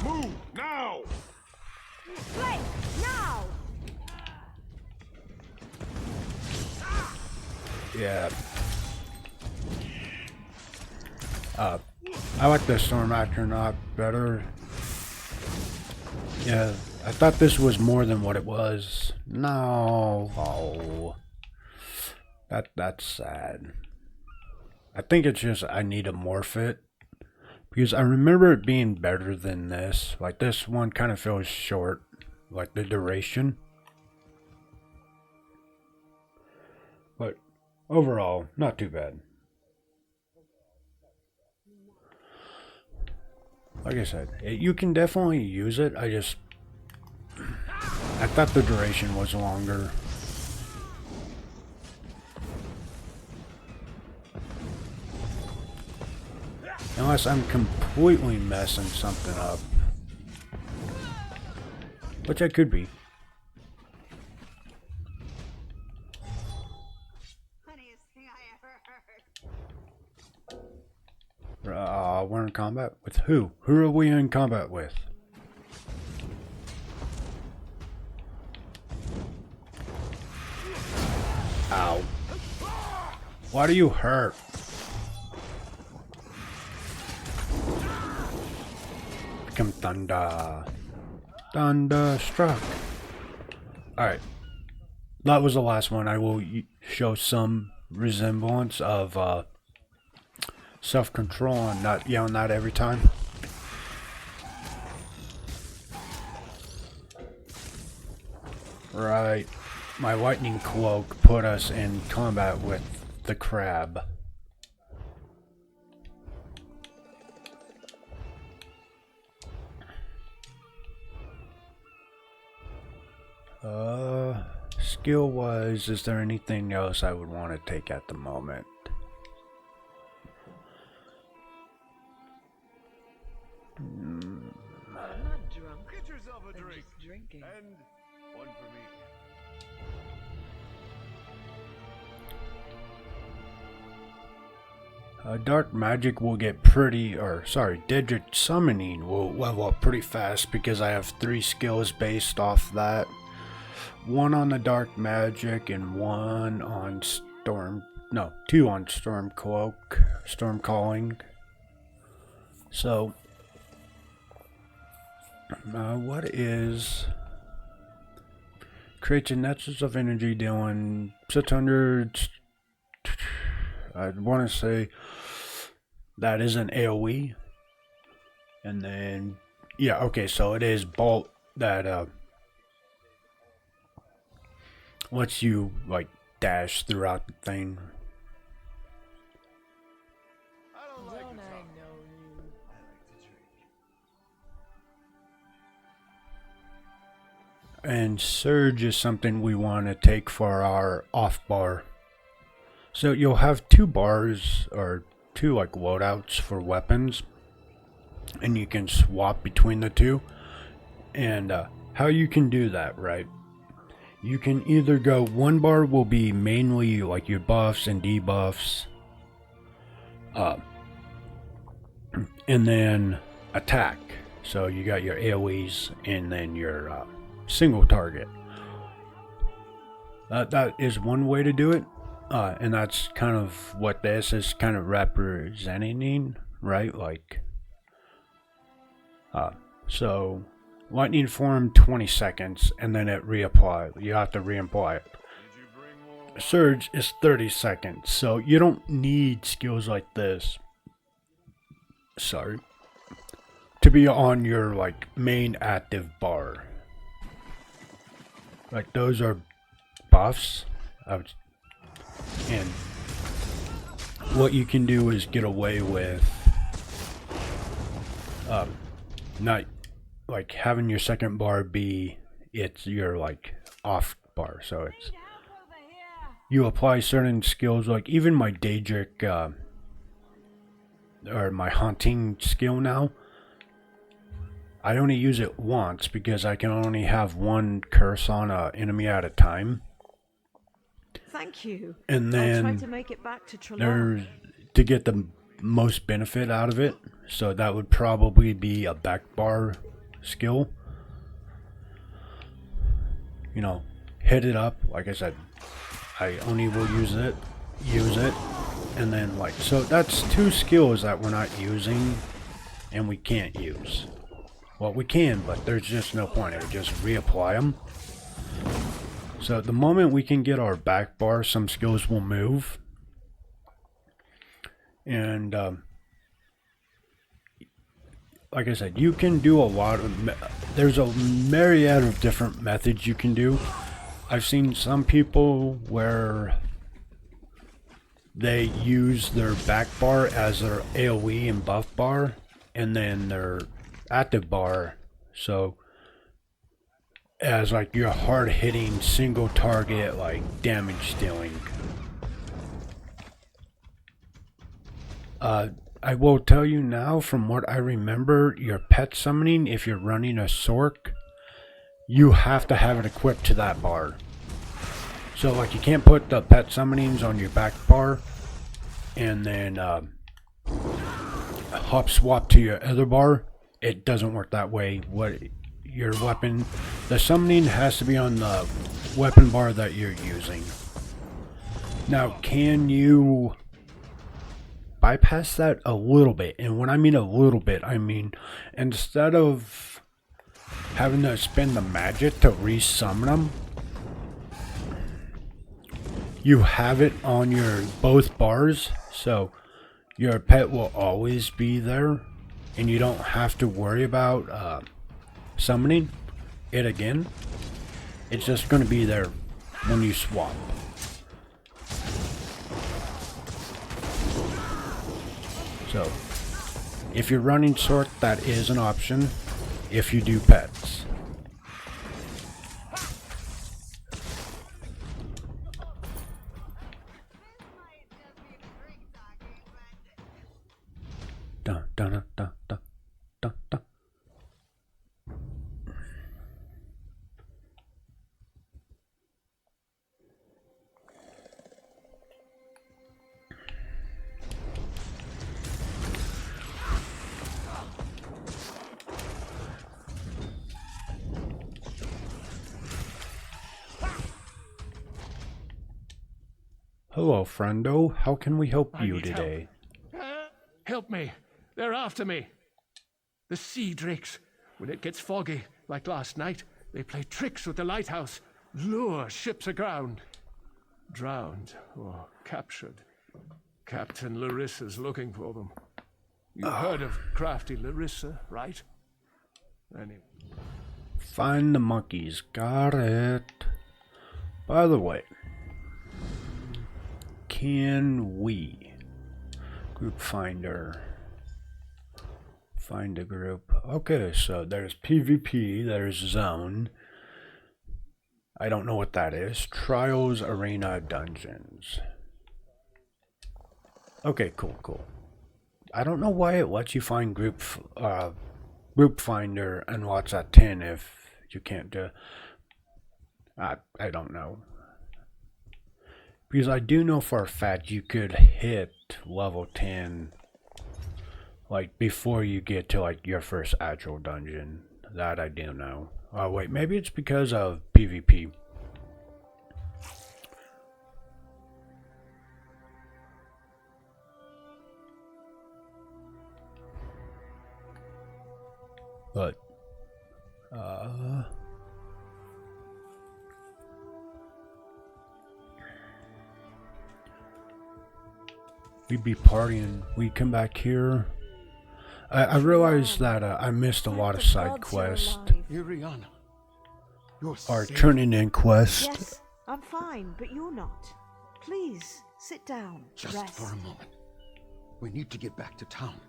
Move, now! Play, now! Yeah. I like the Storm Astronaut better. Yeah, I thought this was more than what it was. No. Oh. That's sad. I think it's just I need to morph it. Because I remember it being better than this. Like this one kind of feels short. Like the duration. But overall, not too bad. Like I said, you can definitely use it. I thought the duration was longer. Unless I'm completely messing something up. Which I could be. We're in combat with who? Who are we in combat with? Ow. Why do you hurt? him thunder. Thunderstruck. Alright. That was the last one. I will show some resemblance of self-control and not yelling that every time. Right. My lightning cloak put us in combat with the crab. Skill-wise, is there anything else I would want to take at the moment? I'm not drunk. Get yourself a drink. Just drinking. And one for me. Dark magic will get Daedric summoning will level up pretty fast because I have 3 skills based off that. 1 on the dark magic and 1 on 2 on storm cloak, storm calling. So, what is creates a nexus of energy dealing 600? I want to say that is an AoE, and then yeah, okay, so it is bolt that lets you like dash throughout the thing. And surge is something we want to take for our off bar. So you'll have 2 bars or 2 like loadouts for weapons, and you can swap between the 2. And how you can do that, right? You can either go 1 bar will be mainly like your buffs and debuffs, and then attack. So you got your AoEs and then your single target. That is one way to do it. And that's kind of what this is kind of representing, right? Like, so lightning form 20 seconds and then it reapply. You have to reapply it. Surge is 30 seconds, so you don't need skills like this. Sorry. To be on your like main active bar. Like those are buffs. And what you can do is get away with not like having your second bar be it's your like off bar. So it's you apply certain skills, like even my Daedric or my haunting skill now, I only use it once because I can only have 1 curse on an enemy at a time. Thank you. And then I'll try to make it back to Trelawney. there's to get the most benefit out of it. So that would probably be a back bar skill. You know, hit it up. Like I said, I only will use it, and then like so that's 2 skills that we're not using, and we can't use. Well, we can, but there's just no point. It would just reapply them. So the moment we can get our back bar, some skills will move. And like I said, you can do a lot of... There's a myriad of different methods you can do. I've seen some people where they use their back bar as their AoE and buff bar, and then their active bar. So as like your hard hitting single target like damage dealing. I will tell you now, from what I remember, your pet summoning, if you're running a Sorc, you have to have it equipped to that bar. So like you can't put the pet summonings on your back bar and then hop swap to your other bar. It doesn't work that way. Your weapon, the summoning has to be on the weapon bar that you're using. Now, can you bypass that a little bit. And when I mean a little bit, I mean instead of having to spend the magic to resummon them, you have it on your both bars, so your pet will always be there, and you don't have to worry about summoning it again. It's just going to be there when you swap. So, if you're running sort, that is an option if you do pets. Dun, dun, dun, dun, dun, dun, dun. Hello, friendo. How can we help you today? Help me. They're after me. The sea drakes. When it gets foggy, like last night, they play tricks with the lighthouse, lure ships aground. Drowned or captured. Captain Larissa's looking for them. You heard of crafty Larissa, right? Anyway. Find the monkeys. Got it. By the way, can we group finder find a group? Okay, so there's PvP, there's zone. I don't know what that is. Trials, arena, dungeons. Okay, cool. I don't know why it lets you find group finder and watch at 10 if you can't do. I don't know. Because I do know for a fact you could hit level 10 like before you get to like your first actual dungeon. That I do know. Oh wait, maybe it's because of PvP. But we'd be partying. We come back here. I realized that I missed a lot of side quests. Iriana, Or turning in quests. Yes, I'm fine, but you're not. Please, sit down. Just rest. for a moment. We need to get back to town.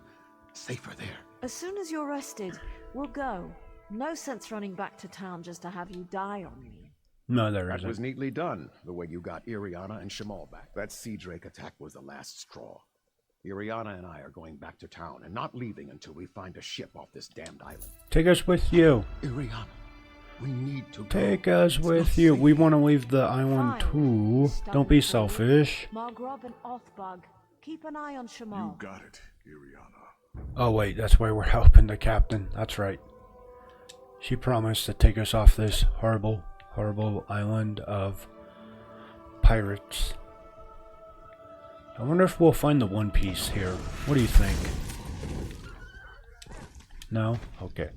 Safer there. As soon as you're rested, we'll go. No sense running back to town just to have you die on me. No, there That isn't. was neatly done, the way you got Iriana and Shamal back. That sea drake attack was the last straw. Iriana and I are going back to town and not leaving until we find a ship off this damned island. Take us with you. Iriana, we need to go. Take us with you. We want to leave the island too. Don't be selfish. Margrob and Othbug, keep an eye on Shamal. You got it, Iriana. Oh wait, that's why we're helping the captain. That's right. She promised to take us off this horrible island of pirates. I wonder if we'll find the One Piece here. What do you think? No? Okay.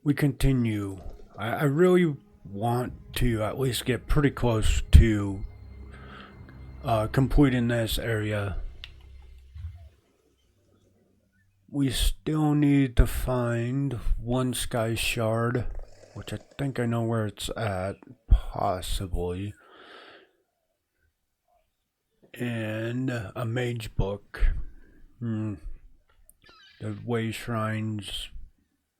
We continue. I really want to at least get pretty close to completing this area. We still need to find one sky shard, which I think I know where it's at, possibly. And a mage book. The way shrines.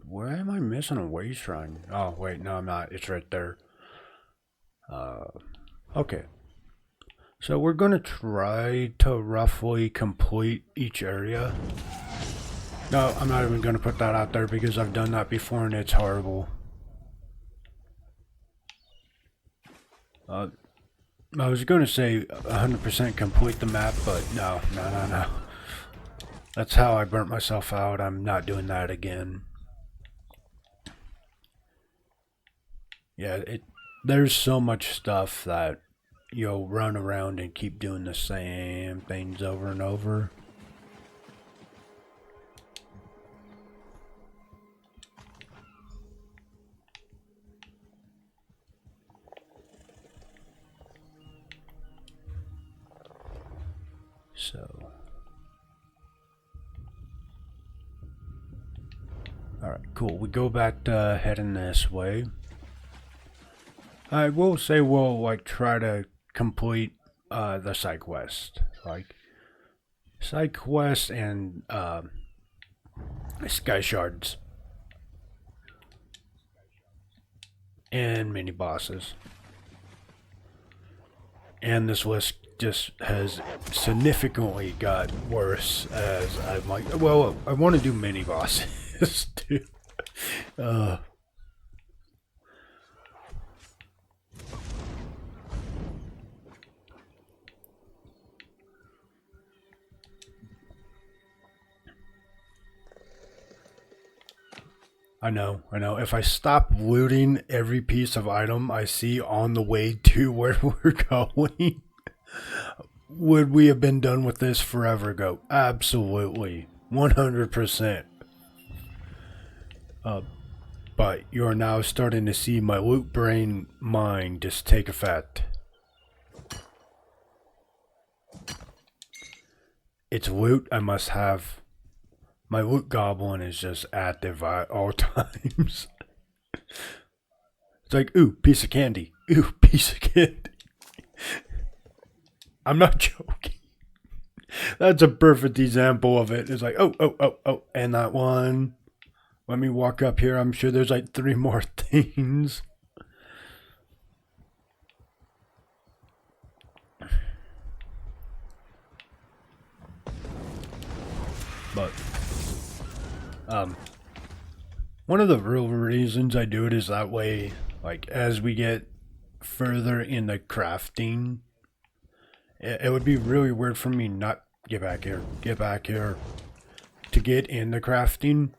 Where am I missing a way shrine? Oh, wait, no, I'm not. It's right there. Okay. So we're going to try to roughly complete each area. No, I'm not even going to put that out there because I've done that before and it's horrible. I was going to say 100% complete the map, but no. That's how I burnt myself out. I'm not doing that again. Yeah, there's so much stuff that you'll run around and keep doing the same things over and over. So, alright, cool. We go back to heading this way. I will say we'll like try to complete the side quest. Like side quest and sky shards. And mini bosses. And this list just has significantly got worse as I'm like, well, I want to do mini bosses too. I know. If I stop looting every piece of item I see on the way to where we're going, would we have been done with this forever ago? Absolutely. 100%. But you're now starting to see my loot brain mind just take effect. It's loot I must have. My loot goblin is just active at all times. It's like, ooh, piece of candy. Ooh, piece of candy. I'm not joking. That's a perfect example of it. It's like, oh, and that one. Let me walk up here. I'm sure there's like 3 more things. But one of the real reasons I do it is that way, like, as we get further into crafting, it would be really weird for me not get back here, to get into crafting.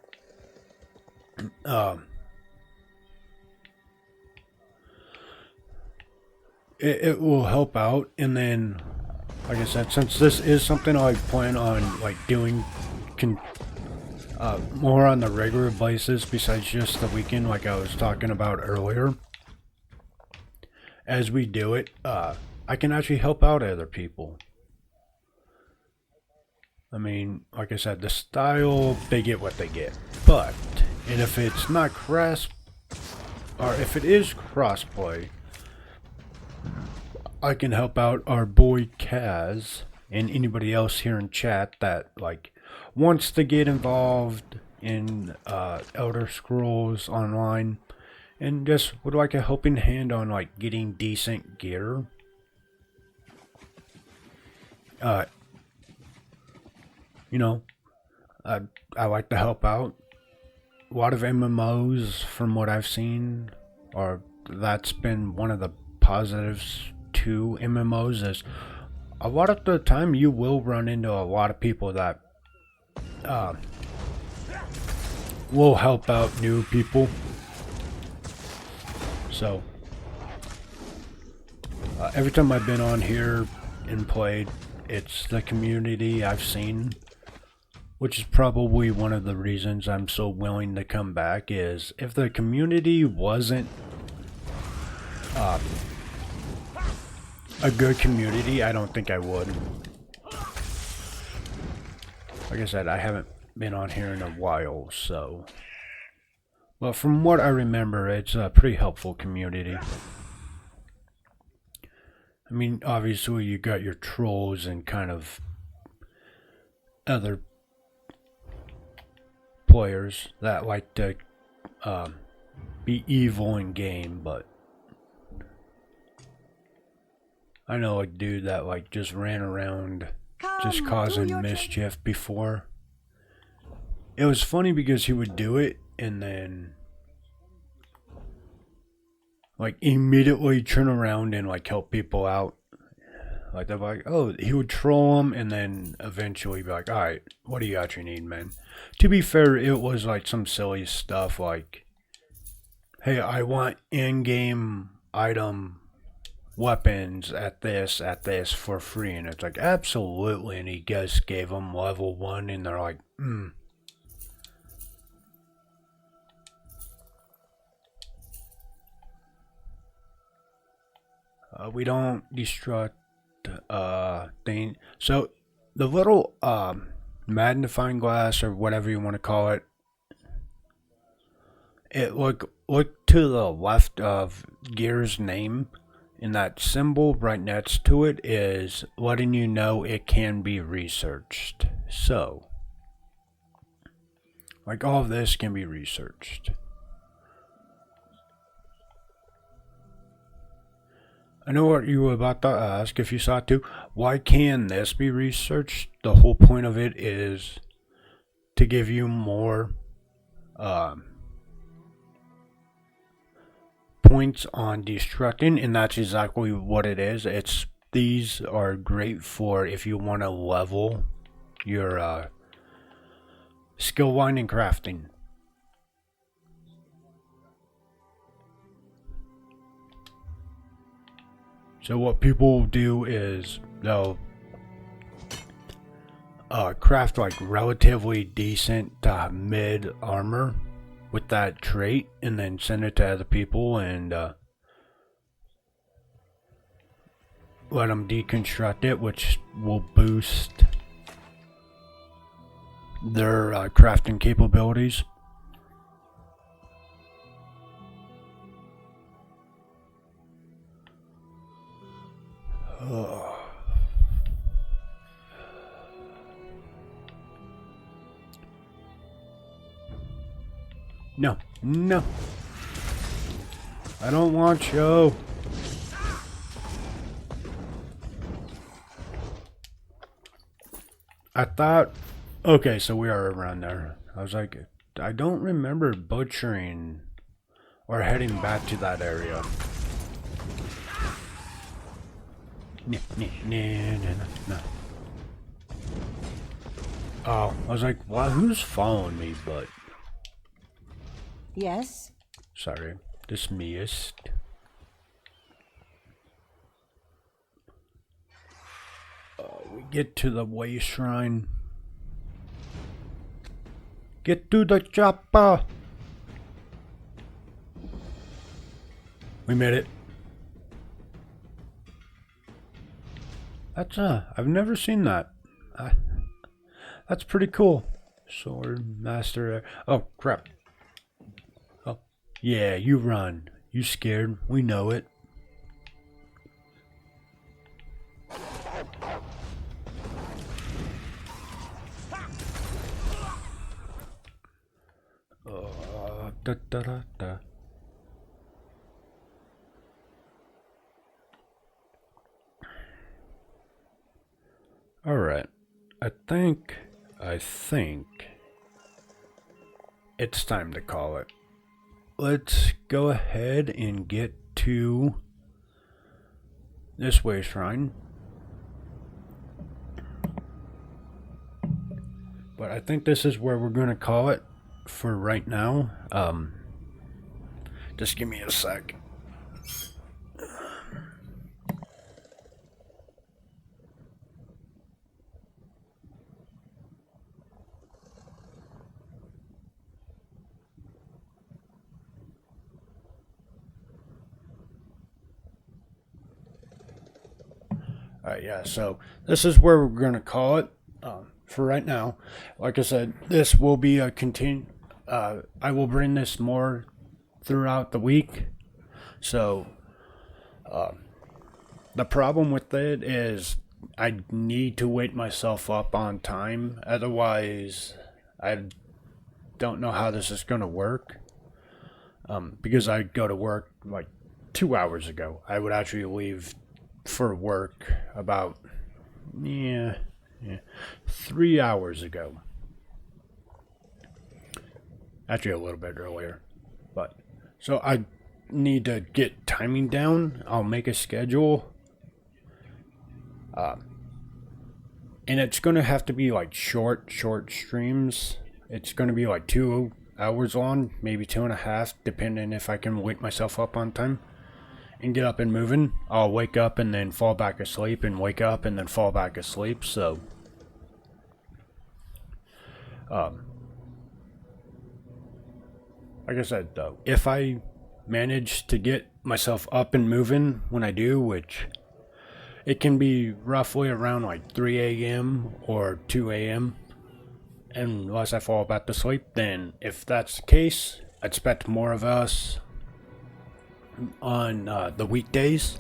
It will help out, and then, like I said, since this is something I plan on, like, doing more on the regular basis besides just the weekend like I was talking about earlier. As we do it, I can actually help out other people. I mean, like I said, the style, they get what they get. But, and if it's not if it is crossplay, I can help out our boy Kaz and anybody else here in chat that, like, wants to get involved in Elder Scrolls Online and just would like a helping hand on, like, getting decent gear. You know, I like to help out. A lot of MMOs, from what I've seen, that's been one of the positives to MMOs, is a lot of the time you will run into a lot of people that will help out new people. So every time I've been on here and played, it's the community I've seen, which is probably one of the reasons I'm so willing to come back. Is if the community wasn't a good community, I don't think I would. Like I said, I haven't been on here in a while, so... But from what I remember, it's a pretty helpful community. I mean, obviously you got your trolls and kind of other players that like to be evil in game, but I know a dude that like just ran around just causing mischief before. it was funny because he would do it and then like immediately turn around and like help people out. Like they're like, oh, he would troll them and then eventually be like, all right, what do you actually need, man? To be fair, it was like some silly stuff like, hey, I want in-game item weapons at this for free, and it's like, absolutely, and he just gave them level 1 and they're like, we don't destruct thing. So the little magnifying glass or whatever you want to call it, it look to the left of Gear's name, and that symbol right next to it is letting you know it can be researched. So like all of this can be researched. I know what you were about to ask if you saw it too. Why can this be researched? The whole point of it is to give you more points on destructing, and that's exactly what it is. These are great for if you want to level your skill line in crafting. So what people do is they'll craft like relatively decent mid armor with that trait and then send it to other people and let them deconstruct it, which will boost their crafting capabilities. No, no. I don't want you. I thought, okay, so we are around there. I was like, I don't remember butchering or heading back to that area. No. Oh, I was like, well, who's following me, but... Yes? Sorry, dismissed. We get to the way shrine. Get to the chopper! We made it. That's I've never seen that. That's pretty cool. Sword master. Oh crap. Oh yeah, you run. You scared? We know it. Da. All right. I think it's time to call it. Let's go ahead and get to this way shrine. But I think this is where we're going to call it for right now. Just give me a sec. Alright, yeah, so this is where we're going to call it for right now. Like I said, this will be a I will bring this more throughout the week. So, the problem with it is I need to wake myself up on time. Otherwise, I don't know how this is going to work. Because I go to work like 2 hours ago. I would actually leave for work about 3 hours ago. Actually, a little bit earlier. But so I need to get timing down. I'll make a schedule. And it's going to have to be like short streams. It's going to be like 2 hours long, maybe 2.5, depending if I can wake myself up on time and get up and moving. I'll wake up and then fall back asleep and wake up and then fall back asleep. So, like I said, though, if I manage to get myself up and moving when I do, which it can be roughly around like 3 a.m. or 2 a.m. unless I fall back to sleep, then if that's the case, expect more of us on the weekdays.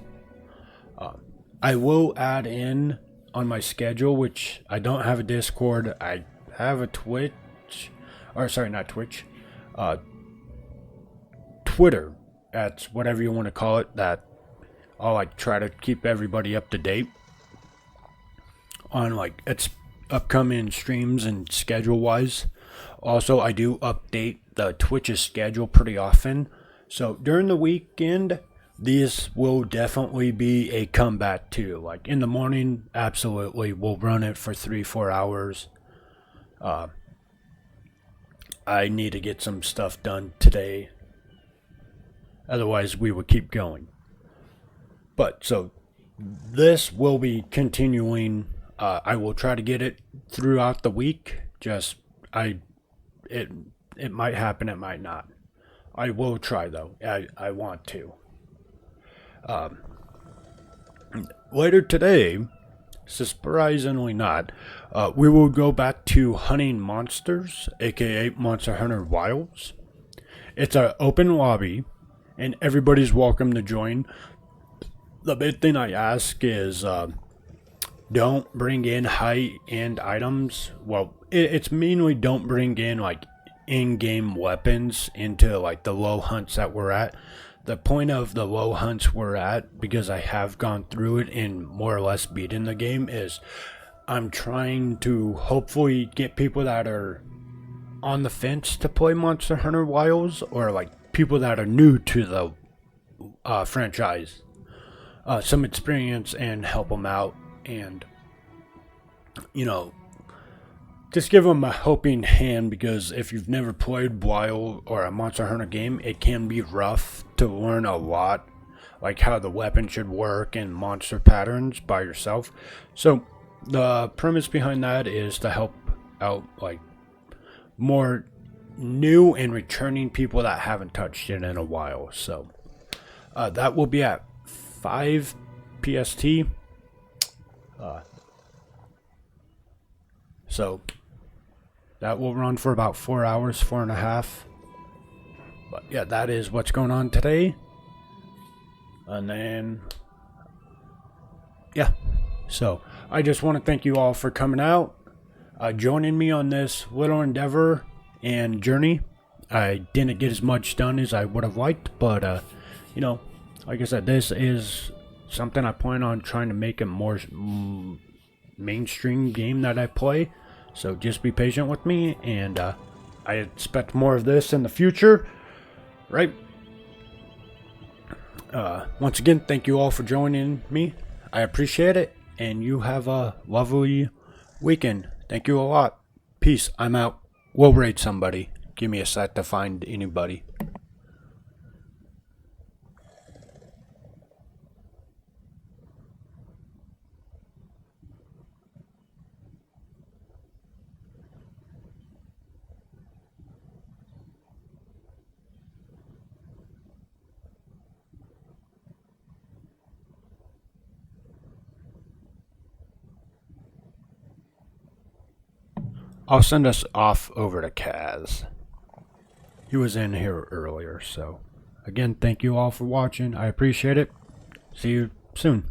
I will add in on my schedule, which I don't have a Discord. I have a Twitch, or sorry, not Twitch, Twitter. That's whatever you want to call it. That I'll like try to keep everybody up to date on like its upcoming streams and schedule wise. Also, I do update the Twitch's schedule pretty often. So during the weekend, these will definitely be a comeback too. Like in the morning, absolutely, we'll run it for 3-4 hours. I need to get some stuff done today. Otherwise, we would keep going. But so this will be continuing. I will try to get it throughout the week. Just it might happen, it might not. I will try though. I want to. Later today, surprisingly not, we will go back to hunting monsters, aka Monster Hunter Wilds. It's an open lobby, and everybody's welcome to join. The big thing I ask is don't bring in high-end items. Well, it's mainly don't bring in like in-game weapons into like the low hunts that we're at. The point of the low hunts we're at, because I have gone through it and more or less beaten the game, is I'm trying to hopefully get people that are on the fence to play Monster Hunter Wilds, or like people that are new to the franchise, some experience and help them out, and just give them a helping hand, because if you've never played Wild or a Monster Hunter game, it can be rough to learn a lot, like how the weapon should work and monster patterns by yourself. So the premise behind that is to help out like more new and returning people that haven't touched it in a while. So that will be at 5 PST. So that will run for about 4 hours, 4.5. But yeah, that is what's going on today. And then, yeah. So I just want to thank you all for coming out, joining me on this little endeavor and journey. I didn't get as much done as I would have liked, but like I said, this is something I plan on trying to make a more mainstream game that I play. So just be patient with me, and I expect more of this in the future, right? Once again, thank you all for joining me. I appreciate it, and you have a lovely weekend. Thank you a lot. Peace. I'm out. We'll raid somebody. Give me a sec to find anybody. I'll send us off over to Kaz. He was in here earlier, so again, thank you all for watching. I appreciate it. See you soon.